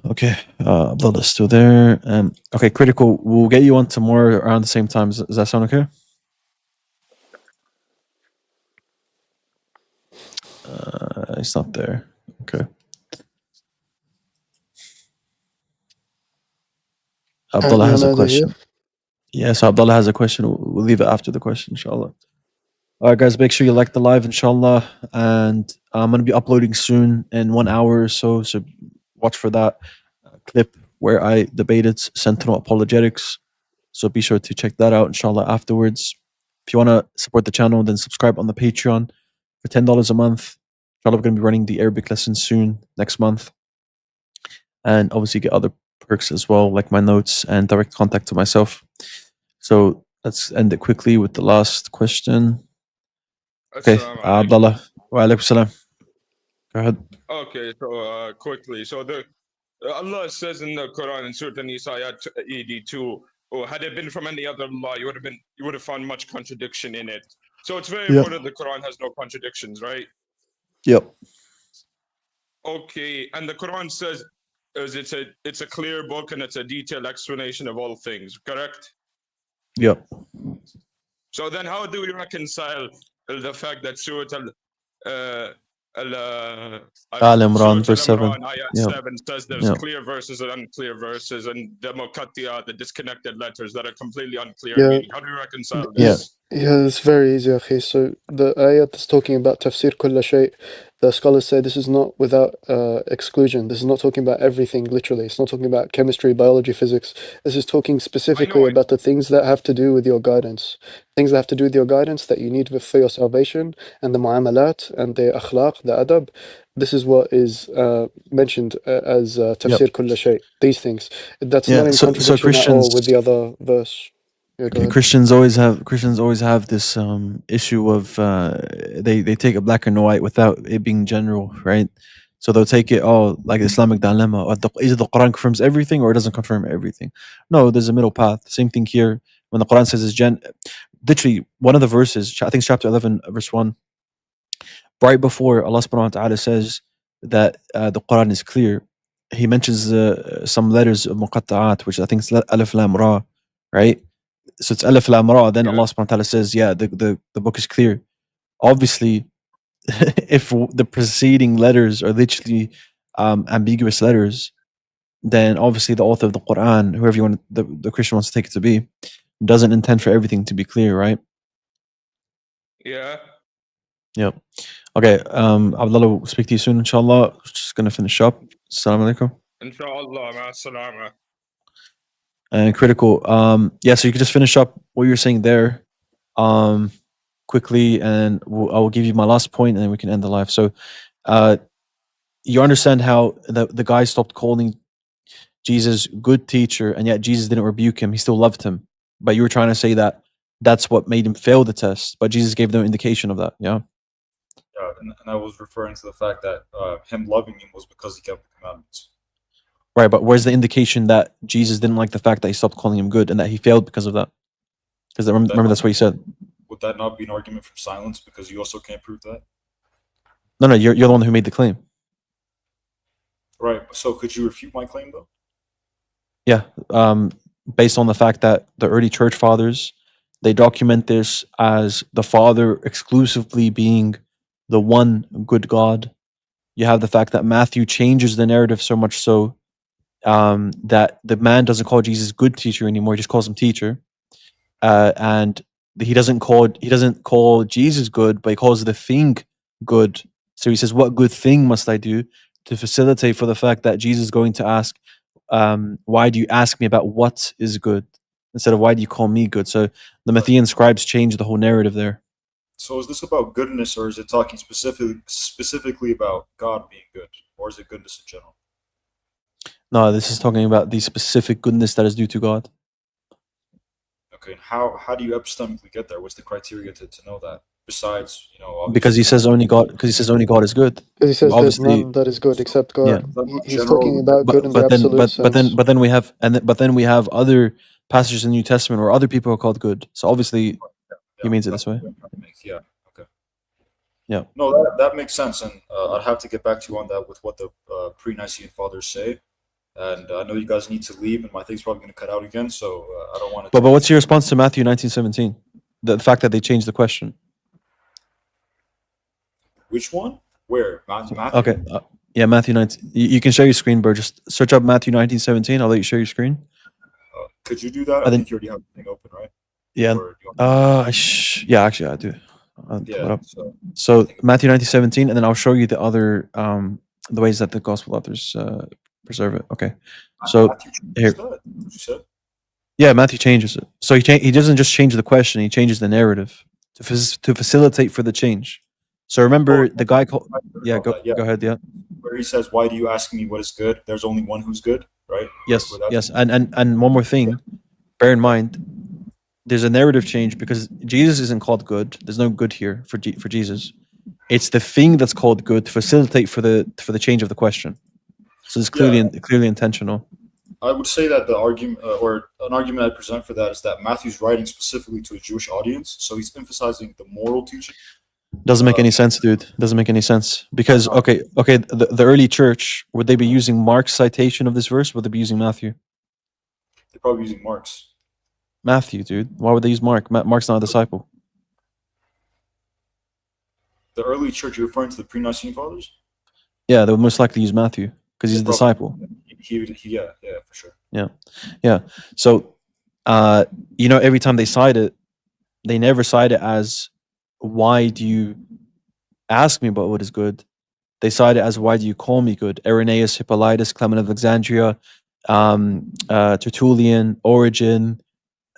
[SPEAKER 1] Okay, Abdullah's still there. Okay, critical. We'll get you on tomorrow around the same time. Does that sound okay? It's not there. Okay. Abdullah has a
[SPEAKER 2] Leonardo here.
[SPEAKER 1] question. Yeah, so Abdullah has a question. We'll leave it after the question, inshallah. All right, guys, make sure you like the live, inshallah. And I'm going to be uploading soon in 1 hour or so. So watch for that clip where I debated Sentinel Apologetics. So be sure to check that out, inshallah, afterwards. If you want to support the channel, then subscribe on the Patreon for $10 a month. Inshallah, we're going to be running the Arabic lesson soon, next month. And obviously get other perks as well, like my notes and direct contact to myself. So let's end it quickly with the last question. Okay, Abdullah. Wa alaikum salam. Go ahead.
[SPEAKER 10] Okay, so quickly. So Allah says in the Quran in Surah An-Nisa ayat 82, had it been from any other law, you would have found much contradiction in it. So it's very important the Quran has no contradictions, right?
[SPEAKER 1] Yep.
[SPEAKER 10] Okay, and the Quran says it's a clear book and it's a detailed explanation of all things, correct?
[SPEAKER 1] Yep.
[SPEAKER 10] So then how do we reconcile the fact that Surah
[SPEAKER 1] Al-Imran, verse 7.
[SPEAKER 10] Ayat 7 says there's clear verses and unclear verses, and the Muqattiyah, the disconnected letters that are completely unclear in meaning. How do we reconcile this?
[SPEAKER 2] Yeah, it's very easy, okay. So the ayat that's talking about tafsir kulla shay, the scholars say this is not without exclusion. This is not talking about everything, literally. It's not talking about chemistry, biology, physics. This is talking specifically about the things that have to do with your guidance. Things that have to do with your guidance that you need for your salvation, and the mu'amalat, and the akhlaq, the adab. This is what is mentioned as tafsir kulla shay. These things. That's not in contradiction at all with the other verse. Yeah, go ahead.
[SPEAKER 1] Christians always have this issue of they take a black and white without it being general, right? So they'll take it like the Islamic dilemma. Either the Quran confirms everything or it doesn't confirm everything. No, there's a middle path. Same thing here. When the Quran says it's literally one of the verses, I think it's chapter 11, verse 1, right before Allah subhanahu wa ta'ala says that the Quran is clear, he mentions some letters of muqatta'at, which I think is alif lam ra, right? So it's alif lam ra, then Allah subhanahu wa ta'ala says, the book is clear. Obviously, if the preceding letters are literally ambiguous letters, then obviously the author of the Quran, whoever you want, the Christian wants to take it to be, doesn't intend for everything to be clear, right?
[SPEAKER 10] Yeah.
[SPEAKER 1] Yep. Okay, Abdullah, will speak to you soon, inshallah. Just going to finish up. Assalamu alaikum.
[SPEAKER 10] Inshallah, ma'as-salama.
[SPEAKER 1] And critical. So you can just finish up what you're saying there quickly, and I will give you my last point, and then we can end the live. So you understand how the guy stopped calling Jesus good teacher, and yet Jesus didn't rebuke him. He still loved him. But you were trying to say that that's what made him fail the test, but Jesus gave no indication of that. Yeah.
[SPEAKER 9] Yeah, and I was referring to the fact that him loving him was because he kept the commandments.
[SPEAKER 1] Right, but where's the indication that Jesus didn't like the fact that he stopped calling him good and that he failed because of that? Because remember that's what he said.
[SPEAKER 9] Would that not be an argument from silence? Because you also can't prove that.
[SPEAKER 1] No, you're the one who made the claim.
[SPEAKER 9] Right. So could you refute my claim though?
[SPEAKER 1] Yeah. Based on the fact that the early church fathers, they document this as the Father exclusively being the one good God. You have the fact that Matthew changes the narrative so much so that the man doesn't call Jesus good teacher anymore; he just calls him teacher, and he doesn't call Jesus good, but he calls the thing good. So he says, "What good thing must I do?" to facilitate for the fact that Jesus is going to ask, "Why do you ask me about what is good?" instead of "Why do you call me good?" So the Matthean scribes changed the whole narrative there.
[SPEAKER 9] So is this about goodness, or is it talking specifically about God being good, or is it goodness in general?
[SPEAKER 1] No, this is talking about the specific goodness that is due to God.
[SPEAKER 9] Okay, how do you epistemically get there? What's the criteria to know that? Besides,
[SPEAKER 1] because he says only God. Because he says only God is good.
[SPEAKER 2] Because he says there's none that is good except God.
[SPEAKER 1] Yeah.
[SPEAKER 2] He's talking about good in the absolute sense.
[SPEAKER 1] But then we have other passages in the New Testament where other people are called good. So obviously, he means it this way.
[SPEAKER 9] Yeah. Okay.
[SPEAKER 1] Yeah.
[SPEAKER 9] No, that makes sense, and I'd have to get back to you on that with what the pre-Nicene fathers say. And I know you guys need to leave, and my thing's probably going to cut out again, so I don't want to.
[SPEAKER 1] But what's your response to Matthew 19:17? The fact that they changed the question.
[SPEAKER 9] Which one? Where? Matthew?
[SPEAKER 1] Okay. Yeah, Matthew 19. You can share your screen, bro. Just search up Matthew 19:17. I'll let you share your screen.
[SPEAKER 9] Could you do that? I think you already have the thing open, right?
[SPEAKER 1] Yeah. Yeah, actually, I do. I'll pull it up. So Matthew 19:17, and then I'll show you the other the ways that the gospel authors preserve it. Okay. So here. Yeah, Matthew changes it. So he doesn't just change the question; he changes the narrative to facilitate for the change. So remember the guy called. Yeah, go ahead. Yeah.
[SPEAKER 9] Where he says, "Why do you ask me what is good? There's only one who's good," right?
[SPEAKER 1] Yes. And one more thing, bear in mind, there's a narrative change because Jesus isn't called good. There's no good here for Jesus. It's the thing that's called good to facilitate for the change of the question. So it's clearly intentional.
[SPEAKER 9] I would say that the argument, or an argument I present for that, is that Matthew's writing specifically to a Jewish audience, so he's emphasizing the moral teaching.
[SPEAKER 1] Doesn't make any sense, dude. Doesn't make any sense because the early church, would they be using Mark's citation of this verse? Or would they be using Matthew?
[SPEAKER 9] They're probably using Mark's.
[SPEAKER 1] Matthew, dude. Why would they use Mark? Mark's not a disciple.
[SPEAKER 9] The early church, you're referring to the pre-Nicene fathers?
[SPEAKER 1] Yeah, they would most likely use Matthew because he's a disciple.
[SPEAKER 9] Yeah, for sure.
[SPEAKER 1] Yeah. So, every time they cite it, they never cite it as, why do you ask me about what is good? They cite it as, why do you call me good? Irenaeus, Hippolytus, Clement of Alexandria, Tertullian, Origen,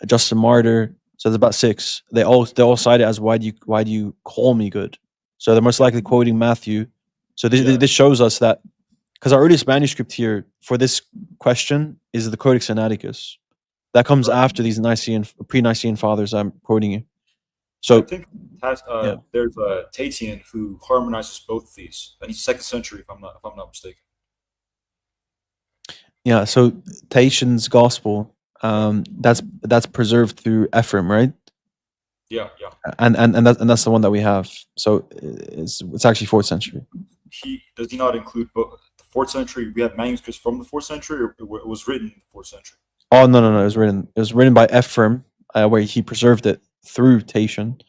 [SPEAKER 1] Justin Martyr. So there's about 6. They all cite it as, why do you call me good? So they're most likely quoting Matthew. So this shows us that, because our earliest manuscript here for this question is the Codex Sinaiticus. That comes after these pre-Nicene fathers I'm quoting you. So
[SPEAKER 9] I think there's a Tatian who harmonizes both of these, and he's 2nd century if I'm not mistaken.
[SPEAKER 1] Yeah, so Tatian's gospel, that's preserved through Ephraim, right?
[SPEAKER 9] Yeah.
[SPEAKER 1] And that's the one that we have. So it's actually 4th century.
[SPEAKER 9] Does he not include both the 4th century? We have manuscripts from the 4th century, or it was written in the 4th century?
[SPEAKER 1] Oh no! It was written by Ephraim, where he preserved it through Tatian.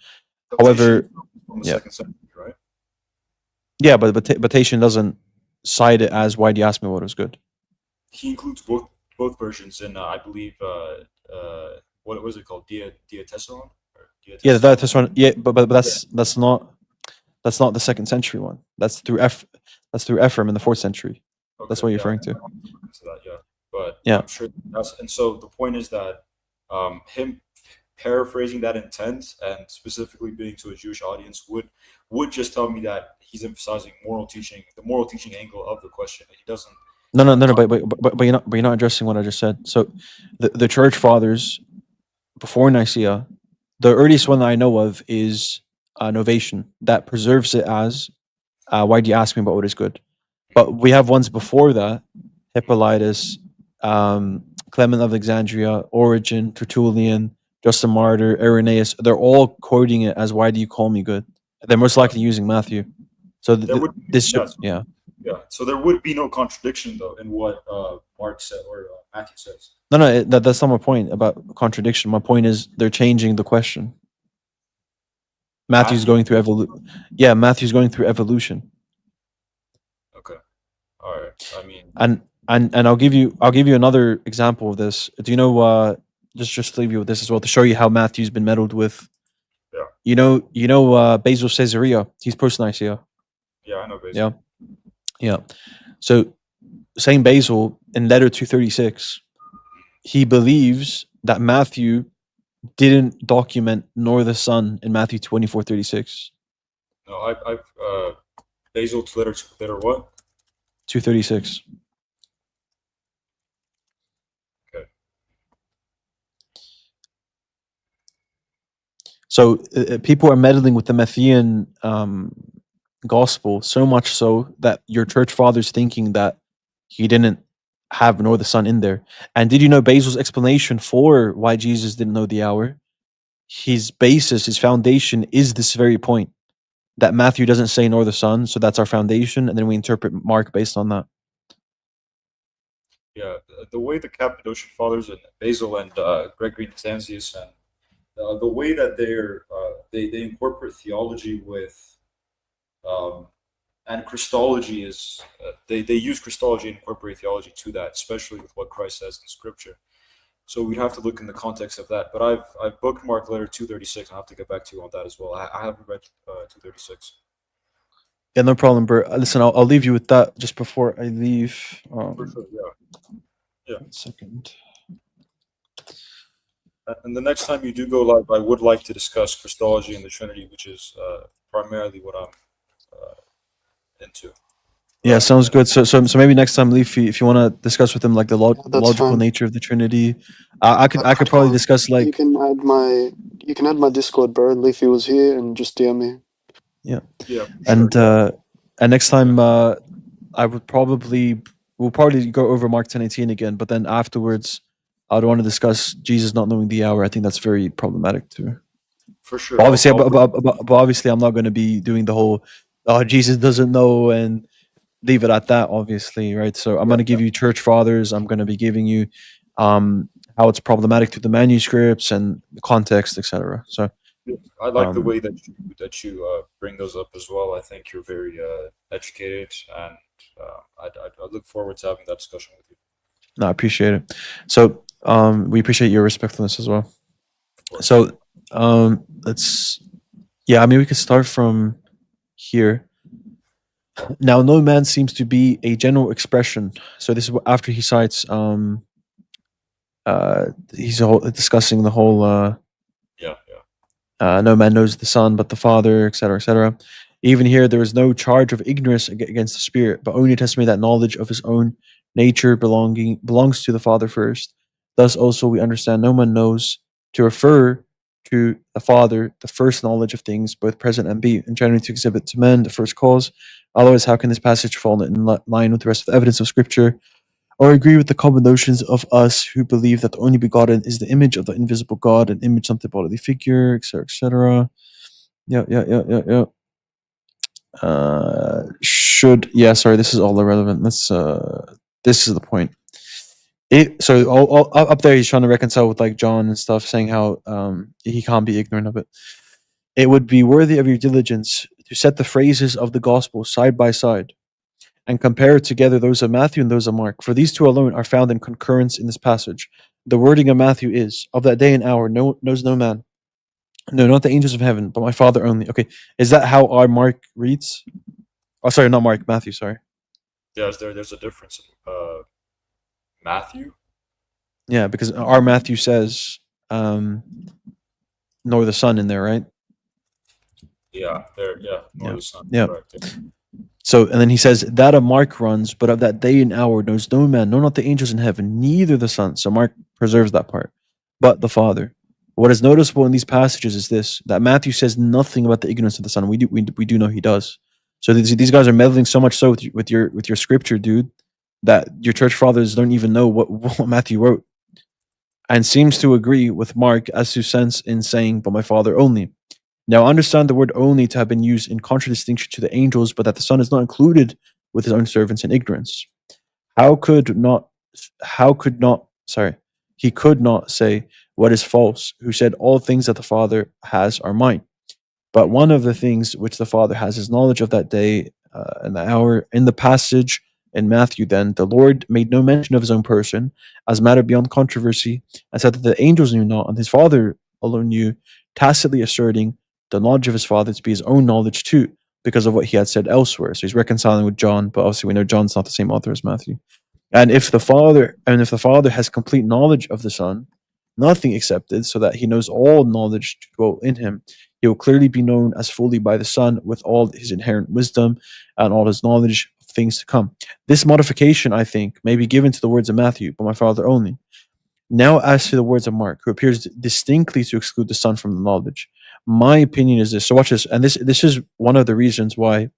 [SPEAKER 1] However,
[SPEAKER 9] from the 2nd century, right?
[SPEAKER 1] Yeah, but Tatian doesn't cite it as, why do you ask me what was good?
[SPEAKER 9] He includes both versions in I believe what was it called? Diatessaron?
[SPEAKER 1] Yeah, the Diatessaron. Yeah, but that's not the 2nd century one. That's through Ephraim in the 4th century. Okay, that's what you're referring to.
[SPEAKER 9] But I'm sure and so the point is that him paraphrasing that intent and specifically being to a Jewish audience would just tell me that he's emphasizing the moral teaching angle of the question. He doesn't.
[SPEAKER 1] No. But you're not addressing what I just said. So the church fathers before Nicaea, the earliest one that I know of is Novatian, that preserves it as, why do you ask me about what is good? But we have ones before that, Hippolytus, Clement of Alexandria, Origen, Tertullian, Justin Martyr, Irenaeus. They're all quoting it as, why do you call me good? They're most likely using Matthew. So
[SPEAKER 9] Yeah. So there would be no contradiction though in what Mark said or Matthew says.
[SPEAKER 1] No, that's not my point about contradiction. My point is they're changing the question. Matthew's going through evolution. Yeah, Matthew's going through evolution.
[SPEAKER 9] Okay. All right. I mean.
[SPEAKER 1] And I'll give you another example of this. Do you know? Just leave you with this as well to show you how Matthew's been meddled with.
[SPEAKER 9] Yeah.
[SPEAKER 1] You know Basil Caesarea. He's post-Nicea.
[SPEAKER 9] Yeah, I know Basil.
[SPEAKER 1] Yeah. So Saint Basil in letter 236, he believes that Matthew didn't document nor the Son in Matthew 24:36.
[SPEAKER 9] No, I've Basil to letter what?
[SPEAKER 1] 236.
[SPEAKER 9] Okay.
[SPEAKER 1] So people are meddling with the Matthean gospel so much so that your church fathers thinking that he didn't have nor the Son in there. And did you know Basil's explanation for why Jesus didn't know the hour? His basis, his foundation is this very point, that Matthew doesn't say nor the Son, so that's our foundation, and then we interpret Mark based on that.
[SPEAKER 9] Yeah, the way the Cappadocian fathers and Basil and Gregory Nazianzus and the way that they incorporate theology with and Christology is they use Christology and incorporate theology to that, especially with what Christ says in Scripture. So we'd have to look in the context of that. But I've bookmarked letter 236. I'll have to get back to you on that as well. I haven't read 236.
[SPEAKER 1] Yeah, no problem, Bert. Listen, I'll leave you with that just before I leave.
[SPEAKER 9] For sure, yeah.
[SPEAKER 1] 1 second.
[SPEAKER 9] And the next time you do go live, I would like to discuss Christology and the Trinity, which is primarily what I'm into.
[SPEAKER 1] Yeah, sounds good. So maybe next time, Leafy, if you want to discuss with him like the
[SPEAKER 2] That's
[SPEAKER 1] logical
[SPEAKER 2] fine.
[SPEAKER 1] nature of the Trinity, I could probably discuss
[SPEAKER 2] You
[SPEAKER 1] like
[SPEAKER 2] can add my Discord, bro. Leafy was here, and just DM me.
[SPEAKER 1] yeah.
[SPEAKER 9] Sure,
[SPEAKER 1] And next time we'll probably go over Mark 10:18 again, but then afterwards I'd want to discuss Jesus not knowing the hour. I think that's very problematic too.
[SPEAKER 9] For sure.
[SPEAKER 1] But obviously, but obviously, I'm not going to be doing the whole Jesus doesn't know and leave it at that. Obviously, right? So I'm going to give you church fathers. I'm going to be giving you how it's problematic to the manuscripts and the context, etc. So
[SPEAKER 9] I like the way that you bring those up as well. I think you're very educated, and I look forward to having that discussion with you.
[SPEAKER 1] No, I appreciate it. So we appreciate your respectfulness as well. So we could start from here. Now, no man seems to be a general expression. So this is after he cites he's discussing the whole no man knows the Son but the Father, etc., etc. Even here, there is no charge of ignorance against the Spirit, but only testimony that knowledge of his own nature belongs to the Father first. Thus, also, we understand no man knows to refer to the Father the first knowledge of things, both present and be, and generally to exhibit to men the first cause. Otherwise, how can this passage fall in line with the rest of the evidence of Scripture, or agree with the common notions of us who believe that the only begotten is the image of the invisible God, an image, something bodily figure, etc., etc. Yeah. Sorry, this is all irrelevant. This is the point. Up there he's trying to reconcile with like John and stuff, saying how he can't be ignorant of it. It would be worthy of your diligence to set the phrases of the gospel side by side and compare together those of Matthew and those of Mark, for these two alone are found in concurrence in this passage. The wording of Matthew is, of that day and hour knows no man. No, not the angels of heaven, but my Father only. Okay, is that how our Mark reads? Oh, sorry, not Mark, Matthew, sorry.
[SPEAKER 9] Yeah, there's a difference. Matthew?
[SPEAKER 1] Yeah, because our Matthew says, nor the Son in there, right?
[SPEAKER 9] Nor the Son.
[SPEAKER 1] Yeah.
[SPEAKER 9] Correct,
[SPEAKER 1] So, and then he says, that of Mark runs, but of that day and hour knows no man, no, not the angels in heaven, neither the Son. So Mark preserves that part, but the Father. What is noticeable in these passages is this, that Matthew says nothing about the ignorance of the Son. We do know he does. So these guys are meddling so much so with your scripture, dude, that your church fathers don't even know what Matthew wrote, and seems to agree with Mark as to sense in saying, but my Father only. Now understand the word only to have been used in contradistinction to the angels, but that the Son is not included with his own servants in ignorance. He could not say what is false, who said all things that the Father has are mine. But one of the things which the Father has is knowledge of that day and the hour. In the passage in Matthew, then, the Lord made no mention of his own person as matter beyond controversy, and said that the angels knew not, and his Father alone knew, tacitly asserting the knowledge of his Father to be his own knowledge too, because of what he had said elsewhere. So he's reconciling with John, but obviously we know John's not the same author as Matthew. And if the Father has complete knowledge of the Son, nothing excepted, so that he knows all knowledge to dwell in him, he will clearly be known as fully by the Son with all his inherent wisdom and all his knowledge of things to come. This modification, I think, may be given to the words of Matthew, but my Father only. Now, as to the words of Mark, who appears distinctly to exclude the Son from the knowledge, my opinion is this. So watch this, and this is one of the reasons why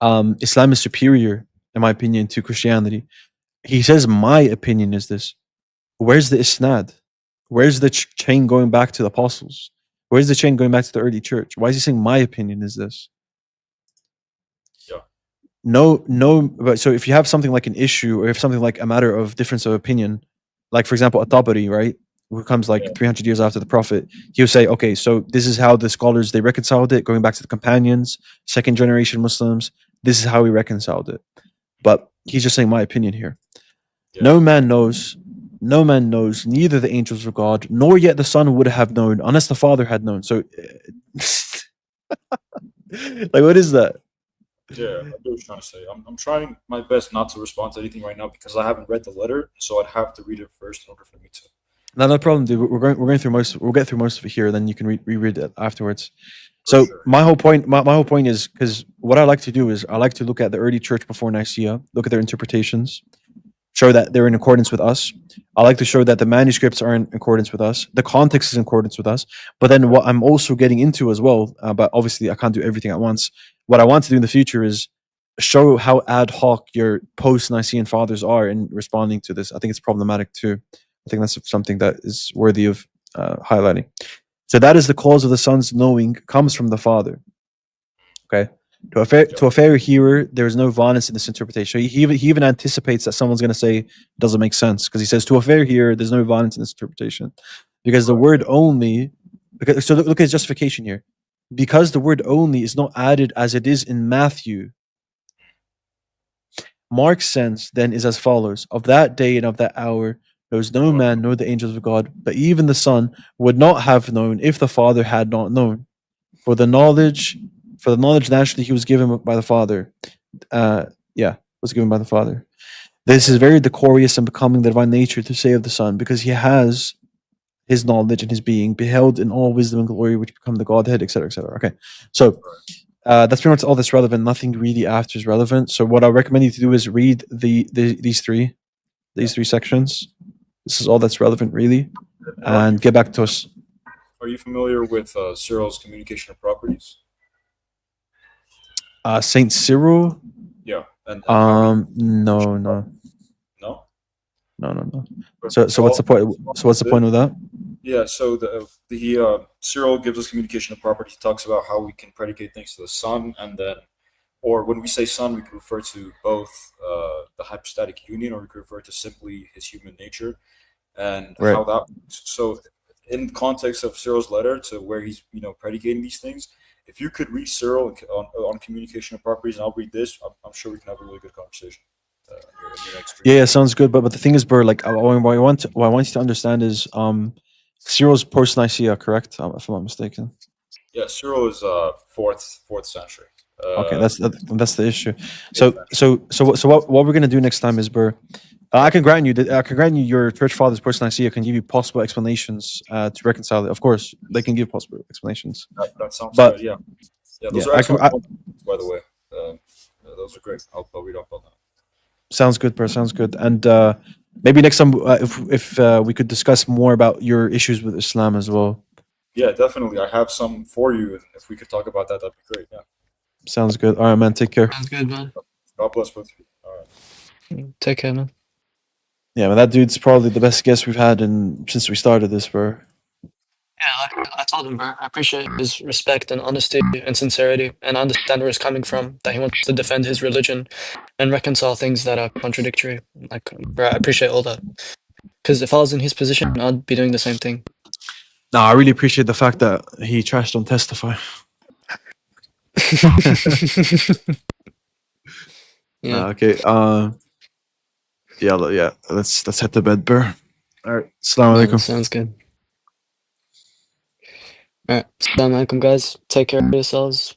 [SPEAKER 1] Islam is superior, in my opinion, to Christianity. He says, my opinion is this. Where's the isnad? Where's the chain going back to the apostles? Where's the chain going back to the early church? Why is he saying my opinion is this?
[SPEAKER 9] Yeah.
[SPEAKER 1] No, but so if you have something like an issue, or if something like a matter of difference of opinion, like for example, At-Tabari, right, who comes like 300 years after the Prophet, he'll say, okay, so this is how the scholars, they reconciled it, going back to the companions, second generation Muslims, this is how we reconciled it. But he's just saying my opinion here. Yeah. No man knows no man knows, neither the angels of God, nor yet the Son would have known, unless the Father had known. So, like, what is that?
[SPEAKER 9] Yeah, I know what you're trying to say. I'm trying my best not to respond to anything right now because I haven't read the letter, so I'd have to read it first in order for me to.
[SPEAKER 1] No problem, dude. We're going through most. We'll get through most of it here. Then you can reread it afterwards.
[SPEAKER 9] For
[SPEAKER 1] So
[SPEAKER 9] sure.
[SPEAKER 1] my whole point is, because what I like to do is I like to look at the early church before Nicaea, look at their interpretations, show that they're in accordance with us. I like to show that the manuscripts are in accordance with us, the context is in accordance with us. But then what I'm also getting into as well, but obviously I can't do everything at once. What I want to do in the future is show how ad hoc your post-Nicene fathers are in responding to this. I think it's problematic too. I think that's something that is worthy of highlighting. So that is the cause of the Son's knowing comes from the Father. Okay. To a fair hearer, there is no violence in this interpretation. He even anticipates that someone's going to say it doesn't make sense, because he says to a fair hearer, there's no violence in this interpretation, because the word only. Because so look at his justification here. Because the word only is not added as it is in Matthew. Mark's sense then is as follows: of that day and of that hour knows no man nor the angels of God, but even the Son would not have known if the Father had not known. For the knowledge naturally he was given by the Father. Was given by the Father. This is very decorous and becoming the divine nature to say of the Son, because he has his knowledge and his being beheld in all wisdom and glory which become the Godhead, etc., etc. Okay, so that's pretty much all that's relevant. Nothing really after is relevant. So what I recommend you to do is read these three sections. This is all that's relevant, really, and get back to us.
[SPEAKER 9] Are you familiar with Cyril's communication of properties?
[SPEAKER 1] Saint Cyril?
[SPEAKER 9] Yeah. And
[SPEAKER 1] no.
[SPEAKER 9] No?
[SPEAKER 1] No. So what's the point? So what's the point of that?
[SPEAKER 9] Yeah, so Cyril gives us communication of properties. He talks about how we can predicate things to the Son, and then, or when we say Son, we can refer to both the hypostatic union, or we can refer to simply his human nature, and how that. So, in context of Cyril's letter to where he's predicating these things, if you could read Cyril on communication of properties, and I'll read this, I'm sure we can have a really good conversation.
[SPEAKER 1] Yeah, sounds good. But the thing is, bro, like what I want you to understand is Cyril's post Nicaea, correct? If I'm not mistaken.
[SPEAKER 9] Yeah, Cyril is fourth century.
[SPEAKER 1] Okay, that's the issue. So what we're gonna do next time is, bro, I can grant you your church fathers post Nicaea can give you possible explanations to reconcile it. Of course, they can give possible explanations.
[SPEAKER 9] That sounds good. Yeah, those are excellent points, by the way. Those are great. I'll read up on that.
[SPEAKER 1] Sounds good, bro. Sounds good. And maybe next time, if we could discuss more about your issues with Islam as well.
[SPEAKER 9] Yeah, definitely. I have some for you. If we could talk about that, that'd be great. Yeah.
[SPEAKER 1] Sounds good. All right, man. Take care.
[SPEAKER 12] Sounds good, man.
[SPEAKER 9] God bless both of you. All right.
[SPEAKER 12] Take care, man.
[SPEAKER 1] Yeah, man. That dude's probably the best guest we've had since we started this, bro.
[SPEAKER 12] Yeah, like I told him, bro, I appreciate his respect and honesty and sincerity, and I understand where he's coming from, that he wants to defend his religion and reconcile things that are contradictory. Like, bro, I appreciate all that. Because if I was in his position, I'd be doing the same thing.
[SPEAKER 1] No, I really appreciate the fact that he trashed on Testify.
[SPEAKER 12] Yeah.
[SPEAKER 1] No, okay. Yeah. Let's head to bed, bro. All right. Assalamu alaikum.
[SPEAKER 12] Sounds good. All right. Assalamu alaikum, guys. Take care of yourselves.